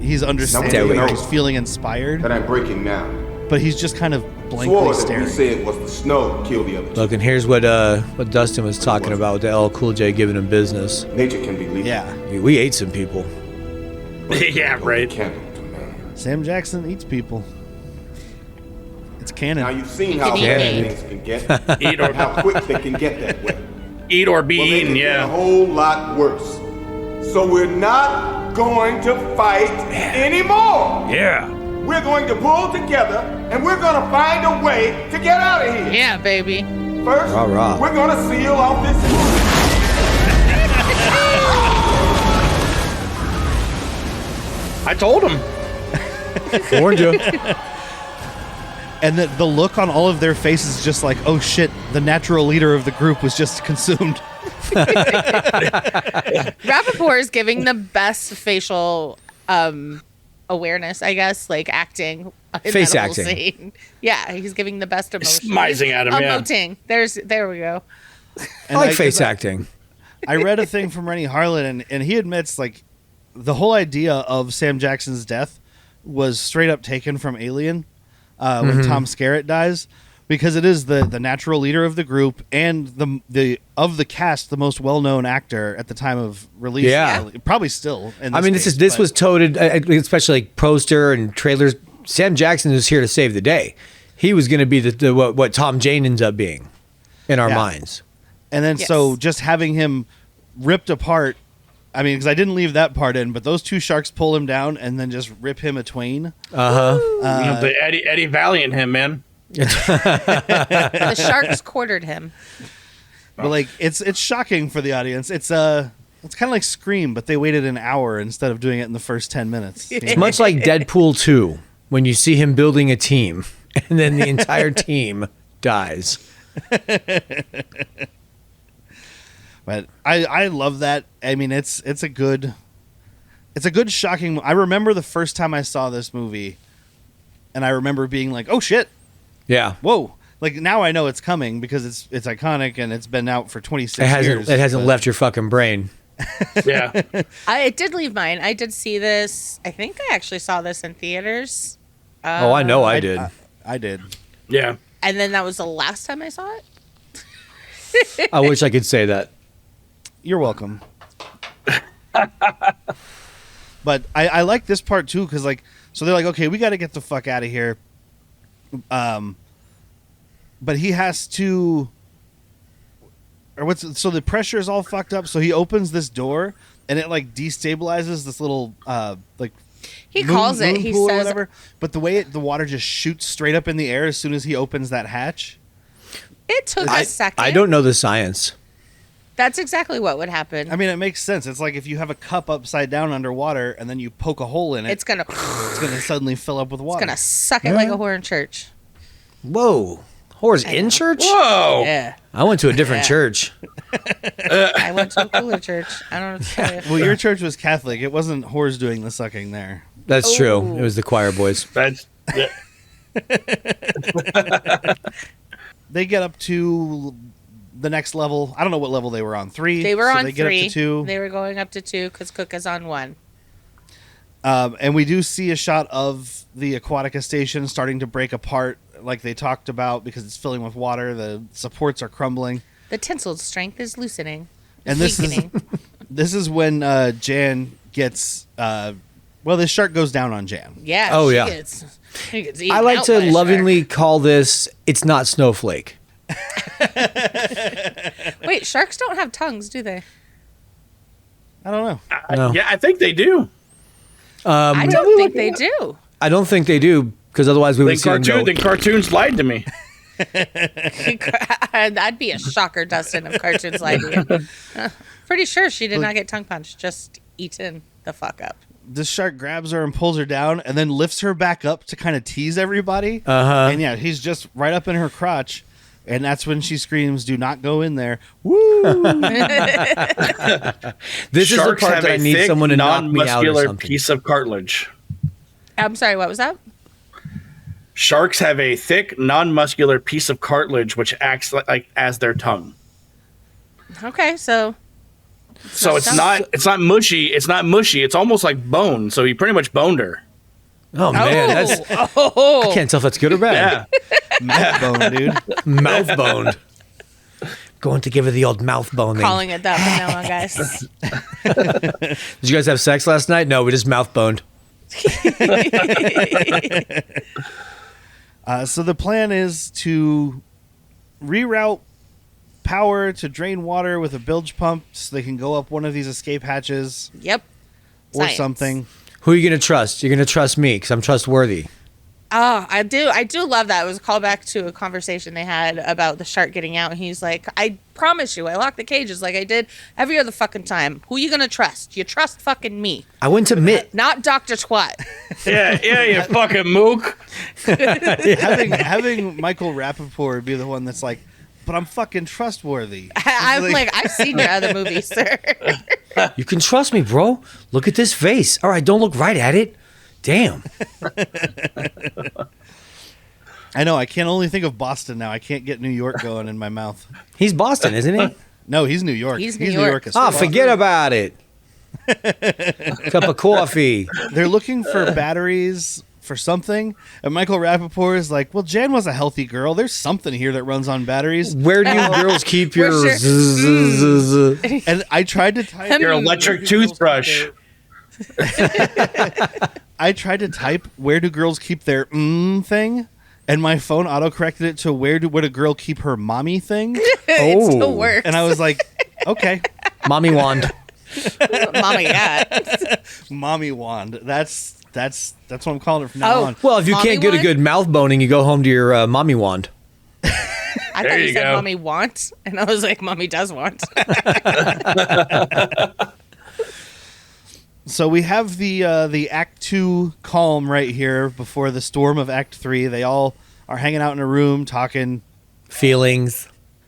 [SPEAKER 1] he's understanding
[SPEAKER 6] Now we
[SPEAKER 1] or
[SPEAKER 6] know
[SPEAKER 1] he's feeling inspired,
[SPEAKER 6] That I'm breaking now.
[SPEAKER 1] but he's just kind of blankly
[SPEAKER 6] Swore that we
[SPEAKER 1] staring.
[SPEAKER 6] said was the snow killed the other two.
[SPEAKER 2] Look, and here's what Dustin was talking about with the LL Cool J giving him business.
[SPEAKER 6] Nature can be lethal.
[SPEAKER 1] Yeah,
[SPEAKER 2] We ate some people.
[SPEAKER 4] yeah, right.
[SPEAKER 6] Candle to man.
[SPEAKER 1] Sam Jackson eats people. It's
[SPEAKER 6] Now
[SPEAKER 1] canon.
[SPEAKER 6] you've seen
[SPEAKER 3] You
[SPEAKER 6] how
[SPEAKER 3] can eat
[SPEAKER 6] bad
[SPEAKER 2] me.
[SPEAKER 6] things can get,
[SPEAKER 4] Eat
[SPEAKER 6] and how quick they can get that way.
[SPEAKER 4] Eat or be
[SPEAKER 6] Well, they
[SPEAKER 4] eaten,
[SPEAKER 6] can get a
[SPEAKER 4] yeah.
[SPEAKER 6] whole lot worse. So we're not going to fight anymore.
[SPEAKER 2] Yeah.
[SPEAKER 6] We're going to pull together and we're going to find a way to get out of here.
[SPEAKER 3] Yeah, baby.
[SPEAKER 6] First,
[SPEAKER 2] Rah, rah.
[SPEAKER 6] we're going to seal off this.
[SPEAKER 4] I told him.
[SPEAKER 2] Warned you.
[SPEAKER 1] And the look on all of their faces is just like, oh shit, the natural leader of the group was just consumed.
[SPEAKER 3] Rappaport is giving the best facial awareness, I guess, like acting. In
[SPEAKER 2] Face
[SPEAKER 3] that whole
[SPEAKER 2] acting.
[SPEAKER 3] scene. Yeah, he's giving the best emotion.
[SPEAKER 4] Smizing at him, yeah.
[SPEAKER 3] Emoting. There we go.
[SPEAKER 2] I like face acting.
[SPEAKER 1] I read a thing from Renny Harlin, and he admits like the whole idea of Sam Jackson's death was straight up taken from Alien when Tom Skerritt dies, because it is the natural leader of the group and the of the cast the most well known actor at the time of release.
[SPEAKER 2] Yeah.
[SPEAKER 1] Probably still. In
[SPEAKER 2] I mean,
[SPEAKER 1] case,
[SPEAKER 2] this
[SPEAKER 1] but-
[SPEAKER 2] was toted, especially like poster and trailers. Sam Jackson is here to save the day. He was going to be the what Tom Jane ends up being in our minds.
[SPEAKER 1] And then
[SPEAKER 3] Yes.
[SPEAKER 1] so just having him ripped apart. I mean, because I didn't leave that part in, but those two sharks pull him down and then just rip him a twain.
[SPEAKER 4] The Eddie Valiant him, man.
[SPEAKER 3] The sharks quartered him.
[SPEAKER 1] But like, it's shocking for the audience. It's kind of like Scream, but they waited an hour instead of doing it in the first 10 minutes.
[SPEAKER 2] It's much like Deadpool 2 when you see him building a team and then the entire team dies.
[SPEAKER 1] But I love that. I mean, it's a good shocking. I remember the first time I saw this movie, and I remember being like, "Oh shit,
[SPEAKER 2] Yeah.
[SPEAKER 1] whoa!" Like now I know it's coming because it's iconic and it's been out for 26 years.
[SPEAKER 2] It hasn't
[SPEAKER 1] but-
[SPEAKER 2] left your fucking brain.
[SPEAKER 4] Yeah.
[SPEAKER 3] It did leave mine. I did see this. I think I actually saw this in theaters.
[SPEAKER 2] Oh, I know I did.
[SPEAKER 1] I did.
[SPEAKER 4] Yeah.
[SPEAKER 3] And then that was the last time I saw it.
[SPEAKER 2] I wish I could say that.
[SPEAKER 1] You're welcome. But I like this part too because like so they're like, okay, we got to get the fuck out of here. But he has to. So the pressure is all fucked up. So he opens this door and it like destabilizes this little like
[SPEAKER 3] He calls it.
[SPEAKER 1] moon
[SPEAKER 3] He
[SPEAKER 1] pool or
[SPEAKER 3] says,
[SPEAKER 1] whatever. But the way the water just shoots straight up in the air as soon as he opens that hatch.
[SPEAKER 3] it took a second.
[SPEAKER 2] I don't know the science.
[SPEAKER 3] That's exactly what would happen.
[SPEAKER 1] I mean, it makes sense. It's like if you have a cup upside down underwater and then you poke a hole in it,
[SPEAKER 3] It's gonna
[SPEAKER 1] suddenly fill up with water.
[SPEAKER 3] gonna suck it like a whore in church.
[SPEAKER 2] Whoa. Whores in church?
[SPEAKER 4] Whoa.
[SPEAKER 3] Yeah.
[SPEAKER 2] I went to a different church.
[SPEAKER 3] I went to a cooler church. I don't know what to tell you.
[SPEAKER 1] Well, your church was Catholic. It wasn't whores doing the sucking there.
[SPEAKER 2] That's true. It was the choir boys.
[SPEAKER 4] That's yeah.
[SPEAKER 1] They get up to the next level. I don't know what level they were on. 3.
[SPEAKER 3] They were
[SPEAKER 1] so
[SPEAKER 3] on
[SPEAKER 1] they
[SPEAKER 3] 3.
[SPEAKER 1] Get up to 2.
[SPEAKER 3] They were going up to 2 because Cook is on 1.
[SPEAKER 1] And we do see a shot of the Aquatica station starting to break apart, like they talked about, because it's filling with water. The supports are crumbling.
[SPEAKER 3] The tensile strength is loosening.
[SPEAKER 1] And this is when Jan gets. The shark goes down on Jan.
[SPEAKER 3] Yeah.
[SPEAKER 2] Oh,
[SPEAKER 3] she
[SPEAKER 2] yeah.
[SPEAKER 3] She gets eaten
[SPEAKER 2] I like
[SPEAKER 3] out
[SPEAKER 2] to
[SPEAKER 3] by a shark.
[SPEAKER 2] lovingly call this It's Not Snowflake.
[SPEAKER 3] Wait, sharks don't have tongues, do they?
[SPEAKER 1] I don't know.
[SPEAKER 2] No.
[SPEAKER 4] Yeah, I think they do.
[SPEAKER 3] I don't think they do.
[SPEAKER 2] I don't think they do, because otherwise we would see them go.
[SPEAKER 4] The cartoons lied to me.
[SPEAKER 3] That'd be a shocker, Dustin, if cartoons lied to you. Pretty sure she did not get tongue punched, just eaten the fuck up.
[SPEAKER 1] This shark grabs her and pulls her down and then lifts her back up to kind of tease everybody.
[SPEAKER 2] Uh-huh.
[SPEAKER 1] And yeah, he's just right up in her crotch. And that's when she screams, "Do not go in there." Woo!
[SPEAKER 2] This is the
[SPEAKER 4] Sharks
[SPEAKER 2] part
[SPEAKER 4] have
[SPEAKER 2] that I
[SPEAKER 4] a
[SPEAKER 2] need
[SPEAKER 4] thick,
[SPEAKER 2] someone to knock me out or
[SPEAKER 4] non-muscular
[SPEAKER 2] something.
[SPEAKER 4] piece of cartilage.
[SPEAKER 3] I'm sorry, what was that?
[SPEAKER 4] Sharks have a thick, non-muscular piece of cartilage which acts like as their tongue.
[SPEAKER 3] Okay, so
[SPEAKER 4] So it's not mushy. It's not mushy. It's almost like bone. So he pretty much boned her.
[SPEAKER 2] Oh, man. That's,
[SPEAKER 3] oh,
[SPEAKER 2] I can't tell if that's good or bad.
[SPEAKER 4] Yeah.
[SPEAKER 1] Mouth bone, dude.
[SPEAKER 2] Mouth boned. Going to give her the old mouth bone thing.
[SPEAKER 3] calling it that from now on, guys.
[SPEAKER 2] Did you guys have sex last night? No, we just mouth boned.
[SPEAKER 1] So the plan is to reroute power to drain water with a bilge pump so they can go up one of these escape hatches
[SPEAKER 3] Yep.
[SPEAKER 1] or
[SPEAKER 3] Science.
[SPEAKER 1] something.
[SPEAKER 2] Who are you going to trust? You're going to trust me because I'm trustworthy.
[SPEAKER 3] Oh, I do love that. It was a callback to a conversation they had about the shark getting out. And he's like, I promise you, I locked the cages like I did every other fucking time. Who you gonna trust? You trust fucking me,
[SPEAKER 2] I went to Mitt.
[SPEAKER 3] not Dr. Twat.
[SPEAKER 4] Yeah, you fucking mook.
[SPEAKER 1] having Michael Rappaport be the one that's like, but I'm fucking trustworthy.
[SPEAKER 3] I'm like, I've seen your other movies, sir.
[SPEAKER 2] You can trust me, bro. Look at this face. All right, don't look right at it. Damn.
[SPEAKER 1] I know. I can't only think of Boston now. I can't get New York going in my mouth.
[SPEAKER 2] He's Boston, isn't he?
[SPEAKER 1] No, he's New York.
[SPEAKER 3] He's New York.
[SPEAKER 1] as
[SPEAKER 2] Oh,
[SPEAKER 1] fuck.
[SPEAKER 2] forget about it. Cup of coffee.
[SPEAKER 1] They're looking for batteries for something, and Michael Rappaport is like, well, Jan was a healthy girl. There's something here that runs on batteries.
[SPEAKER 2] Where do you girls keep your...
[SPEAKER 3] We're sure-
[SPEAKER 1] And I tried to type
[SPEAKER 4] Your electric toothbrush.
[SPEAKER 1] I tried to type where do girls keep their thing, and my phone autocorrected it to where would a girl keep her mommy thing,
[SPEAKER 3] It's the worst.
[SPEAKER 1] and I was like, okay,
[SPEAKER 2] Mommy wand.
[SPEAKER 3] Mama got.
[SPEAKER 1] mommy wand. That's what I'm calling it from now
[SPEAKER 3] Oh.
[SPEAKER 1] on.
[SPEAKER 2] Well, if you
[SPEAKER 3] Mommy
[SPEAKER 2] can't get a
[SPEAKER 3] wand?
[SPEAKER 2] good mouth boning, you go home to your mommy wand.
[SPEAKER 3] I
[SPEAKER 4] There
[SPEAKER 3] thought you
[SPEAKER 4] you
[SPEAKER 3] said
[SPEAKER 4] go.
[SPEAKER 3] mommy wants, and I was like, mommy does want.
[SPEAKER 1] So we have the Act 2 calm right here before the storm of Act 3. They all are hanging out in a room talking.
[SPEAKER 2] Feelings.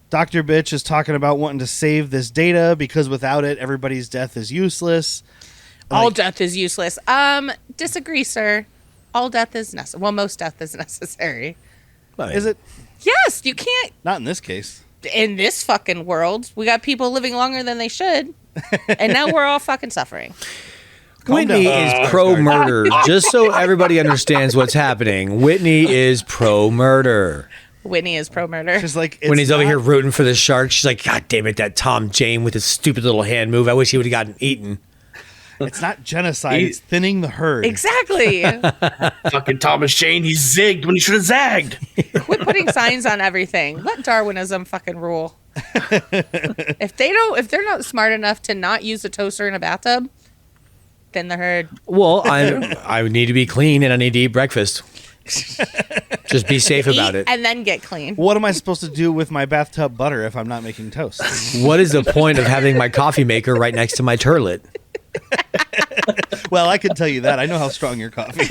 [SPEAKER 1] Dr. Bitch is talking about wanting to save this data because without it, everybody's death is useless.
[SPEAKER 3] All
[SPEAKER 1] Like-
[SPEAKER 3] death is useless. Disagree, sir. All death is necessary. Well, most death is necessary.
[SPEAKER 1] Is it?
[SPEAKER 3] Yes, you can't.
[SPEAKER 1] Not in this case.
[SPEAKER 3] In this fucking world, we got people living longer than they should, and now we're all fucking suffering.
[SPEAKER 2] Whitney is pro-murder. Just so everybody understands what's happening, Whitney is pro-murder.
[SPEAKER 3] Whitney is pro murder.
[SPEAKER 1] She's like,
[SPEAKER 2] When he's over
[SPEAKER 1] not-
[SPEAKER 2] here rooting for the shark, she's like, God damn it, that Tom Jane with his stupid little hand move. I wish he would have gotten eaten.
[SPEAKER 1] It's not genocide. It's thinning the herd.
[SPEAKER 3] Exactly.
[SPEAKER 4] Fucking Thomas Jane, he zigged when he should have zagged.
[SPEAKER 3] Quit putting signs on everything. Let Darwinism fucking rule. If they're not smart enough to not use a toaster in a bathtub, then the herd.
[SPEAKER 2] Well, I need to be clean and I need to eat breakfast. Just be safe about
[SPEAKER 3] Eat
[SPEAKER 2] it.
[SPEAKER 3] and then get clean.
[SPEAKER 1] What am I supposed to do with my bathtub butter if I'm not making toast?
[SPEAKER 2] What is the point of having my coffee maker right next to my turlet?
[SPEAKER 1] Well, I can tell you that. I know how strong your coffee is.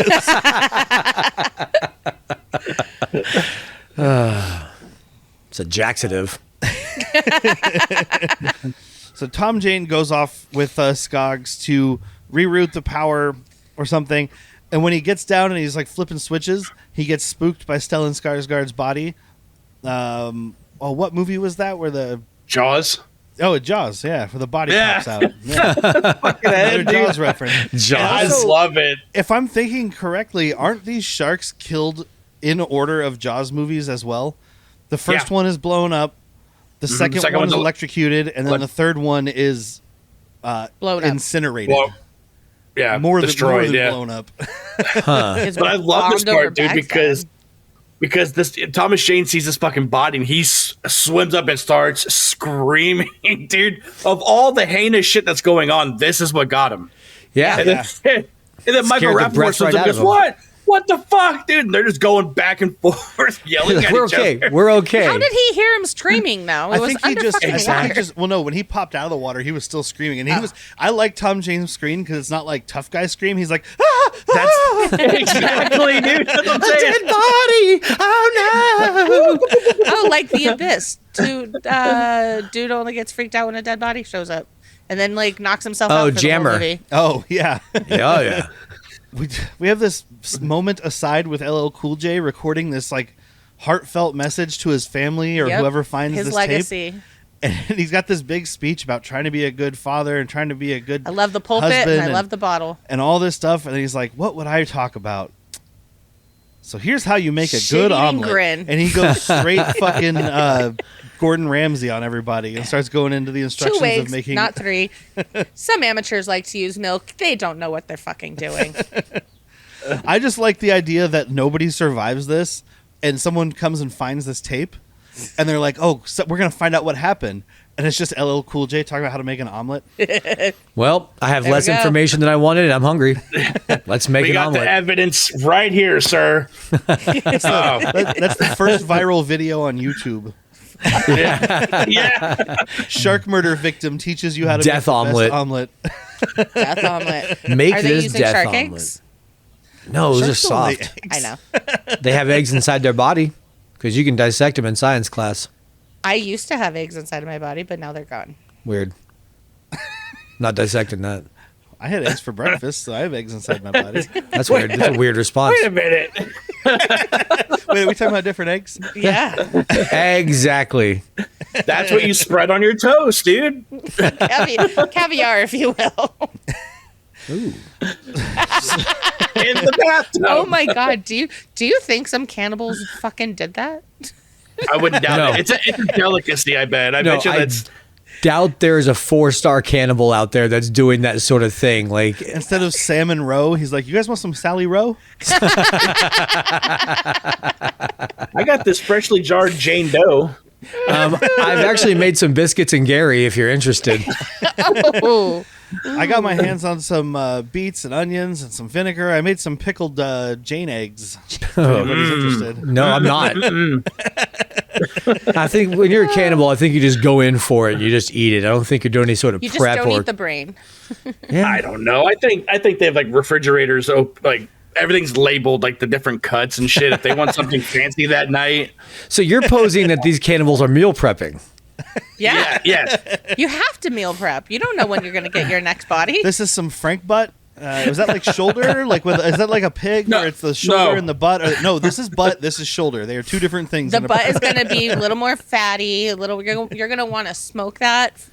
[SPEAKER 2] It's a jaxative.
[SPEAKER 1] So Tom Jane goes off with Skogs to reroute the power or something. And when he gets down and he's like flipping switches, he gets spooked by Stellan Skarsgard's body. What movie was that? Where the
[SPEAKER 4] Jaws.
[SPEAKER 1] Jaws, yeah, where the body
[SPEAKER 4] Yeah.
[SPEAKER 1] pops out. Yeah. Another Jaws reference.
[SPEAKER 4] I
[SPEAKER 1] Also-
[SPEAKER 4] love it.
[SPEAKER 1] If I'm thinking correctly, aren't these sharks killed in order of Jaws movies as well? The first
[SPEAKER 4] Yeah.
[SPEAKER 1] one is blown up. The second
[SPEAKER 4] second
[SPEAKER 1] one is
[SPEAKER 4] one's
[SPEAKER 1] electrocuted, and then the third one is
[SPEAKER 3] Blown up.
[SPEAKER 1] incinerated.
[SPEAKER 4] Well, yeah,
[SPEAKER 1] more
[SPEAKER 4] destroyed.
[SPEAKER 1] than
[SPEAKER 4] yeah,
[SPEAKER 1] blown up.
[SPEAKER 3] Is
[SPEAKER 4] but I love this
[SPEAKER 3] bombed over
[SPEAKER 4] part, dude,
[SPEAKER 3] Baghdad.
[SPEAKER 4] because this Thomas Jane sees this fucking body and he swims up and starts screaming, dude. Of all the heinous shit that's going on, this is what got him.
[SPEAKER 2] Yeah.
[SPEAKER 4] And then, and then Michael
[SPEAKER 2] Scared the
[SPEAKER 4] Rappaport
[SPEAKER 2] breath
[SPEAKER 4] swims
[SPEAKER 2] right
[SPEAKER 4] up
[SPEAKER 2] out
[SPEAKER 4] and goes,
[SPEAKER 2] of him.
[SPEAKER 4] "What? What the fuck, dude?" And they're just going back and forth, yelling at
[SPEAKER 2] We're
[SPEAKER 4] each
[SPEAKER 2] okay.
[SPEAKER 4] other.
[SPEAKER 2] We're okay.
[SPEAKER 3] How did he hear him screaming? Though it was under fucking water.
[SPEAKER 1] Well, no, when he popped out of the water, he was still screaming, and he was. I like Tom Jane's scream because it's not like tough guy scream. He's like,
[SPEAKER 4] That's exactly, dude. That's what I'm saying.
[SPEAKER 2] body. Oh no.
[SPEAKER 3] Oh, like the abyss. Dude only gets freaked out when a dead body shows up, and then like knocks himself out.
[SPEAKER 2] Oh,
[SPEAKER 3] For the whole
[SPEAKER 2] Jammer.
[SPEAKER 3] movie.
[SPEAKER 1] oh yeah.
[SPEAKER 2] Oh yeah.
[SPEAKER 1] we have this moment aside with LL Cool J recording this like heartfelt message to his family or
[SPEAKER 3] Yep.
[SPEAKER 1] whoever finds
[SPEAKER 3] His
[SPEAKER 1] this
[SPEAKER 3] legacy.
[SPEAKER 1] tape, and he's got this big speech about trying to be a good father and trying to be a good
[SPEAKER 3] I love the pulpit
[SPEAKER 1] husband
[SPEAKER 3] and I love the bottle.
[SPEAKER 1] and all this stuff, and he's like, what would I talk about? So here's how you make a good
[SPEAKER 3] Shit-eating
[SPEAKER 1] omelet.
[SPEAKER 3] grin.
[SPEAKER 1] And he goes straight fucking Gordon Ramsay on everybody and starts going into the
[SPEAKER 3] 2
[SPEAKER 1] instructions
[SPEAKER 3] eggs,
[SPEAKER 1] of making.
[SPEAKER 3] not 3. Some amateurs like to use milk. They don't know what they're fucking doing.
[SPEAKER 1] I just like the idea that nobody survives this, and someone comes and finds this tape, and they're like, "Oh, so we're gonna find out what happened," and it's just LL Cool J talking about how to make an omelet.
[SPEAKER 2] Well, I have
[SPEAKER 3] There
[SPEAKER 2] less
[SPEAKER 3] we go.
[SPEAKER 2] information than I wanted, and I'm hungry. Let's make
[SPEAKER 4] We
[SPEAKER 2] an
[SPEAKER 4] got
[SPEAKER 2] omelet.
[SPEAKER 4] the evidence right here, sir. Oh,
[SPEAKER 1] That's the first viral video on YouTube.
[SPEAKER 4] yeah.
[SPEAKER 1] Shark murder victim teaches you how to
[SPEAKER 2] Death
[SPEAKER 1] make the
[SPEAKER 2] omelet.
[SPEAKER 1] best omelet.
[SPEAKER 3] Death omelet.
[SPEAKER 2] Make
[SPEAKER 3] Are they
[SPEAKER 2] this
[SPEAKER 3] using
[SPEAKER 2] death
[SPEAKER 3] shark
[SPEAKER 2] omelet.
[SPEAKER 3] eggs?
[SPEAKER 2] No, those are
[SPEAKER 1] Sharks don't lay
[SPEAKER 2] soft.
[SPEAKER 3] I know.
[SPEAKER 2] They have eggs inside their body because you can dissect them in science class.
[SPEAKER 3] I used to have eggs inside of my body, but now they're gone.
[SPEAKER 2] Weird. Not dissecting that.
[SPEAKER 1] I had eggs for breakfast, so I have eggs inside my body.
[SPEAKER 2] That's weird. That's a weird response.
[SPEAKER 4] Wait a minute.
[SPEAKER 1] Wait, are we talking about different eggs?
[SPEAKER 3] Yeah.
[SPEAKER 2] Exactly.
[SPEAKER 4] That's what you spread on your toast, dude.
[SPEAKER 3] Caviar, if you will.
[SPEAKER 2] Ooh.
[SPEAKER 4] In the bathtub.
[SPEAKER 3] Oh my God. Do you think some cannibals fucking did that?
[SPEAKER 4] I wouldn't doubt
[SPEAKER 2] No.
[SPEAKER 4] it. It's a delicacy, I bet. I bet you that's...
[SPEAKER 2] doubt there's a 4-star cannibal out there that's doing that sort of thing. Like,
[SPEAKER 1] Instead of salmon roe, he's like, "You guys want some Sally Roe?"
[SPEAKER 4] I got this freshly jarred Jane Doe.
[SPEAKER 2] I've actually made some biscuits and Gary if you're interested.
[SPEAKER 3] Oh.
[SPEAKER 1] I got my hands on some beets and onions and some vinegar. I made some pickled Jane eggs. If anybody's interested.
[SPEAKER 2] No, I'm not. I think when you're a cannibal, I think you just go in for it. You just eat it. I don't think you're doing any sort of
[SPEAKER 3] You just
[SPEAKER 2] prep
[SPEAKER 3] don't
[SPEAKER 2] or
[SPEAKER 3] eat the brain.
[SPEAKER 4] I don't know. I think they have like refrigerators. Like everything's labeled like the different cuts and shit. If they want something fancy that night.
[SPEAKER 2] So you're posing that these cannibals are meal prepping.
[SPEAKER 3] Yeah.
[SPEAKER 4] Yes.
[SPEAKER 3] You have to meal prep. You don't know when you're going to get your next body.
[SPEAKER 1] This is some Frank butt. Was that like shoulder? Like is that like a pig where it's the shoulder and the butt? No, this is butt. This is shoulder. They are two different things.
[SPEAKER 3] The butt is going to be a little more fatty. You're going to want to smoke that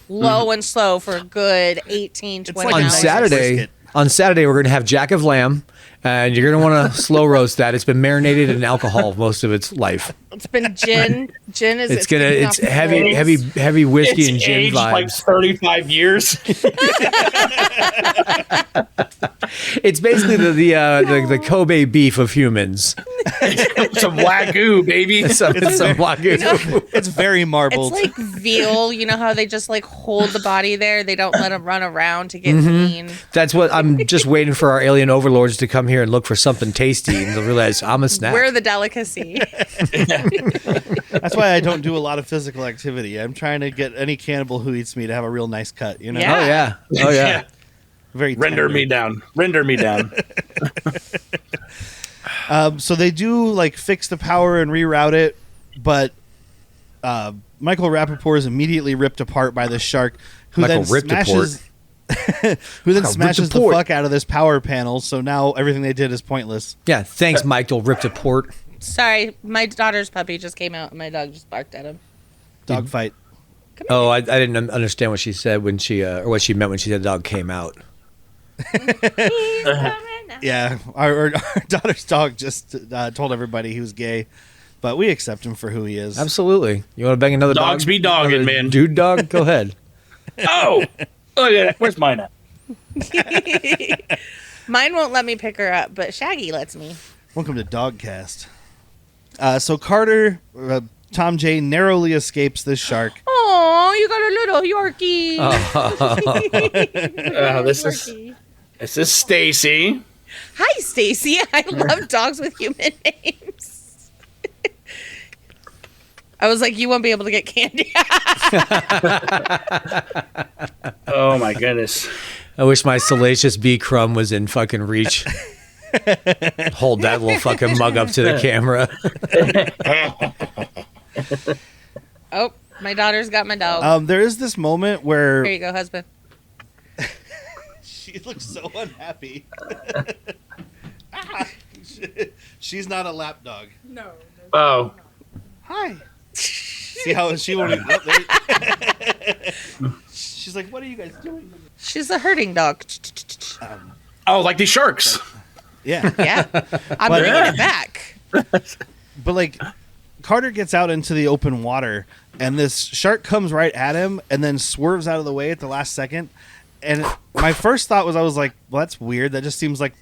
[SPEAKER 3] low and slow for a good 18, 20
[SPEAKER 1] like
[SPEAKER 3] hours.
[SPEAKER 2] On Saturday, we're going to have jack of lamb, and you're going to want to slow roast that. It's been marinated in alcohol most of its life.
[SPEAKER 3] It's been gin. Gin is.
[SPEAKER 2] It's heavy whiskey
[SPEAKER 4] It's
[SPEAKER 2] and gin
[SPEAKER 4] aged
[SPEAKER 2] vibes.
[SPEAKER 4] like 35 years.
[SPEAKER 2] It's basically the Kobe beef of humans.
[SPEAKER 4] Some Wagyu, baby.
[SPEAKER 2] Some Wagyu.
[SPEAKER 1] It's very marbled.
[SPEAKER 3] It's like veal. You know how they just like hold the body there? They don't let them run around to get lean.
[SPEAKER 2] That's what I'm just waiting for our alien overlords to come here and look for something tasty, and they'll realize I'm a snack.
[SPEAKER 3] We're the delicacy.
[SPEAKER 1] That's why I don't do a lot of physical activity. I'm trying to get any cannibal who eats me to have a real nice cut. You know?
[SPEAKER 3] Yeah.
[SPEAKER 2] Oh yeah.
[SPEAKER 1] Very
[SPEAKER 4] Render
[SPEAKER 1] tender.
[SPEAKER 4] me down. Render me down.
[SPEAKER 1] So they do like fix the power and reroute it, but Michael Rappaport is immediately ripped apart by this shark, who
[SPEAKER 2] Michael
[SPEAKER 1] then
[SPEAKER 2] ripped
[SPEAKER 1] smashes, who then
[SPEAKER 2] Michael
[SPEAKER 1] smashes the
[SPEAKER 2] Rappaport.
[SPEAKER 1] fuck out of this power panel. So now everything they did is pointless.
[SPEAKER 2] Yeah. Thanks, Michael ripped a port.
[SPEAKER 3] Sorry, my daughter's puppy just came out and my dog just barked at him.
[SPEAKER 1] Dog fight.
[SPEAKER 2] Oh, I didn't understand what she said when she or what she meant when she said the dog came out.
[SPEAKER 1] Yeah, our daughter's dog just told everybody he was gay, but we accept him for who he is.
[SPEAKER 2] Absolutely. You want to bang another
[SPEAKER 4] Dogs
[SPEAKER 2] dog?
[SPEAKER 4] be dogging,
[SPEAKER 2] Another
[SPEAKER 4] man.
[SPEAKER 2] Dude dog? Go ahead.
[SPEAKER 4] Oh, look at that. Where's mine at?
[SPEAKER 3] Mine won't let me pick her up, but Shaggy lets me.
[SPEAKER 1] Welcome to Dogcast. So Carter, Tom J. narrowly escapes this shark.
[SPEAKER 3] Oh, you got a little Yorkie.
[SPEAKER 4] This is Stacy.
[SPEAKER 3] Hi, Stacy. I love dogs with human names. I was like, you won't be able to get candy.
[SPEAKER 4] Oh my goodness.
[SPEAKER 2] I wish my salacious bee crumb was in fucking reach. Hold that little fucking mug up to the camera.
[SPEAKER 3] Oh, my daughter's got my dog.
[SPEAKER 1] There is this moment where
[SPEAKER 3] Here you go, husband.
[SPEAKER 1] she looks so unhappy. She's not a lap dog.
[SPEAKER 3] No.
[SPEAKER 4] Oh.
[SPEAKER 1] Hi. See how she won't even. She's like, "What are you guys doing?"
[SPEAKER 3] She's a herding dog.
[SPEAKER 4] Oh, like these sharks.
[SPEAKER 1] Yeah,
[SPEAKER 3] Yeah. I'm
[SPEAKER 1] But-
[SPEAKER 3] bringing it back.
[SPEAKER 1] but like Carter gets out into the open water, and this shark comes right at him, and then swerves out of the way at the last second. And my first thought was, I was like, "Well, that's weird. That just seems like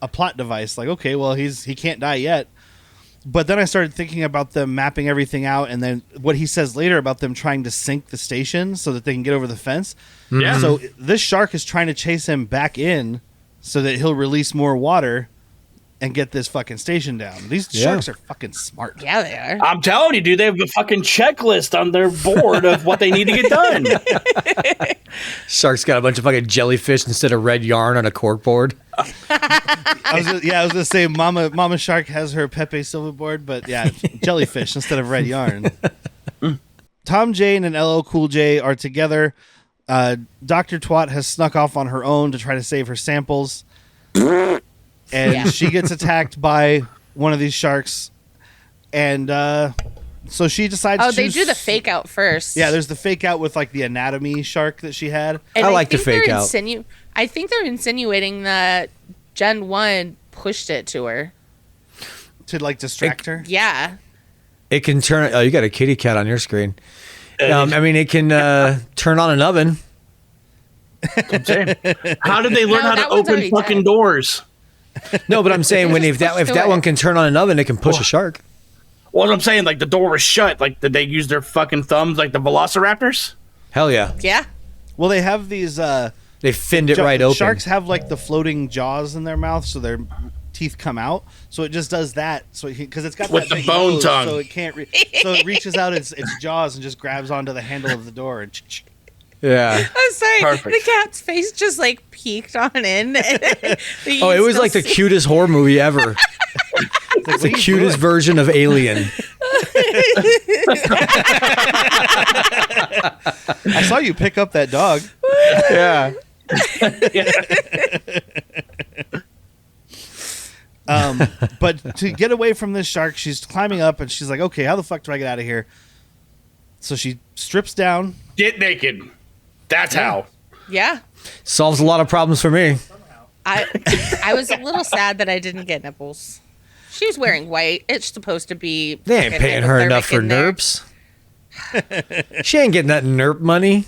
[SPEAKER 1] a plot device. Like, okay, well, he can't die yet." But then I started thinking about them mapping everything out, and then what he says later about them trying to sink the station so that they can get over the fence.
[SPEAKER 4] Yeah.
[SPEAKER 1] So this shark is trying to chase him back in so that he'll release more water and get this fucking station down. These sharks are fucking smart.
[SPEAKER 3] Yeah, they are.
[SPEAKER 4] I'm telling you, dude, they have a fucking checklist on their board of what they need to get done.
[SPEAKER 2] Shark's got a bunch of fucking jellyfish instead of red yarn on a corkboard.
[SPEAKER 1] I was gonna say Mama Shark has her Pepe Silverboard, but yeah, jellyfish instead of red yarn. Tom Jane and LL Cool J are together. Dr. Twat has snuck off on her own to try to save her samples. And she gets attacked by one of these sharks. And so she decides to...
[SPEAKER 3] Oh, they do the fake out first.
[SPEAKER 1] Yeah, there's the fake out with like the anatomy shark that she had.
[SPEAKER 3] And
[SPEAKER 2] I like the fake out.
[SPEAKER 3] I think they're insinuating that Gen 1 pushed it to her.
[SPEAKER 1] To like distract her?
[SPEAKER 3] Yeah.
[SPEAKER 2] It can turn... Oh, you got a kitty cat on your screen. I mean, it can turn on an oven.
[SPEAKER 4] I'm saying. How did they learn how to
[SPEAKER 3] that one's
[SPEAKER 4] open
[SPEAKER 3] already
[SPEAKER 4] fucking
[SPEAKER 3] dead.
[SPEAKER 4] doors?
[SPEAKER 2] No, but I'm saying if that one can turn on an oven, it can push a shark.
[SPEAKER 4] Well, I'm saying, like, the door was shut. Like, did they use their fucking thumbs like the velociraptors?
[SPEAKER 2] Hell yeah.
[SPEAKER 3] Yeah.
[SPEAKER 1] Well, they have these...
[SPEAKER 2] They finned it right open.
[SPEAKER 1] Sharks have like the floating jaws in their mouth, so their teeth come out. So it just does that. So because it's got
[SPEAKER 4] with
[SPEAKER 1] that
[SPEAKER 4] the
[SPEAKER 1] big
[SPEAKER 4] bone
[SPEAKER 1] nose,
[SPEAKER 4] tongue,
[SPEAKER 1] so it can't. So it reaches out its jaws and just grabs onto the handle of the door. And
[SPEAKER 2] Yeah.
[SPEAKER 3] I'm sorry.
[SPEAKER 4] Perfect.
[SPEAKER 3] The cat's face just like peeked on in.
[SPEAKER 2] Oh, it was like the cutest horror movie ever. It's the cutest version of Alien.
[SPEAKER 1] I saw you pick up that dog.
[SPEAKER 2] Yeah.
[SPEAKER 1] But to get away from this shark, she's climbing up and she's like, okay, how the fuck do I get out of here? So she strips down.
[SPEAKER 4] get naked. That's how.
[SPEAKER 3] Yeah.
[SPEAKER 2] Solves a lot of problems for me.
[SPEAKER 3] I was a little sad that I didn't get nipples. She was wearing white. It's supposed to be.
[SPEAKER 2] They ain't paying her enough for NERPs. She ain't getting that NERP money.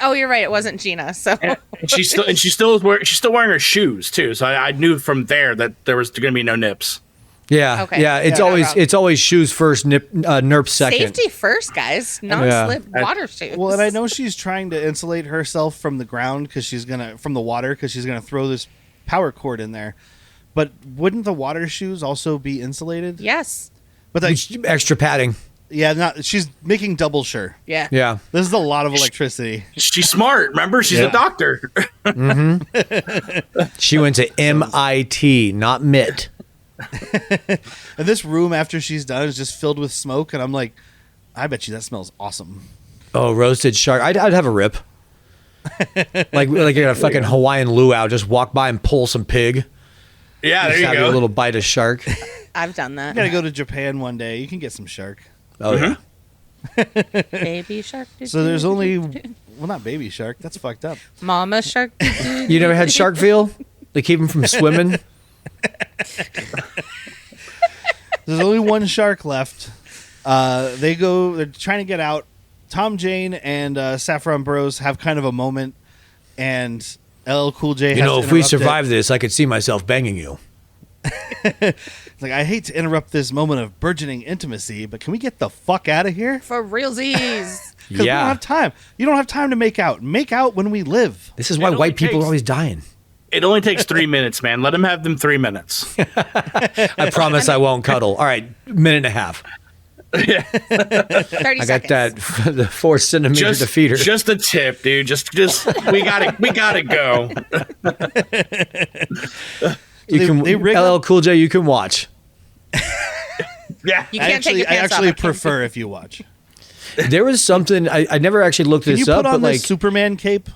[SPEAKER 3] Oh, you're right. It wasn't Gina. So
[SPEAKER 4] And she's still wearing her shoes too. So I knew from there that there was going to be no nips.
[SPEAKER 2] Yeah,
[SPEAKER 3] Okay.
[SPEAKER 2] yeah. It's
[SPEAKER 3] Yeah.
[SPEAKER 2] always shoes first, NERP second.
[SPEAKER 3] safety first, guys. Non-slip water shoes.
[SPEAKER 1] Well, and I know she's trying to insulate herself from the ground from the water because she's gonna throw this power cord in there. But wouldn't the water shoes also be insulated?
[SPEAKER 3] Yes.
[SPEAKER 1] But like,
[SPEAKER 2] Extra padding.
[SPEAKER 1] yeah, she's making double sure.
[SPEAKER 3] Yeah.
[SPEAKER 2] Yeah.
[SPEAKER 1] This is a lot of electricity.
[SPEAKER 4] She's smart. Remember, she's
[SPEAKER 2] Yeah.
[SPEAKER 4] a doctor.
[SPEAKER 2] She went to MIT, not MIT.
[SPEAKER 1] And this room after she's done is just filled with smoke, and I'm like, I bet you that smells awesome.
[SPEAKER 2] Oh, roasted shark. I'd have a rip. like you got a fucking Hawaiian luau. Just walk by and pull some pig.
[SPEAKER 4] Yeah, there
[SPEAKER 2] Just
[SPEAKER 4] you
[SPEAKER 2] have
[SPEAKER 4] go.
[SPEAKER 2] your little bite of shark.
[SPEAKER 3] I've done that.
[SPEAKER 1] You gotta go to Japan one day. You can get some shark.
[SPEAKER 2] Oh yeah.
[SPEAKER 3] Baby shark.
[SPEAKER 1] So there's only, well, not baby shark. That's fucked up.
[SPEAKER 3] Mama shark.
[SPEAKER 2] You never had shark feel? They keep them from swimming.
[SPEAKER 1] There's only one shark left. They're trying to get out. Tom Jane and Saffron Burrows have kind of a moment, and LL Cool J.
[SPEAKER 2] You
[SPEAKER 1] has
[SPEAKER 2] know,
[SPEAKER 1] to
[SPEAKER 2] if we
[SPEAKER 1] interrupt
[SPEAKER 2] survive this, I could see myself banging you.
[SPEAKER 1] It's like, I hate to interrupt this moment of burgeoning intimacy, but can we get the fuck out of here?
[SPEAKER 3] For realsies.
[SPEAKER 1] Because we don't have time. You don't have time to make out. Make out when we live.
[SPEAKER 2] This is why
[SPEAKER 4] It
[SPEAKER 2] white
[SPEAKER 4] only
[SPEAKER 2] people are
[SPEAKER 4] takes-
[SPEAKER 2] always dying.
[SPEAKER 4] It only takes 3 minutes, man. Let them have them 3 minutes.
[SPEAKER 2] I promise I won't cuddle. All right, minute and a half.
[SPEAKER 3] 30
[SPEAKER 2] I got
[SPEAKER 3] seconds.
[SPEAKER 2] that the 4 centimeter defeater.
[SPEAKER 4] Just a tip, dude. Just we gotta go.
[SPEAKER 2] You can
[SPEAKER 1] they rig
[SPEAKER 2] LL
[SPEAKER 1] up-
[SPEAKER 2] Cool J. You can watch.
[SPEAKER 4] Yeah.
[SPEAKER 3] You can't take your
[SPEAKER 1] I
[SPEAKER 3] pants
[SPEAKER 1] actually
[SPEAKER 3] off.
[SPEAKER 1] prefer if you watch.
[SPEAKER 2] There was something I never actually looked
[SPEAKER 1] Can
[SPEAKER 2] this
[SPEAKER 1] you
[SPEAKER 2] up,
[SPEAKER 1] put
[SPEAKER 2] but
[SPEAKER 1] on
[SPEAKER 2] like
[SPEAKER 1] this Superman cape?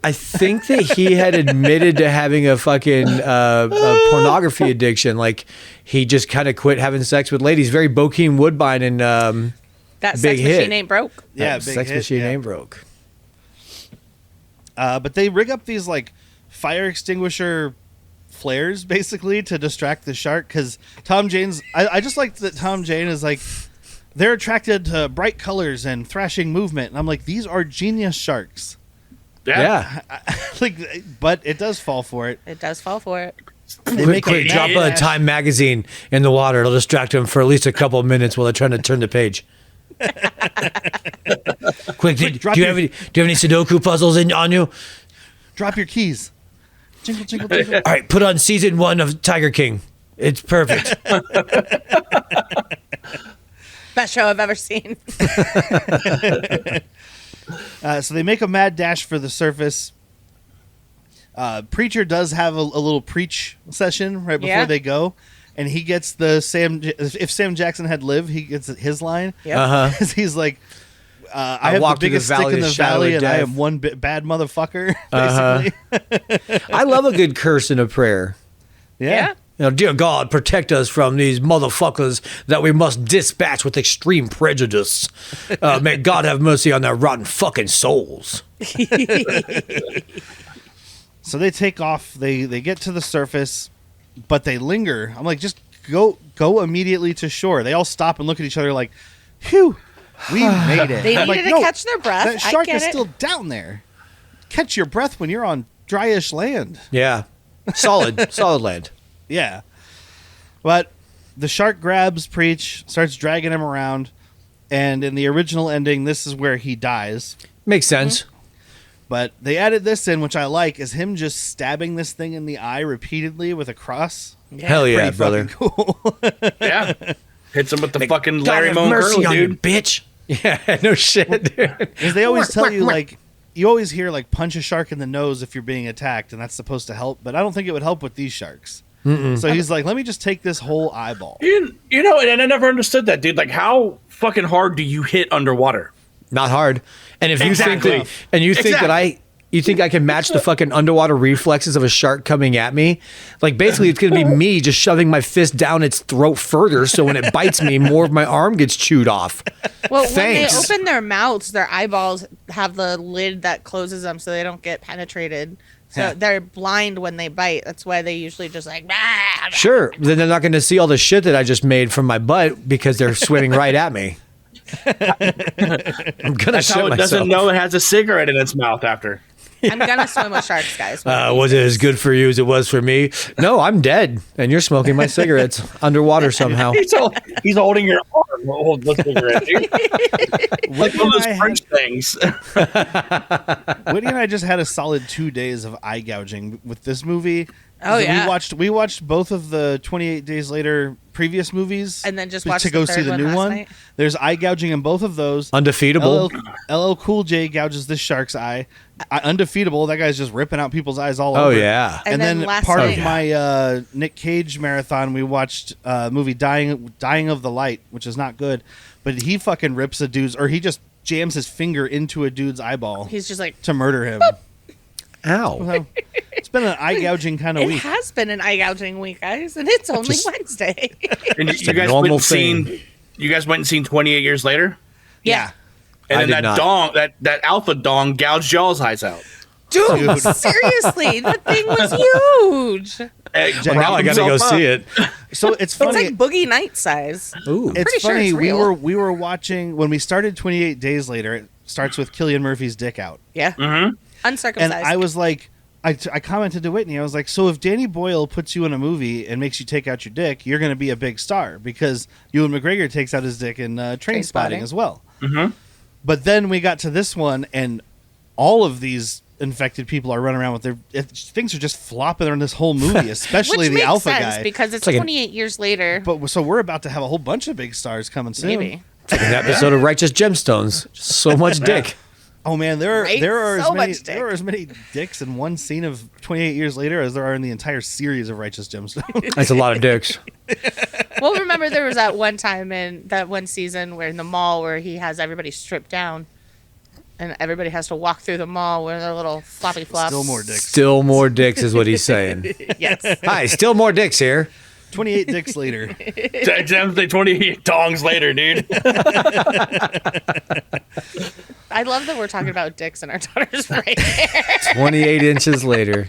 [SPEAKER 2] I think that he had admitted to having a fucking a pornography addiction. Like he just kind of quit having sex with ladies. Very Bokeem Woodbine and
[SPEAKER 3] That
[SPEAKER 2] big
[SPEAKER 3] sex
[SPEAKER 2] hit.
[SPEAKER 3] machine ain't broke.
[SPEAKER 1] Yeah,
[SPEAKER 2] that
[SPEAKER 1] big
[SPEAKER 2] sex
[SPEAKER 1] hit,
[SPEAKER 2] machine
[SPEAKER 1] yeah.
[SPEAKER 2] ain't broke.
[SPEAKER 1] But they rig up these like fire extinguisher flares basically to distract the shark because Tom Jane's. I just like that Tom Jane is like they're attracted to bright colors and thrashing movement, and I'm like, these are genius sharks.
[SPEAKER 2] Yeah.
[SPEAKER 1] Like, but it does fall for it.
[SPEAKER 3] It does fall for it.
[SPEAKER 1] They
[SPEAKER 2] Quick,
[SPEAKER 1] make
[SPEAKER 2] quick,
[SPEAKER 1] a
[SPEAKER 2] drop a
[SPEAKER 1] mad dash.
[SPEAKER 2] Time magazine in the water. It'll distract them for at least a couple of minutes while they're trying to turn the page. Quick, do
[SPEAKER 1] drop
[SPEAKER 2] you
[SPEAKER 1] your-
[SPEAKER 2] have any Sudoku puzzles on you?
[SPEAKER 1] Drop your keys. Jingle, jingle, jingle.
[SPEAKER 2] All right, put on season 1 of Tiger King. It's perfect.
[SPEAKER 3] Best show I've ever seen.
[SPEAKER 1] So they make a mad dash for the surface. Preacher does have a little preach session right before
[SPEAKER 3] Yeah.
[SPEAKER 1] they go, and he gets the if Sam Jackson had lived, he gets his line.
[SPEAKER 3] Yep.
[SPEAKER 1] He's like, I have the biggest stick in the valley, and I am one bad motherfucker. Basically,
[SPEAKER 2] I love a good curse in a prayer.
[SPEAKER 1] yeah.
[SPEAKER 2] You know, dear God, protect us from these motherfuckers that we must dispatch with extreme prejudice. May God have mercy on their rotten fucking souls.
[SPEAKER 1] So they take off. They get to the surface, but they linger. I'm like, just go immediately to shore. They all stop and look at each other like, "Phew, we made it."
[SPEAKER 3] They
[SPEAKER 1] I'm
[SPEAKER 3] needed
[SPEAKER 1] like,
[SPEAKER 3] to catch their breath.
[SPEAKER 1] That shark
[SPEAKER 3] I get
[SPEAKER 1] is
[SPEAKER 3] it.
[SPEAKER 1] still down there. Catch your breath when you're on dryish land.
[SPEAKER 2] Yeah. Solid land.
[SPEAKER 1] Yeah. But the shark grabs Preach, starts dragging him around, and in the original ending, this is where he dies.
[SPEAKER 2] Makes sense.
[SPEAKER 1] But they added this in, which I like, is him just stabbing this thing in the eye repeatedly with a cross.
[SPEAKER 2] Hell yeah,
[SPEAKER 1] Pretty
[SPEAKER 2] brother.
[SPEAKER 1] fucking cool.
[SPEAKER 4] Yeah. Hits him with the fucking
[SPEAKER 2] God
[SPEAKER 4] Larry
[SPEAKER 2] have
[SPEAKER 4] Moan
[SPEAKER 2] mercy
[SPEAKER 4] curl,
[SPEAKER 2] on you,
[SPEAKER 4] dude.
[SPEAKER 2] bitch. Yeah, no shit, dude.
[SPEAKER 1] Because they always tell you, like, you always hear, like, punch a shark in the nose if you're being attacked, and that's supposed to help. But I don't think it would help with these sharks. So he's like, let me just take this whole eyeball.
[SPEAKER 4] You know, and I never understood that, dude. Like, how fucking hard do you hit underwater?
[SPEAKER 2] Not hard. And if you
[SPEAKER 4] Exactly.
[SPEAKER 2] think that, and you think that you think I can match the fucking underwater reflexes of a shark coming at me? Like, basically, it's going to be me just shoving my fist down its throat further, so when it bites me, more of my arm gets chewed off.
[SPEAKER 3] Well,
[SPEAKER 2] Thanks.
[SPEAKER 3] when they open their mouths, their eyeballs have the lid that closes them so they don't get penetrated. So
[SPEAKER 1] Yeah.
[SPEAKER 3] they're blind when they bite. That's why they usually just like. "Bah, bah."
[SPEAKER 2] Sure, then they're not going to see all the shit that I just made from my butt because they're swimming right at me. I'm gonna
[SPEAKER 4] That's
[SPEAKER 2] shit
[SPEAKER 4] how it
[SPEAKER 2] myself.
[SPEAKER 4] doesn't know it has a cigarette in its mouth after.
[SPEAKER 3] I'm gonna swim with sharks, guys.
[SPEAKER 2] Was it as good for you as it was for me? No, I'm dead, and you're smoking my cigarettes underwater somehow.
[SPEAKER 4] He's holding your arm. Hold the cigarette, dude. Like one of those French things.
[SPEAKER 1] Whitney and I just had a solid 2 days of eye gouging with this movie.
[SPEAKER 3] Oh, yeah.
[SPEAKER 1] We watched both of the 28 Days Later previous movies,
[SPEAKER 3] And then just
[SPEAKER 1] to
[SPEAKER 3] watched
[SPEAKER 1] go
[SPEAKER 3] the
[SPEAKER 1] see
[SPEAKER 3] third
[SPEAKER 1] the
[SPEAKER 3] one
[SPEAKER 1] new
[SPEAKER 3] last
[SPEAKER 1] one.
[SPEAKER 3] night.
[SPEAKER 1] There's eye gouging in both of those.
[SPEAKER 2] Undefeatable.
[SPEAKER 1] LL Cool J gouges this shark's eye. Undefeatable. That guy's just ripping out people's eyes all
[SPEAKER 2] Oh
[SPEAKER 1] over.
[SPEAKER 2] yeah.
[SPEAKER 3] And then last
[SPEAKER 1] part
[SPEAKER 3] night-
[SPEAKER 1] of my Nick Cage marathon, we watched a movie Dying of the Light, which is not good, but he fucking rips a dude's, or he just jams his finger into a dude's eyeball
[SPEAKER 3] He's just like.
[SPEAKER 1] to murder him.
[SPEAKER 2] Ow.
[SPEAKER 1] So, it's been an eye gouging kind of
[SPEAKER 3] It
[SPEAKER 1] week.
[SPEAKER 3] has been an eye gouging week, guys, and it's only Wednesday.
[SPEAKER 4] And
[SPEAKER 2] Just
[SPEAKER 4] you
[SPEAKER 2] a
[SPEAKER 4] guys
[SPEAKER 2] normal
[SPEAKER 4] went and seen. You guys went and seen 28 Years Later,
[SPEAKER 3] Yeah.
[SPEAKER 4] and
[SPEAKER 2] I
[SPEAKER 4] then
[SPEAKER 2] did
[SPEAKER 4] that
[SPEAKER 2] not.
[SPEAKER 4] dong, that alpha dong, gouged y'all's eyes out.
[SPEAKER 3] Dude, seriously, that thing was huge.
[SPEAKER 2] Well, now I gotta go see it.
[SPEAKER 1] So it's
[SPEAKER 3] It's
[SPEAKER 1] funny.
[SPEAKER 3] like Boogie Night size.
[SPEAKER 2] Ooh.
[SPEAKER 1] It's
[SPEAKER 3] Pretty sure
[SPEAKER 1] funny.
[SPEAKER 3] it's
[SPEAKER 1] we
[SPEAKER 3] real.
[SPEAKER 1] were watching when we started 28 Days Later. It starts with Cillian Murphy's dick out,
[SPEAKER 3] Yeah.
[SPEAKER 4] Mm-hmm.
[SPEAKER 3] Uncircumcised.
[SPEAKER 1] and I was like, I commented to Whitney. I was like, so if Danny Boyle puts you in a movie and makes you take out your dick, you're going to be a big star because Ewan McGregor takes out his dick in Train Spotting as well.
[SPEAKER 4] Mm-hmm.
[SPEAKER 1] But then we got to this one, and all of these infected people are running around with things are just flopping in this whole movie, especially
[SPEAKER 3] Which
[SPEAKER 1] the
[SPEAKER 3] makes
[SPEAKER 1] alpha
[SPEAKER 3] sense
[SPEAKER 1] guy.
[SPEAKER 3] because it's
[SPEAKER 2] like an-
[SPEAKER 3] 28 years later.
[SPEAKER 1] But so we're about to have a whole bunch of big stars coming soon.
[SPEAKER 3] Maybe.
[SPEAKER 2] Like an episode of Righteous Gemstones. Just so much dick.
[SPEAKER 1] Oh man, there
[SPEAKER 3] Right?
[SPEAKER 1] are
[SPEAKER 3] So
[SPEAKER 1] as many
[SPEAKER 3] much dick.
[SPEAKER 1] there are as many dicks in one scene of 28 Years Later as there are in the entire series of Righteous Gemstones.
[SPEAKER 2] That's a lot of dicks.
[SPEAKER 3] Well, remember there was that one time in that one season where in the mall where he has everybody stripped down, and everybody has to walk through the mall with their little floppy flops.
[SPEAKER 1] Still more dicks.
[SPEAKER 2] Still more dicks is what he's saying.
[SPEAKER 3] Yes.
[SPEAKER 2] Hi, still more dicks here.
[SPEAKER 1] 28 dicks later.
[SPEAKER 4] Exactly 28 dongs later, dude.
[SPEAKER 3] I love that we're talking about dicks and our daughters right there.
[SPEAKER 2] 28 inches later.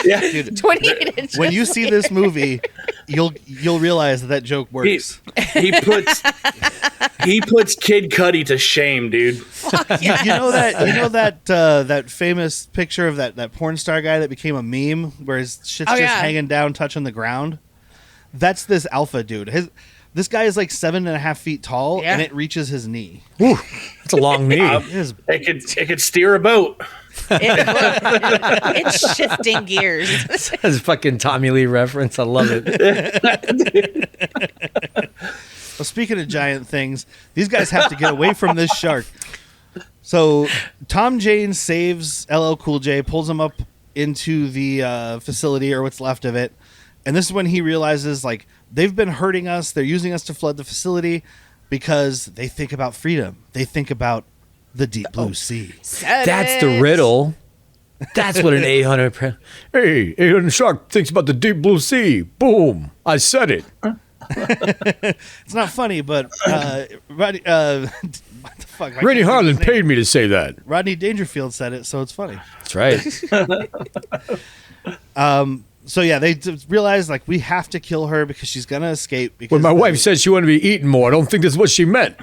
[SPEAKER 4] Yeah,
[SPEAKER 3] 28 inches.
[SPEAKER 1] When you see this movie, you'll realize that joke works.
[SPEAKER 4] he puts Kid Cudi to shame, dude.
[SPEAKER 1] You know that famous picture of that porn star guy that became a meme where his shit's
[SPEAKER 3] Oh,
[SPEAKER 1] just
[SPEAKER 3] yeah.
[SPEAKER 1] hanging down, touching the ground. That's this alpha dude. This guy is like 7.5 feet tall,
[SPEAKER 3] Yeah.
[SPEAKER 1] and it reaches his knee.
[SPEAKER 2] Whew, that's a long knee.
[SPEAKER 1] It is
[SPEAKER 4] It could steer a boat.
[SPEAKER 3] It's shifting gears.
[SPEAKER 2] That's a fucking Tommy Lee reference. I love it.
[SPEAKER 1] Well, speaking of giant things, these guys have to get away from this shark. So Tom Jane saves LL Cool J, pulls him up into the facility or what's left of it, And this is when he realizes, like, they've been hurting us. They're using us to flood the facility because they think about freedom. They think about the deep blue sea.
[SPEAKER 2] That's the riddle. That's what an 800... Hey, 800 shark thinks about the deep blue sea. Boom. I said it.
[SPEAKER 1] It's not funny, but what the fuck?
[SPEAKER 2] Renny Harlin paid me to say that.
[SPEAKER 1] Rodney Dangerfield said it, so it's funny.
[SPEAKER 2] That's right.
[SPEAKER 1] So yeah, they realize like we have to kill her because she's gonna escape. Because
[SPEAKER 2] When my wife said she wanted to be eaten more, I don't think that's what she meant.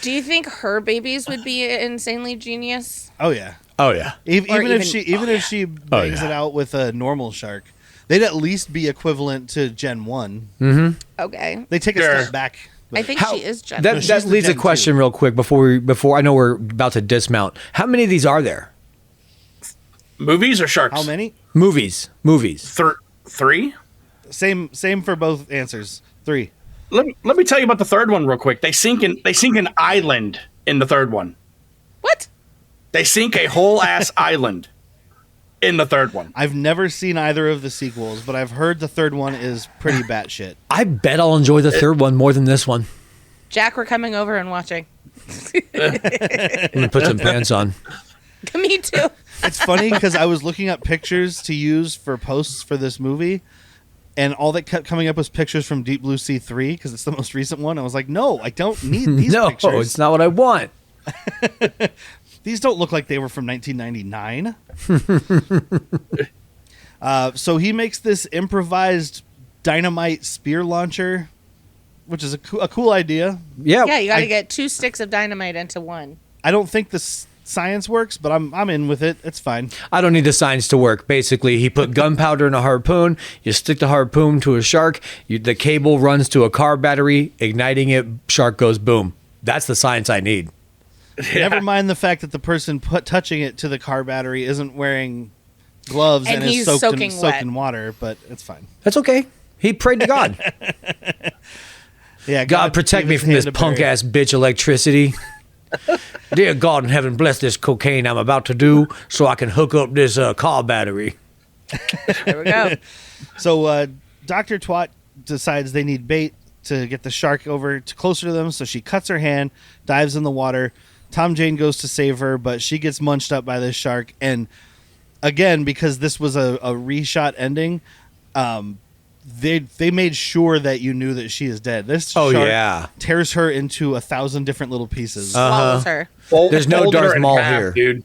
[SPEAKER 3] Do you think her babies would be insanely genius?
[SPEAKER 1] Oh yeah.
[SPEAKER 2] Oh, yeah.
[SPEAKER 1] Even if she bangs it out with a normal shark, they'd at least be equivalent to Gen 1.
[SPEAKER 2] Mm-hmm.
[SPEAKER 3] Okay.
[SPEAKER 1] They take a step back.
[SPEAKER 3] I think she is Gen 1.
[SPEAKER 2] That leads a question real quick before I know we're about to dismount. How many of these are there?
[SPEAKER 4] Movies or sharks?
[SPEAKER 1] How many?
[SPEAKER 2] Movies.
[SPEAKER 4] 3?
[SPEAKER 1] Same for both answers. 3.
[SPEAKER 4] Let me tell you about the third one real quick. They sink an island in the third one.
[SPEAKER 3] What?
[SPEAKER 4] They sink a whole ass island in the third one.
[SPEAKER 1] I've never seen either of the sequels, but I've heard the third one is pretty batshit.
[SPEAKER 2] I bet I'll enjoy the third one more than this one.
[SPEAKER 3] Jack, we're coming over and watching.
[SPEAKER 2] Let me put some pants on.
[SPEAKER 3] Me too.
[SPEAKER 1] It's funny because I was looking up pictures to use for posts for this movie, and all that kept coming up was pictures from Deep Blue Sea 3 because it's the most recent one. I was like, no, I don't need these pictures.
[SPEAKER 2] No, it's not what I want.
[SPEAKER 1] These don't look like they were from 1999. So he makes this improvised dynamite spear launcher, which is a cool idea.
[SPEAKER 3] Yeah, you got to get 2 sticks of dynamite into one.
[SPEAKER 1] I don't think the science works, but I'm in with it. It's fine.
[SPEAKER 2] I don't need the science to work. Basically, he put gunpowder in a harpoon. You stick the harpoon to a shark. The cable runs to a car battery, igniting it. Shark goes boom. That's the science I need.
[SPEAKER 1] Yeah. Never mind the fact that the person touching it to the car battery isn't wearing gloves and is soaked in water, but it's fine.
[SPEAKER 2] That's okay. He prayed to God.
[SPEAKER 1] Yeah,
[SPEAKER 2] God protect me from this punk ass bitch electricity. Dear God in heaven, bless this cocaine I'm about to do so I can hook up this car battery.
[SPEAKER 3] There we go.
[SPEAKER 1] So Dr. Twat decides they need bait to get the shark over closer to them, so she cuts her hand, dives in the water. Tom Jane goes to save her, but she gets munched up by this shark. And again, because this was a reshot ending, they made sure that you knew that she is dead. This shark tears her into 1,000 different little pieces.
[SPEAKER 3] Swallows her.
[SPEAKER 2] There's no Darth Maul here,
[SPEAKER 4] dude.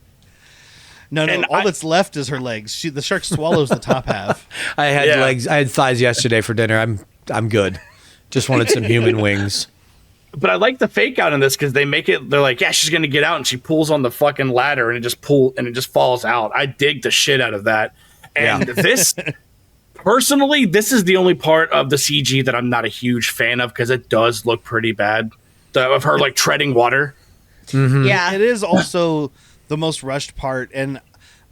[SPEAKER 1] No, all that's left is her legs. The shark swallows the top half.
[SPEAKER 2] I had legs. I had thighs yesterday for dinner. I'm good. Just wanted some human wings.
[SPEAKER 4] But I like the fake out in this because they make it. They're like, yeah, she's gonna get out, and she pulls on the fucking ladder, and it just falls out. I dig the shit out of that. And this, personally, this is the only part of the CG that I'm not a huge fan of because it does look pretty bad. Of her like treading water.
[SPEAKER 2] Mm-hmm.
[SPEAKER 3] Yeah,
[SPEAKER 1] it is also the most rushed part, and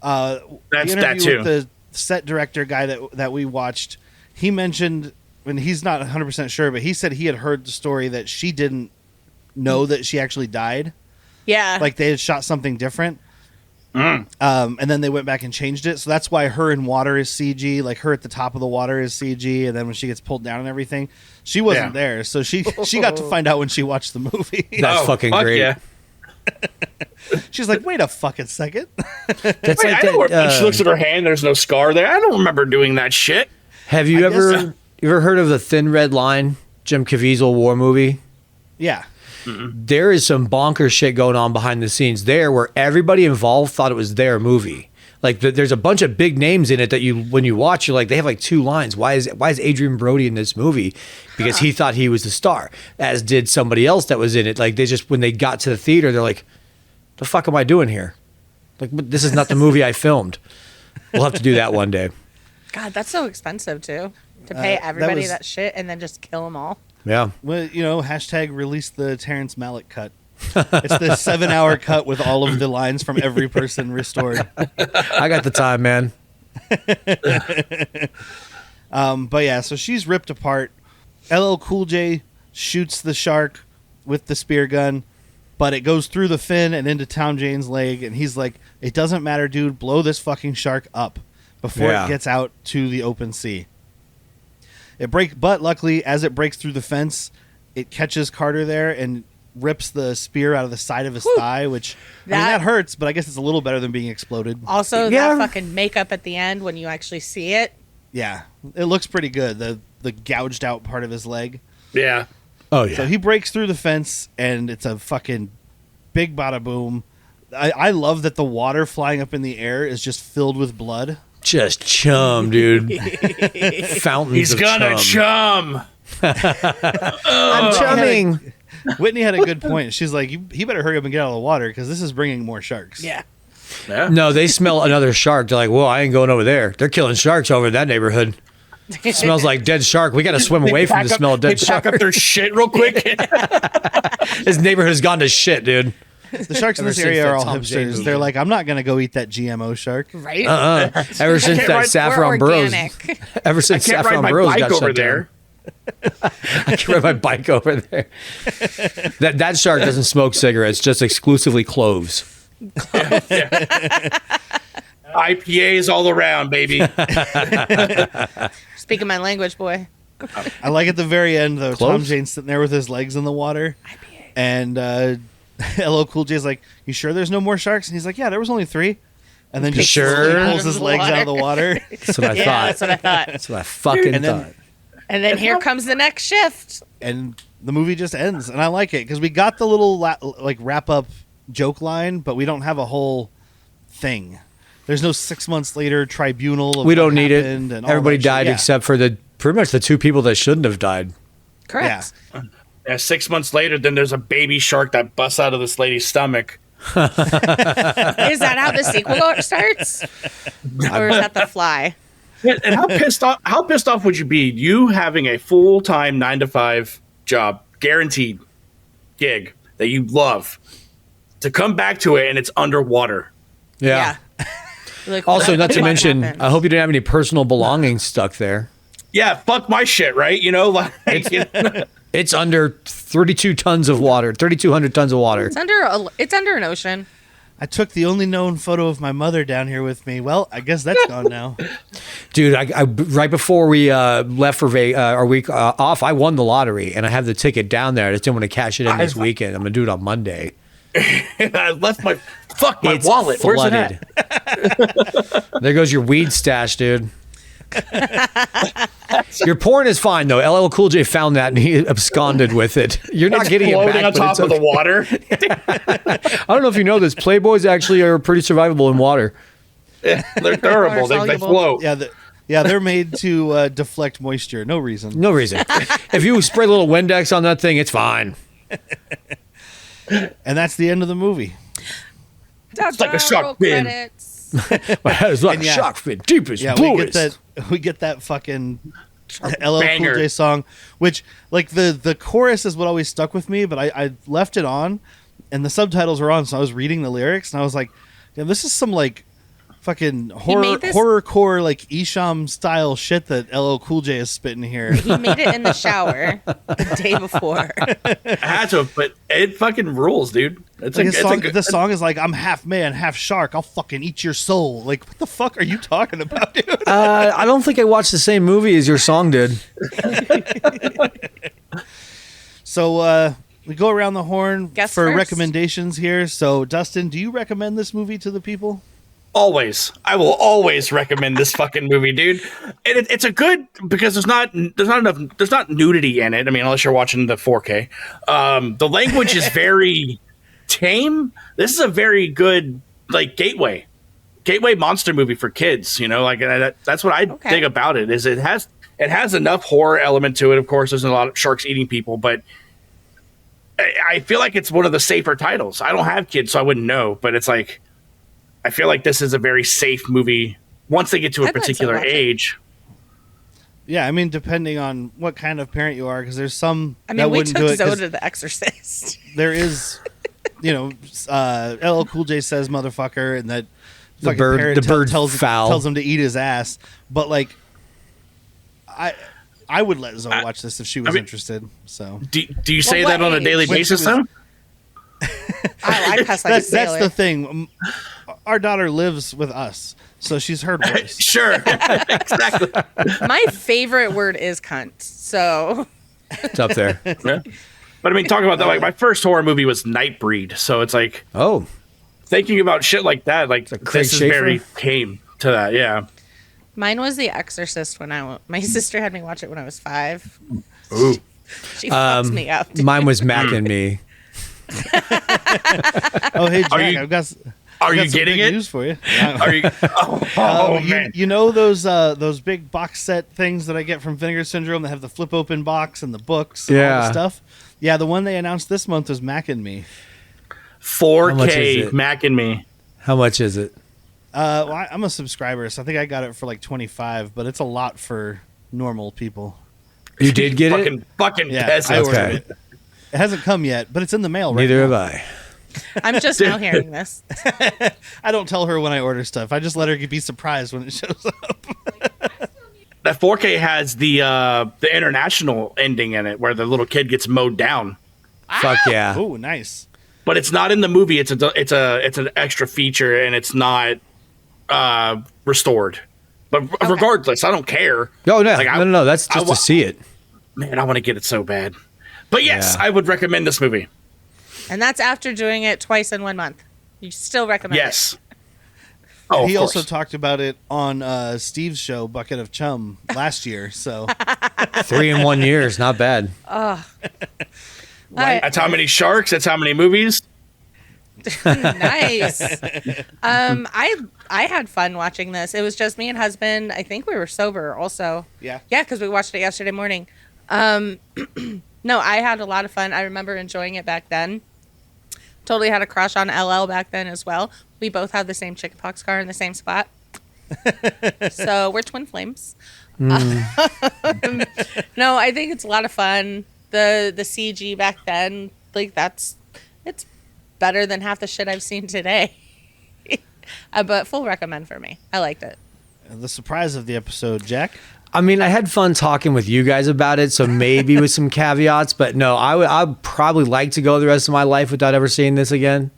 [SPEAKER 4] that's
[SPEAKER 1] the
[SPEAKER 4] that
[SPEAKER 1] interview
[SPEAKER 4] too.
[SPEAKER 1] with the set director guy that we watched, he mentioned. And he's not 100% sure, but he said he had heard the story that she didn't know that she actually died.
[SPEAKER 3] Yeah.
[SPEAKER 1] Like they had shot something different. And then they went back and changed it. So that's why her in water is CG. Like her at the top of the water is CG. And then when she gets pulled down and everything, she wasn't there. So she got to find out when she watched the movie.
[SPEAKER 2] That's fucking great.
[SPEAKER 4] Yeah.
[SPEAKER 2] She's
[SPEAKER 1] She's like, wait a fucking second.
[SPEAKER 2] That's
[SPEAKER 4] Wait,
[SPEAKER 2] like
[SPEAKER 4] she looks at her hand. There's no scar there. I don't remember doing that shit.
[SPEAKER 2] Have you ever heard of the Thin Red Line, Jim Caviezel war movie?
[SPEAKER 1] Yeah.
[SPEAKER 2] There is some bonkers shit going on behind the scenes there where everybody involved thought it was their movie. Like there's a bunch of big names in it that when you watch, you're like, they have like 2 lines. Why is Adrian Brody in this movie? Because he thought he was the star, as did somebody else that was in it. Like when they got to the theater, they're like, the fuck am I doing here? Like, this is not the movie I filmed. We'll have to do that one day.
[SPEAKER 3] God, that's so expensive too. To pay everybody that shit and then just kill them all.
[SPEAKER 2] Yeah.
[SPEAKER 1] Well, hashtag release the Terrence Malick cut. It's the 7-hour cut with all of the lines from every person restored.
[SPEAKER 2] I got the time, man.
[SPEAKER 1] But yeah, so she's ripped apart. LL Cool J shoots the shark with the spear gun, but it goes through the fin and into Tom Jane's leg, and he's like, it doesn't matter, dude, blow this fucking shark up. before
[SPEAKER 2] Yeah.
[SPEAKER 1] it gets out to the open sea. But luckily, as it breaks through the fence, it catches Carter there and rips the spear out of the side of his thigh, which that hurts, but I guess it's a little better than being exploded.
[SPEAKER 3] Also,
[SPEAKER 2] Yeah.
[SPEAKER 3] that fucking makeup at the end when you actually see it.
[SPEAKER 1] Yeah, it looks pretty good. The gouged out part of his leg.
[SPEAKER 4] Yeah.
[SPEAKER 2] Oh yeah.
[SPEAKER 1] So he breaks through the fence, and it's a fucking big bada boom. I love that the water flying up in the air is just filled with blood.
[SPEAKER 2] Just chum, dude. Fountains
[SPEAKER 4] He's
[SPEAKER 2] of
[SPEAKER 4] gonna
[SPEAKER 2] chum.
[SPEAKER 4] chum.
[SPEAKER 2] I'm chumming.
[SPEAKER 1] Whitney had a good point. She's like, he better hurry up and get out of the water because this is bringing more sharks.
[SPEAKER 3] Yeah.
[SPEAKER 4] Yeah.
[SPEAKER 2] No, they smell another shark. They're like, whoa, I ain't going over there. They're killing sharks over in that neighborhood. It smells like dead shark. We got to swim away from the smell of dead
[SPEAKER 4] They
[SPEAKER 2] shark.
[SPEAKER 4] pack up their shit real quick.
[SPEAKER 2] His neighborhood has gone to shit, dude.
[SPEAKER 1] The sharks in
[SPEAKER 2] Ever
[SPEAKER 1] this
[SPEAKER 2] since
[SPEAKER 1] area
[SPEAKER 2] that
[SPEAKER 1] are all
[SPEAKER 2] Tom Jane
[SPEAKER 1] hipsters.
[SPEAKER 2] movie.
[SPEAKER 1] They're like, I'm not going to go eat that GMO shark.
[SPEAKER 3] Right?
[SPEAKER 2] Ever since that
[SPEAKER 4] ride-
[SPEAKER 2] Saffron
[SPEAKER 3] We're
[SPEAKER 2] Burrows.
[SPEAKER 3] organic.
[SPEAKER 2] Ever since
[SPEAKER 4] Can't ride
[SPEAKER 2] Saffron
[SPEAKER 4] my
[SPEAKER 2] Burrows
[SPEAKER 4] bike
[SPEAKER 2] got
[SPEAKER 4] over
[SPEAKER 2] shut
[SPEAKER 4] there.
[SPEAKER 2] down. I can ride my bike over there. That shark doesn't smoke cigarettes, just exclusively cloves.
[SPEAKER 4] IPAs all around, baby.
[SPEAKER 3] Speaking my language, boy.
[SPEAKER 1] I like at the very end, though, Tom
[SPEAKER 2] Cloves?
[SPEAKER 1] Jane's sitting there with his legs in the water. And LL Cool J's like, you sure there's no more sharks? And he's like, yeah, there was only 3. And then just
[SPEAKER 2] Sure?
[SPEAKER 1] slowly
[SPEAKER 3] Out
[SPEAKER 1] pulls
[SPEAKER 3] of
[SPEAKER 1] his
[SPEAKER 3] the
[SPEAKER 1] legs out of the
[SPEAKER 3] water.
[SPEAKER 1] water.
[SPEAKER 2] That's what I
[SPEAKER 3] Yeah,
[SPEAKER 2] thought.
[SPEAKER 3] that's what I thought.
[SPEAKER 2] That's what I fucking
[SPEAKER 1] And then-
[SPEAKER 2] thought.
[SPEAKER 3] And then here comes the next shift.
[SPEAKER 1] And the movie just ends. And I like it because we got the little wrap up joke line, but we don't have a whole thing. There's no 6 months later tribunal. Of
[SPEAKER 2] We
[SPEAKER 1] what
[SPEAKER 2] don't need it.
[SPEAKER 1] happened and all
[SPEAKER 2] Everybody
[SPEAKER 1] that shit.
[SPEAKER 2] died
[SPEAKER 1] Yeah.
[SPEAKER 2] except for pretty much the 2 people that shouldn't have died.
[SPEAKER 3] Correct.
[SPEAKER 4] Yeah, 6 months later, then there's a baby shark that busts out of this lady's stomach.
[SPEAKER 3] Is that how the sequel starts? Or is that the fly?
[SPEAKER 4] And how pissed off would you be? You having a full-time 9-to-5 job, guaranteed gig that you love, to come back to it and it's underwater.
[SPEAKER 2] Yeah.
[SPEAKER 3] Like,
[SPEAKER 2] Also,
[SPEAKER 3] what-
[SPEAKER 2] not to
[SPEAKER 3] what
[SPEAKER 2] mention,
[SPEAKER 3] happened?
[SPEAKER 2] I hope you didn't have any personal belongings stuck there.
[SPEAKER 4] Yeah, fuck my shit, right? You know, like
[SPEAKER 2] It's under 32 tons of water, 3,200 tons of water.
[SPEAKER 3] It's under an ocean.
[SPEAKER 1] I took the only known photo of my mother down here with me. Well, I guess that's gone now.
[SPEAKER 2] Dude, I right before we left for our week off, I won the lottery, and I have the ticket down there. I just didn't want to cash it in this weekend. I'm going to do it on Monday.
[SPEAKER 4] I left my
[SPEAKER 2] It's
[SPEAKER 4] wallet. Where's it at?
[SPEAKER 2] flooded. There goes your weed stash, dude. Your porn is fine, though. LL Cool J found that, and he absconded with it. You're not
[SPEAKER 4] It's
[SPEAKER 2] getting it
[SPEAKER 4] floating
[SPEAKER 2] back,
[SPEAKER 4] on
[SPEAKER 2] but
[SPEAKER 4] top
[SPEAKER 2] it's
[SPEAKER 4] of the
[SPEAKER 2] okay.
[SPEAKER 4] water.
[SPEAKER 2] I don't know if you know this. Playboys actually are pretty survivable in water.
[SPEAKER 4] They're durable. They
[SPEAKER 3] soluble.
[SPEAKER 4] float.
[SPEAKER 1] Yeah, they're made to deflect moisture. No reason.
[SPEAKER 2] No reason. If you spray a little Windex on that thing, it's fine.
[SPEAKER 1] And that's the end of the movie.
[SPEAKER 4] It's like a shark fin.
[SPEAKER 3] Credits.
[SPEAKER 2] My head is like
[SPEAKER 1] And
[SPEAKER 2] a
[SPEAKER 1] yeah.
[SPEAKER 2] shark fin, deep as
[SPEAKER 1] Yeah,
[SPEAKER 2] bluest.
[SPEAKER 1] we get that fucking LL Cool
[SPEAKER 4] Banger.
[SPEAKER 1] J song, which like the chorus is what always stuck with me, but I left it on, and the subtitles were on, so I was reading the lyrics, and I was like, "Damn, this is some like fucking
[SPEAKER 3] made this-
[SPEAKER 1] horrorcore like Isham style shit that LL Cool J is spitting here."
[SPEAKER 3] He made it in the shower the day before.
[SPEAKER 4] I had to, but it fucking rules, dude. It's
[SPEAKER 1] Like
[SPEAKER 4] a,
[SPEAKER 1] his
[SPEAKER 4] it's a
[SPEAKER 1] song,
[SPEAKER 4] good,
[SPEAKER 1] the song is like, "I'm half man, half shark. I'll fucking eat your soul." Like, what the fuck are you talking about, dude?
[SPEAKER 2] I don't think I watched the same movie as your song did.
[SPEAKER 1] So we go around the horn
[SPEAKER 3] Guess
[SPEAKER 1] for
[SPEAKER 3] first.
[SPEAKER 1] recommendations here. So, Dustin, do you recommend this movie to the people?
[SPEAKER 4] always. I will always recommend this fucking movie, dude. And it's a good because there's not nudity in it. I mean, unless you're watching the 4K. The language is very tame. This is a very good like gateway monster movie for kids. You know, like that's what I dig about it. Is it has enough horror element to it. Of course, there's a lot of sharks eating people, but I feel like it's one of the safer titles. I don't have kids, so I wouldn't know. But it's like, I feel like this is a very safe movie once they get to a particular age.
[SPEAKER 1] Yeah, I mean, depending on what kind of parent you are, because there's some
[SPEAKER 3] I
[SPEAKER 1] that
[SPEAKER 3] mean, we
[SPEAKER 1] wouldn't
[SPEAKER 3] took
[SPEAKER 1] do it. 'Cause
[SPEAKER 3] Zoe to The Exorcist.
[SPEAKER 1] there is, LL Cool J says motherfucker, and that fucking
[SPEAKER 2] bird-
[SPEAKER 1] parent
[SPEAKER 2] the bird
[SPEAKER 1] tells
[SPEAKER 2] foul.
[SPEAKER 1] tells him to eat his ass. But like, I would let Zoe watch this if she was interested. So
[SPEAKER 4] Do you say
[SPEAKER 3] Well,
[SPEAKER 4] that on a
[SPEAKER 3] what
[SPEAKER 4] daily
[SPEAKER 3] age?
[SPEAKER 4] basis,
[SPEAKER 1] When she
[SPEAKER 4] though?
[SPEAKER 3] I cuss like a
[SPEAKER 1] That's
[SPEAKER 3] sailor.
[SPEAKER 1] the thing. Our daughter lives with us, so she's heard worse.
[SPEAKER 4] Sure. Exactly.
[SPEAKER 3] My favorite word is cunt. So
[SPEAKER 2] It's up there.
[SPEAKER 4] Yeah. But I mean, talking about that, like my first horror movie was Nightbreed. So it's like
[SPEAKER 2] Oh,
[SPEAKER 4] thinking about shit like that, like
[SPEAKER 2] Craig
[SPEAKER 4] this is
[SPEAKER 2] Schaefer?
[SPEAKER 4] very came to that. Yeah.
[SPEAKER 3] mine was The Exorcist my sister had me watch it when I was 5.
[SPEAKER 4] Ooh.
[SPEAKER 3] She fucked me up. dude.
[SPEAKER 2] mine was Mac and Me.
[SPEAKER 1] Oh, hey, Jack,
[SPEAKER 4] you-
[SPEAKER 1] I've got.
[SPEAKER 4] Are
[SPEAKER 1] I've
[SPEAKER 4] you
[SPEAKER 1] got some
[SPEAKER 4] getting
[SPEAKER 1] big
[SPEAKER 4] it?
[SPEAKER 1] news for you.
[SPEAKER 4] Are you? Oh, man.
[SPEAKER 1] You know those big box set things that I get from Vinegar Syndrome that have the flip open box and the books and all
[SPEAKER 2] Yeah.
[SPEAKER 1] the stuff? Yeah, the one they announced this month was Mac and Me.
[SPEAKER 2] How much is
[SPEAKER 4] 4K
[SPEAKER 2] it?
[SPEAKER 4] Mac and Me.
[SPEAKER 2] How much is it?
[SPEAKER 1] Well, I'm a subscriber, so I think I got it for like 25, but it's a lot for normal people.
[SPEAKER 2] You did get it?
[SPEAKER 4] Fucking
[SPEAKER 1] Yeah,
[SPEAKER 4] peasant.
[SPEAKER 1] I ordered
[SPEAKER 2] Okay.
[SPEAKER 1] it. It hasn't come yet, but it's in the mail right
[SPEAKER 2] Neither
[SPEAKER 1] now.
[SPEAKER 2] have I.
[SPEAKER 3] I'm just now hearing this.
[SPEAKER 1] I don't tell her when I order stuff. I just let her be surprised when it shows up.
[SPEAKER 4] That 4K has the international ending in it, where the little kid gets mowed down.
[SPEAKER 2] Fuck yeah.
[SPEAKER 1] Oh, nice.
[SPEAKER 4] But it's not in the movie. It's an extra feature, and it's not restored. But regardless, I don't care.
[SPEAKER 2] Oh, no.
[SPEAKER 4] Like,
[SPEAKER 2] no. That's
[SPEAKER 4] I
[SPEAKER 2] just
[SPEAKER 4] wa-
[SPEAKER 2] to see it.
[SPEAKER 4] Man, I want to get it so bad. But yes,
[SPEAKER 2] Yeah.
[SPEAKER 4] I would recommend this movie.
[SPEAKER 3] And that's after doing it twice in 1 month. You still recommend
[SPEAKER 4] Yes. Oh,
[SPEAKER 1] He
[SPEAKER 4] of
[SPEAKER 1] also
[SPEAKER 4] course.
[SPEAKER 1] talked about it on Steve's show, Bucket of Chum, last year. So
[SPEAKER 2] 3 in 1 year is not bad.
[SPEAKER 4] That's how many sharks. That's how many movies.
[SPEAKER 3] Nice. I had fun watching this. It was just me and husband. I think we were sober also.
[SPEAKER 1] yeah.
[SPEAKER 3] Yeah, because we watched it yesterday morning. No, I had a lot of fun. I remember enjoying it back then. Totally had a crush on LL back then as well. We both had the same chickenpox car in the same spot. So we're twin flames. No, I think it's a lot of fun. The CG back then, like it's better than half the shit I've seen today. But full recommend for me. I liked it.
[SPEAKER 1] The surprise of the episode, Jack.
[SPEAKER 2] I mean, I had fun talking with you guys about it, so maybe with some caveats, but no, I'd probably like to go the rest of my life without ever seeing this again.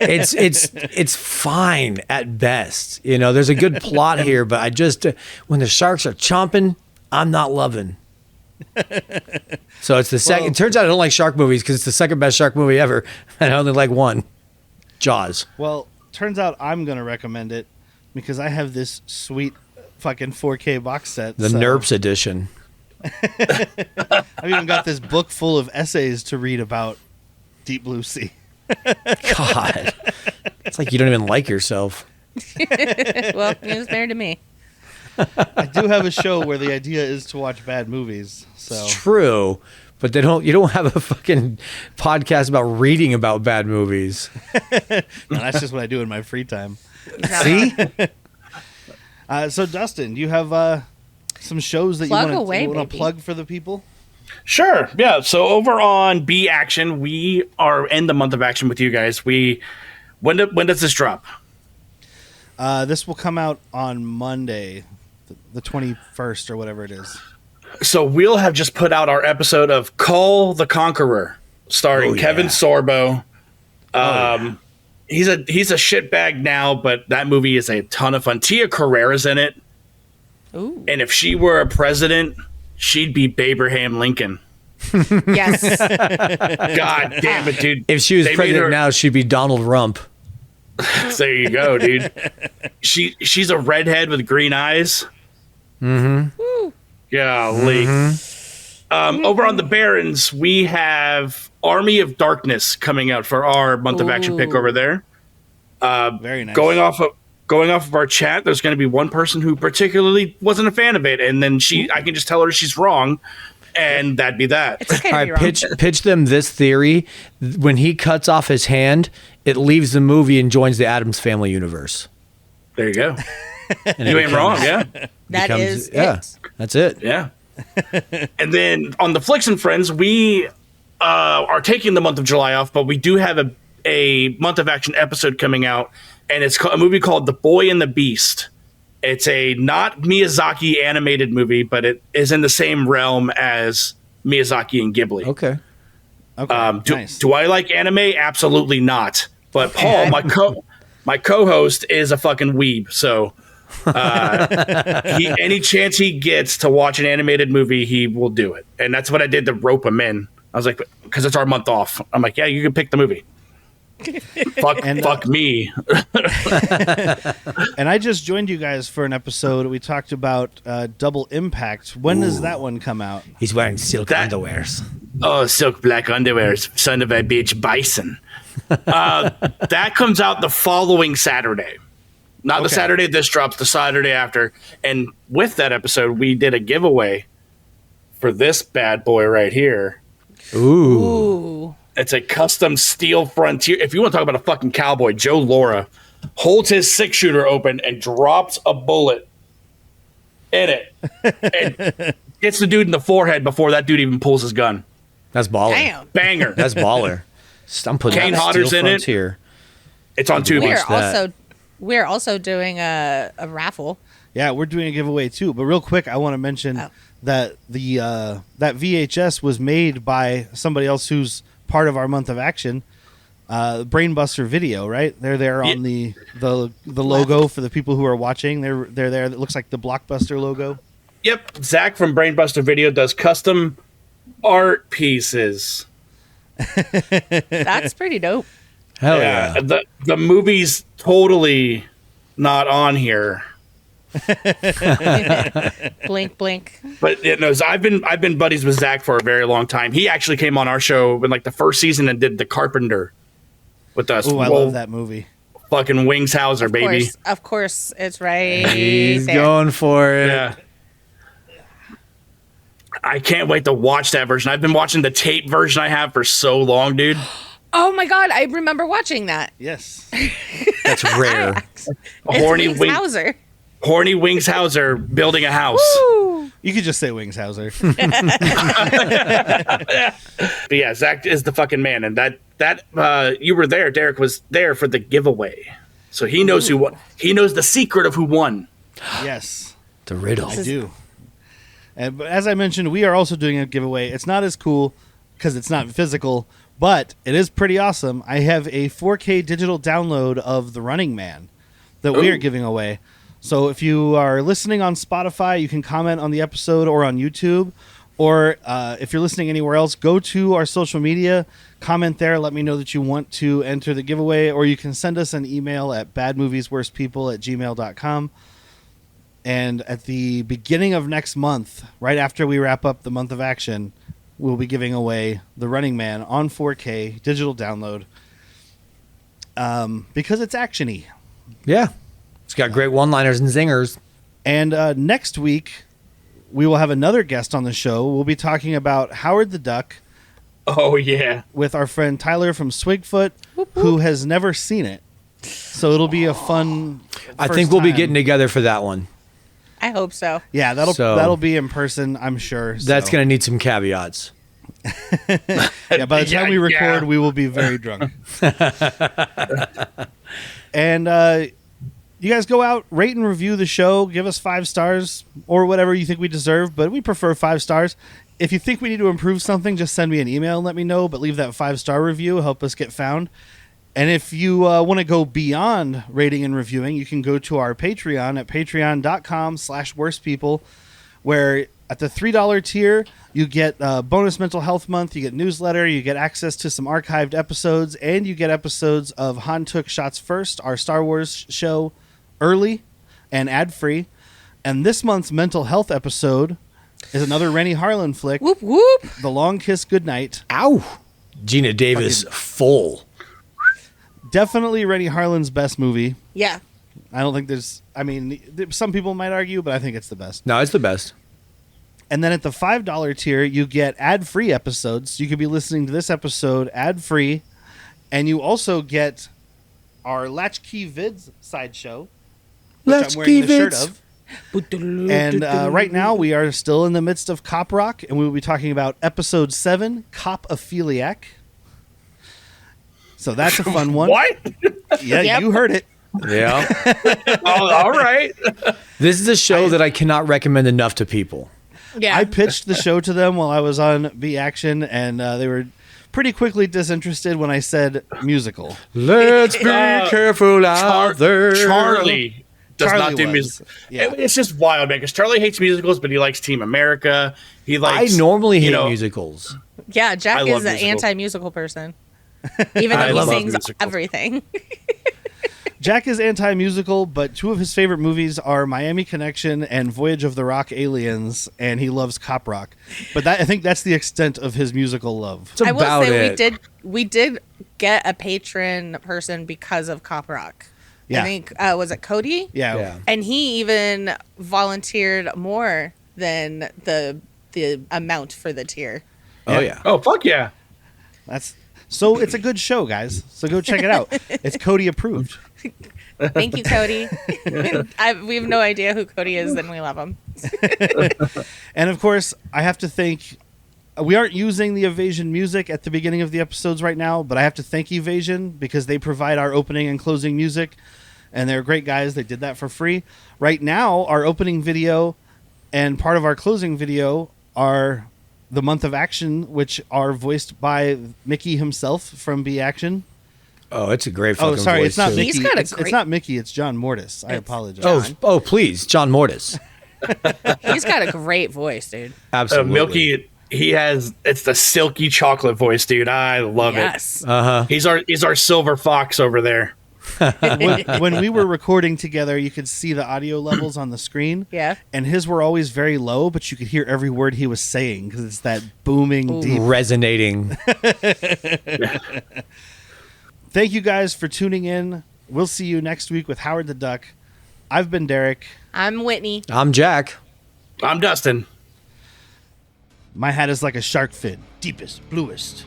[SPEAKER 2] It's fine at best. You know, there's a good plot here, but I just when the sharks are chomping, I'm not loving. So it's the second.
[SPEAKER 1] Well-
[SPEAKER 2] It turns out I don't like shark movies because it's the second best shark movie ever, and I only like one, Jaws.
[SPEAKER 1] Well, turns out I'm going to recommend it because I have this sweet fucking 4K box set.
[SPEAKER 2] The
[SPEAKER 1] so
[SPEAKER 2] NERPS edition.
[SPEAKER 1] I've even got this book full of essays to read about Deep Blue Sea.
[SPEAKER 2] God, it's like you don't even like yourself.
[SPEAKER 3] Well, he was married to me.
[SPEAKER 1] I do have a show where the idea is to watch bad movies. So
[SPEAKER 2] It's true, but you don't have a fucking podcast about reading about bad movies.
[SPEAKER 1] no, that's just what I do in my free time.
[SPEAKER 2] See?
[SPEAKER 1] So Dustin, do you have some shows that
[SPEAKER 3] Plug
[SPEAKER 1] you
[SPEAKER 3] away,
[SPEAKER 1] want to
[SPEAKER 3] baby.
[SPEAKER 1] plug for the people?
[SPEAKER 4] Sure. Yeah. So over on B Action, we are in the month of action with you guys. When does this drop?
[SPEAKER 1] This will come out on Monday, the 21st or whatever it is.
[SPEAKER 4] So we'll have just put out our episode of Cull the Conqueror, starring
[SPEAKER 2] Oh, yeah.
[SPEAKER 4] Kevin Sorbo. He's a shitbag now, but that movie is a ton of fun. Tia Carrera's in it,
[SPEAKER 3] Ooh.
[SPEAKER 4] and if she were a president, she'd be Abraham Lincoln.
[SPEAKER 3] Yes.
[SPEAKER 4] God damn it, dude!
[SPEAKER 2] If she was
[SPEAKER 4] They made
[SPEAKER 2] president
[SPEAKER 4] her-
[SPEAKER 2] now, she'd be Donald Rump.
[SPEAKER 4] There you go, dude. She's a redhead with green eyes. Mm-hmm. Golly. Over on the Barrens, we have Army of Darkness coming out for our month of action pick
[SPEAKER 3] Ooh.
[SPEAKER 4] over there.
[SPEAKER 1] Very nice.
[SPEAKER 4] Going off of our chat, there's going to be one person who particularly wasn't a fan of it, and then I can just tell her she's wrong, and that'd be that.
[SPEAKER 3] It's okay
[SPEAKER 2] All
[SPEAKER 3] to be
[SPEAKER 2] right,
[SPEAKER 3] wrong.
[SPEAKER 2] pitch them this theory. When he cuts off his hand, it leaves the movie and joins the Addams Family universe.
[SPEAKER 4] There you go.
[SPEAKER 2] And
[SPEAKER 4] You
[SPEAKER 2] it
[SPEAKER 4] ain't wrong, yeah.
[SPEAKER 3] That
[SPEAKER 2] becomes-
[SPEAKER 3] is
[SPEAKER 2] yeah,
[SPEAKER 3] it.
[SPEAKER 2] that's it.
[SPEAKER 4] Yeah. And then on the Flicks and Friends, we are taking the month of July off, but we do have a month of action episode coming out, and it's a movie called The Boy and the Beast. It's a not Miyazaki animated movie, but it is in the same realm as Miyazaki and Ghibli.
[SPEAKER 2] Okay.
[SPEAKER 1] Okay, nice.
[SPEAKER 4] Do I like anime? Absolutely not. But Paul, my co-host, is a fucking weeb, so any chance he gets to watch an animated movie, he will do it, and that's what I did to rope him in. I was like, because it's our month off. I'm like, yeah, you can pick the movie. Fuck me.
[SPEAKER 1] And I just joined you guys for an episode. We talked about Double Impact. When does that one come out?
[SPEAKER 2] He's wearing silk underwears.
[SPEAKER 4] Oh, silk black underwear, son of a bitch, bison. That comes out the following Saturday. Not the Saturday this drops, the Saturday after. And with that episode, we did a giveaway for this bad boy right here.
[SPEAKER 3] Ooh.
[SPEAKER 4] It's a custom Steel Frontier. If you want to talk about a fucking cowboy, Joe Laura holds his 6-shooter open and drops a bullet in it and gets the dude in the forehead before that dude even pulls his gun.
[SPEAKER 2] That's baller.
[SPEAKER 3] Damn.
[SPEAKER 4] Banger.
[SPEAKER 2] That's baller. I'm putting
[SPEAKER 4] Kane
[SPEAKER 2] out
[SPEAKER 4] Hodder's
[SPEAKER 2] Steel
[SPEAKER 4] in it.
[SPEAKER 2] Frontier.
[SPEAKER 4] It's on Tubi.
[SPEAKER 3] We're also doing a raffle.
[SPEAKER 1] Yeah, we're doing a giveaway too. But real quick, I want to mention that that VHS was made by somebody else who's part of our month of action. Brainbuster Video, right? They're there on the logo for the people who are watching. They're there. It looks like the Blockbuster logo.
[SPEAKER 4] Yep. Zach from Brainbuster Video does custom art pieces.
[SPEAKER 3] That's pretty dope.
[SPEAKER 2] Hell yeah.
[SPEAKER 4] The movie's totally not on here.
[SPEAKER 3] Blink, blink.
[SPEAKER 4] But I've been buddies with Zach for a very long time. He actually came on our show in like the first season and did The Carpenter with us.
[SPEAKER 1] Oh, I love that movie.
[SPEAKER 4] Fucking Wings Hauser, baby.
[SPEAKER 3] Of course, it's right.
[SPEAKER 2] He's
[SPEAKER 3] there.
[SPEAKER 2] going for it.
[SPEAKER 4] Yeah. I can't wait to watch that version. I've been watching the tape version I have for so long, dude.
[SPEAKER 3] Oh my god, I remember watching that.
[SPEAKER 1] Yes.
[SPEAKER 2] That's rare.
[SPEAKER 4] Horny Wings Hauser building a house.
[SPEAKER 3] Woo!
[SPEAKER 1] You could just say Wings Hauser.
[SPEAKER 4] But yeah, Zach is the fucking man, and that you were there. Derek was there for the giveaway, so he knows who won. He knows the secret of who won.
[SPEAKER 1] Yes,
[SPEAKER 2] The riddle.
[SPEAKER 1] I do. But as I mentioned, we are also doing a giveaway. It's not as cool because it's not physical, but it is pretty awesome. I have a 4K digital download of The Running Man that we are giving away. So if you are listening on Spotify, you can comment on the episode or on YouTube. Or if you're listening anywhere else, go to our social media, comment there, let me know that you want to enter the giveaway. Or you can send us an email at badmoviesworstpeople@gmail.com. And at the beginning of next month, right after we wrap up the month of action, we'll be giving away The Running Man on 4K digital download because it's action-y.
[SPEAKER 2] Yeah. It's got great one-liners and zingers.
[SPEAKER 1] And next week, we will have another guest on the show. We'll be talking about Howard the Duck.
[SPEAKER 4] Oh, yeah.
[SPEAKER 1] With our friend Tyler from Swigfoot, who has never seen it. So it'll be a fun
[SPEAKER 2] I think we'll be getting together for that one.
[SPEAKER 3] I hope so.
[SPEAKER 1] Yeah, that'll be in person, I'm sure.
[SPEAKER 2] That's going to need some caveats.
[SPEAKER 1] Yeah, by the time we record, we will be very drunk. And you guys go out, rate and review the show, give us 5 stars or whatever you think we deserve, but we prefer 5 stars. If you think we need to improve something, just send me an email and let me know, but leave that 5-star review, help us get found. And if you want to go beyond rating and reviewing, you can go to our Patreon at patreon.com/worstpeople, where at the $3 tier, you get bonus mental health month, you get newsletter, you get access to some archived episodes, and you get episodes of Han Took Shots First, our Star Wars show, early and ad-free. And this month's mental health episode is another Renny Harlin flick,
[SPEAKER 3] Whoop, whoop.
[SPEAKER 1] The Long Kiss Goodnight.
[SPEAKER 2] Ow! Gina Davis full.
[SPEAKER 1] Definitely Renny Harlin's best movie.
[SPEAKER 3] Yeah.
[SPEAKER 1] I don't think there's... I mean, some people might argue, but I think it's the best.
[SPEAKER 2] No, it's the best.
[SPEAKER 1] And then at the $5 tier, you get ad-free episodes. You could be listening to this episode ad-free. And you also get our Latchkey Vids sideshow, which I'm wearing the shirt of. And right now, we are still in the midst of Cop Rock, and we will be talking about Episode 7, Cop-Ophiliac. So that's a fun one.
[SPEAKER 4] What?
[SPEAKER 1] Yeah,
[SPEAKER 3] Yep.
[SPEAKER 1] You heard it.
[SPEAKER 2] Yeah.
[SPEAKER 4] Oh, all right.
[SPEAKER 2] This is a show that I cannot recommend enough to people.
[SPEAKER 3] Yeah.
[SPEAKER 1] I pitched the show to them while I was on B Action, and they were pretty quickly disinterested when I said musical.
[SPEAKER 2] Let's be careful out there.
[SPEAKER 4] Charlie does
[SPEAKER 1] Charlie
[SPEAKER 4] not do
[SPEAKER 1] was.
[SPEAKER 4] music.
[SPEAKER 1] Yeah.
[SPEAKER 4] It's just wild, man. Because Charlie hates musicals, but he likes Team America. He likes.
[SPEAKER 2] I normally hate
[SPEAKER 4] you know,
[SPEAKER 2] musicals.
[SPEAKER 3] Yeah, Jack
[SPEAKER 4] I
[SPEAKER 3] is
[SPEAKER 4] love
[SPEAKER 3] an
[SPEAKER 4] musical.
[SPEAKER 3] anti-musical person. Even
[SPEAKER 4] I
[SPEAKER 3] though
[SPEAKER 4] love
[SPEAKER 3] he sings
[SPEAKER 4] musicals.
[SPEAKER 3] everything.
[SPEAKER 1] Jack is anti-musical, but two of his favorite movies are Miami Connection and Voyage of the Rock Aliens, and he loves cop rock. But I think that's the extent of his musical love.
[SPEAKER 2] It's
[SPEAKER 3] I will
[SPEAKER 2] about
[SPEAKER 3] say
[SPEAKER 2] it.
[SPEAKER 3] we did get a patron person because of Cop Rock.
[SPEAKER 1] Yeah.
[SPEAKER 3] I think was it Cody?
[SPEAKER 1] Yeah.
[SPEAKER 3] And he even volunteered more than the amount for the tier.
[SPEAKER 2] Oh yeah.
[SPEAKER 4] Oh fuck yeah!
[SPEAKER 1] So it's a good show, guys. So go check it out. It's Cody approved.
[SPEAKER 3] Thank you, Cody. We have no idea who Cody is, and we love him.
[SPEAKER 1] And of course, I have to thank. We aren't using the Evasion music at the beginning of the episodes right now, but I have to thank Evasion because they provide our opening and closing music, and they're great guys. They did that for free. Right now, our opening video and part of our closing video are the Month of Action, which are voiced by Mickey himself from B Action.
[SPEAKER 2] Oh, it's a great fucking voice.
[SPEAKER 1] Oh, sorry, it's not
[SPEAKER 2] too.
[SPEAKER 1] Mickey.
[SPEAKER 3] He's got a
[SPEAKER 1] It's
[SPEAKER 3] great-
[SPEAKER 1] not Mickey. It's John Mortis. I apologize.
[SPEAKER 2] Oh, please, John Mortis.
[SPEAKER 3] He's got a great voice, dude.
[SPEAKER 2] Absolutely.
[SPEAKER 4] Milky, it's the silky chocolate voice, dude. I love
[SPEAKER 3] Yes.
[SPEAKER 2] Uh-huh.
[SPEAKER 4] it. He's our silver fox over there.
[SPEAKER 1] when we were recording together, you could see the audio levels on the screen.
[SPEAKER 3] Yeah.
[SPEAKER 1] And his were always very low, but you could hear every word he was saying because it's that booming, deep.
[SPEAKER 2] Resonating.
[SPEAKER 1] Thank you guys for tuning in. We'll see you next week with Howard the Duck. I've been Derek.
[SPEAKER 3] I'm Whitney.
[SPEAKER 2] I'm Jack.
[SPEAKER 4] I'm Dustin.
[SPEAKER 1] My hat is like a shark fin, deepest, bluest.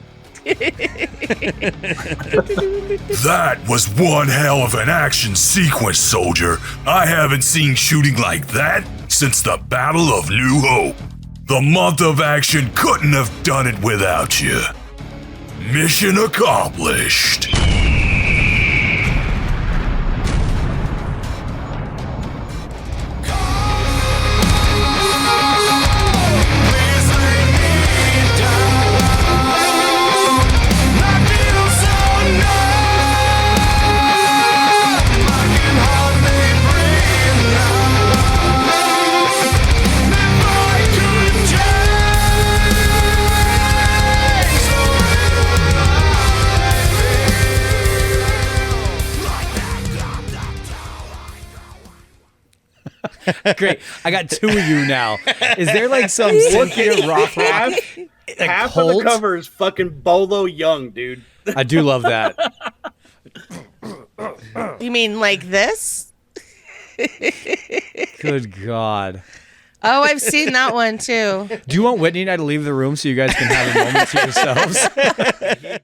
[SPEAKER 5] That was one hell of an action sequence, soldier. I haven't seen shooting like that since the Battle of New Hope. The Month of Action couldn't have done it without you. Mission accomplished.
[SPEAKER 2] Great. I got two of you now. Is there like some Cynthia Rothrock?
[SPEAKER 4] Half of the cover is fucking Bolo Young, dude.
[SPEAKER 2] I do love that.
[SPEAKER 3] You mean like this?
[SPEAKER 2] Good God.
[SPEAKER 3] Oh, I've seen that one too.
[SPEAKER 2] Do you want Whitney and I to leave the room so you guys can have a moment to yourselves?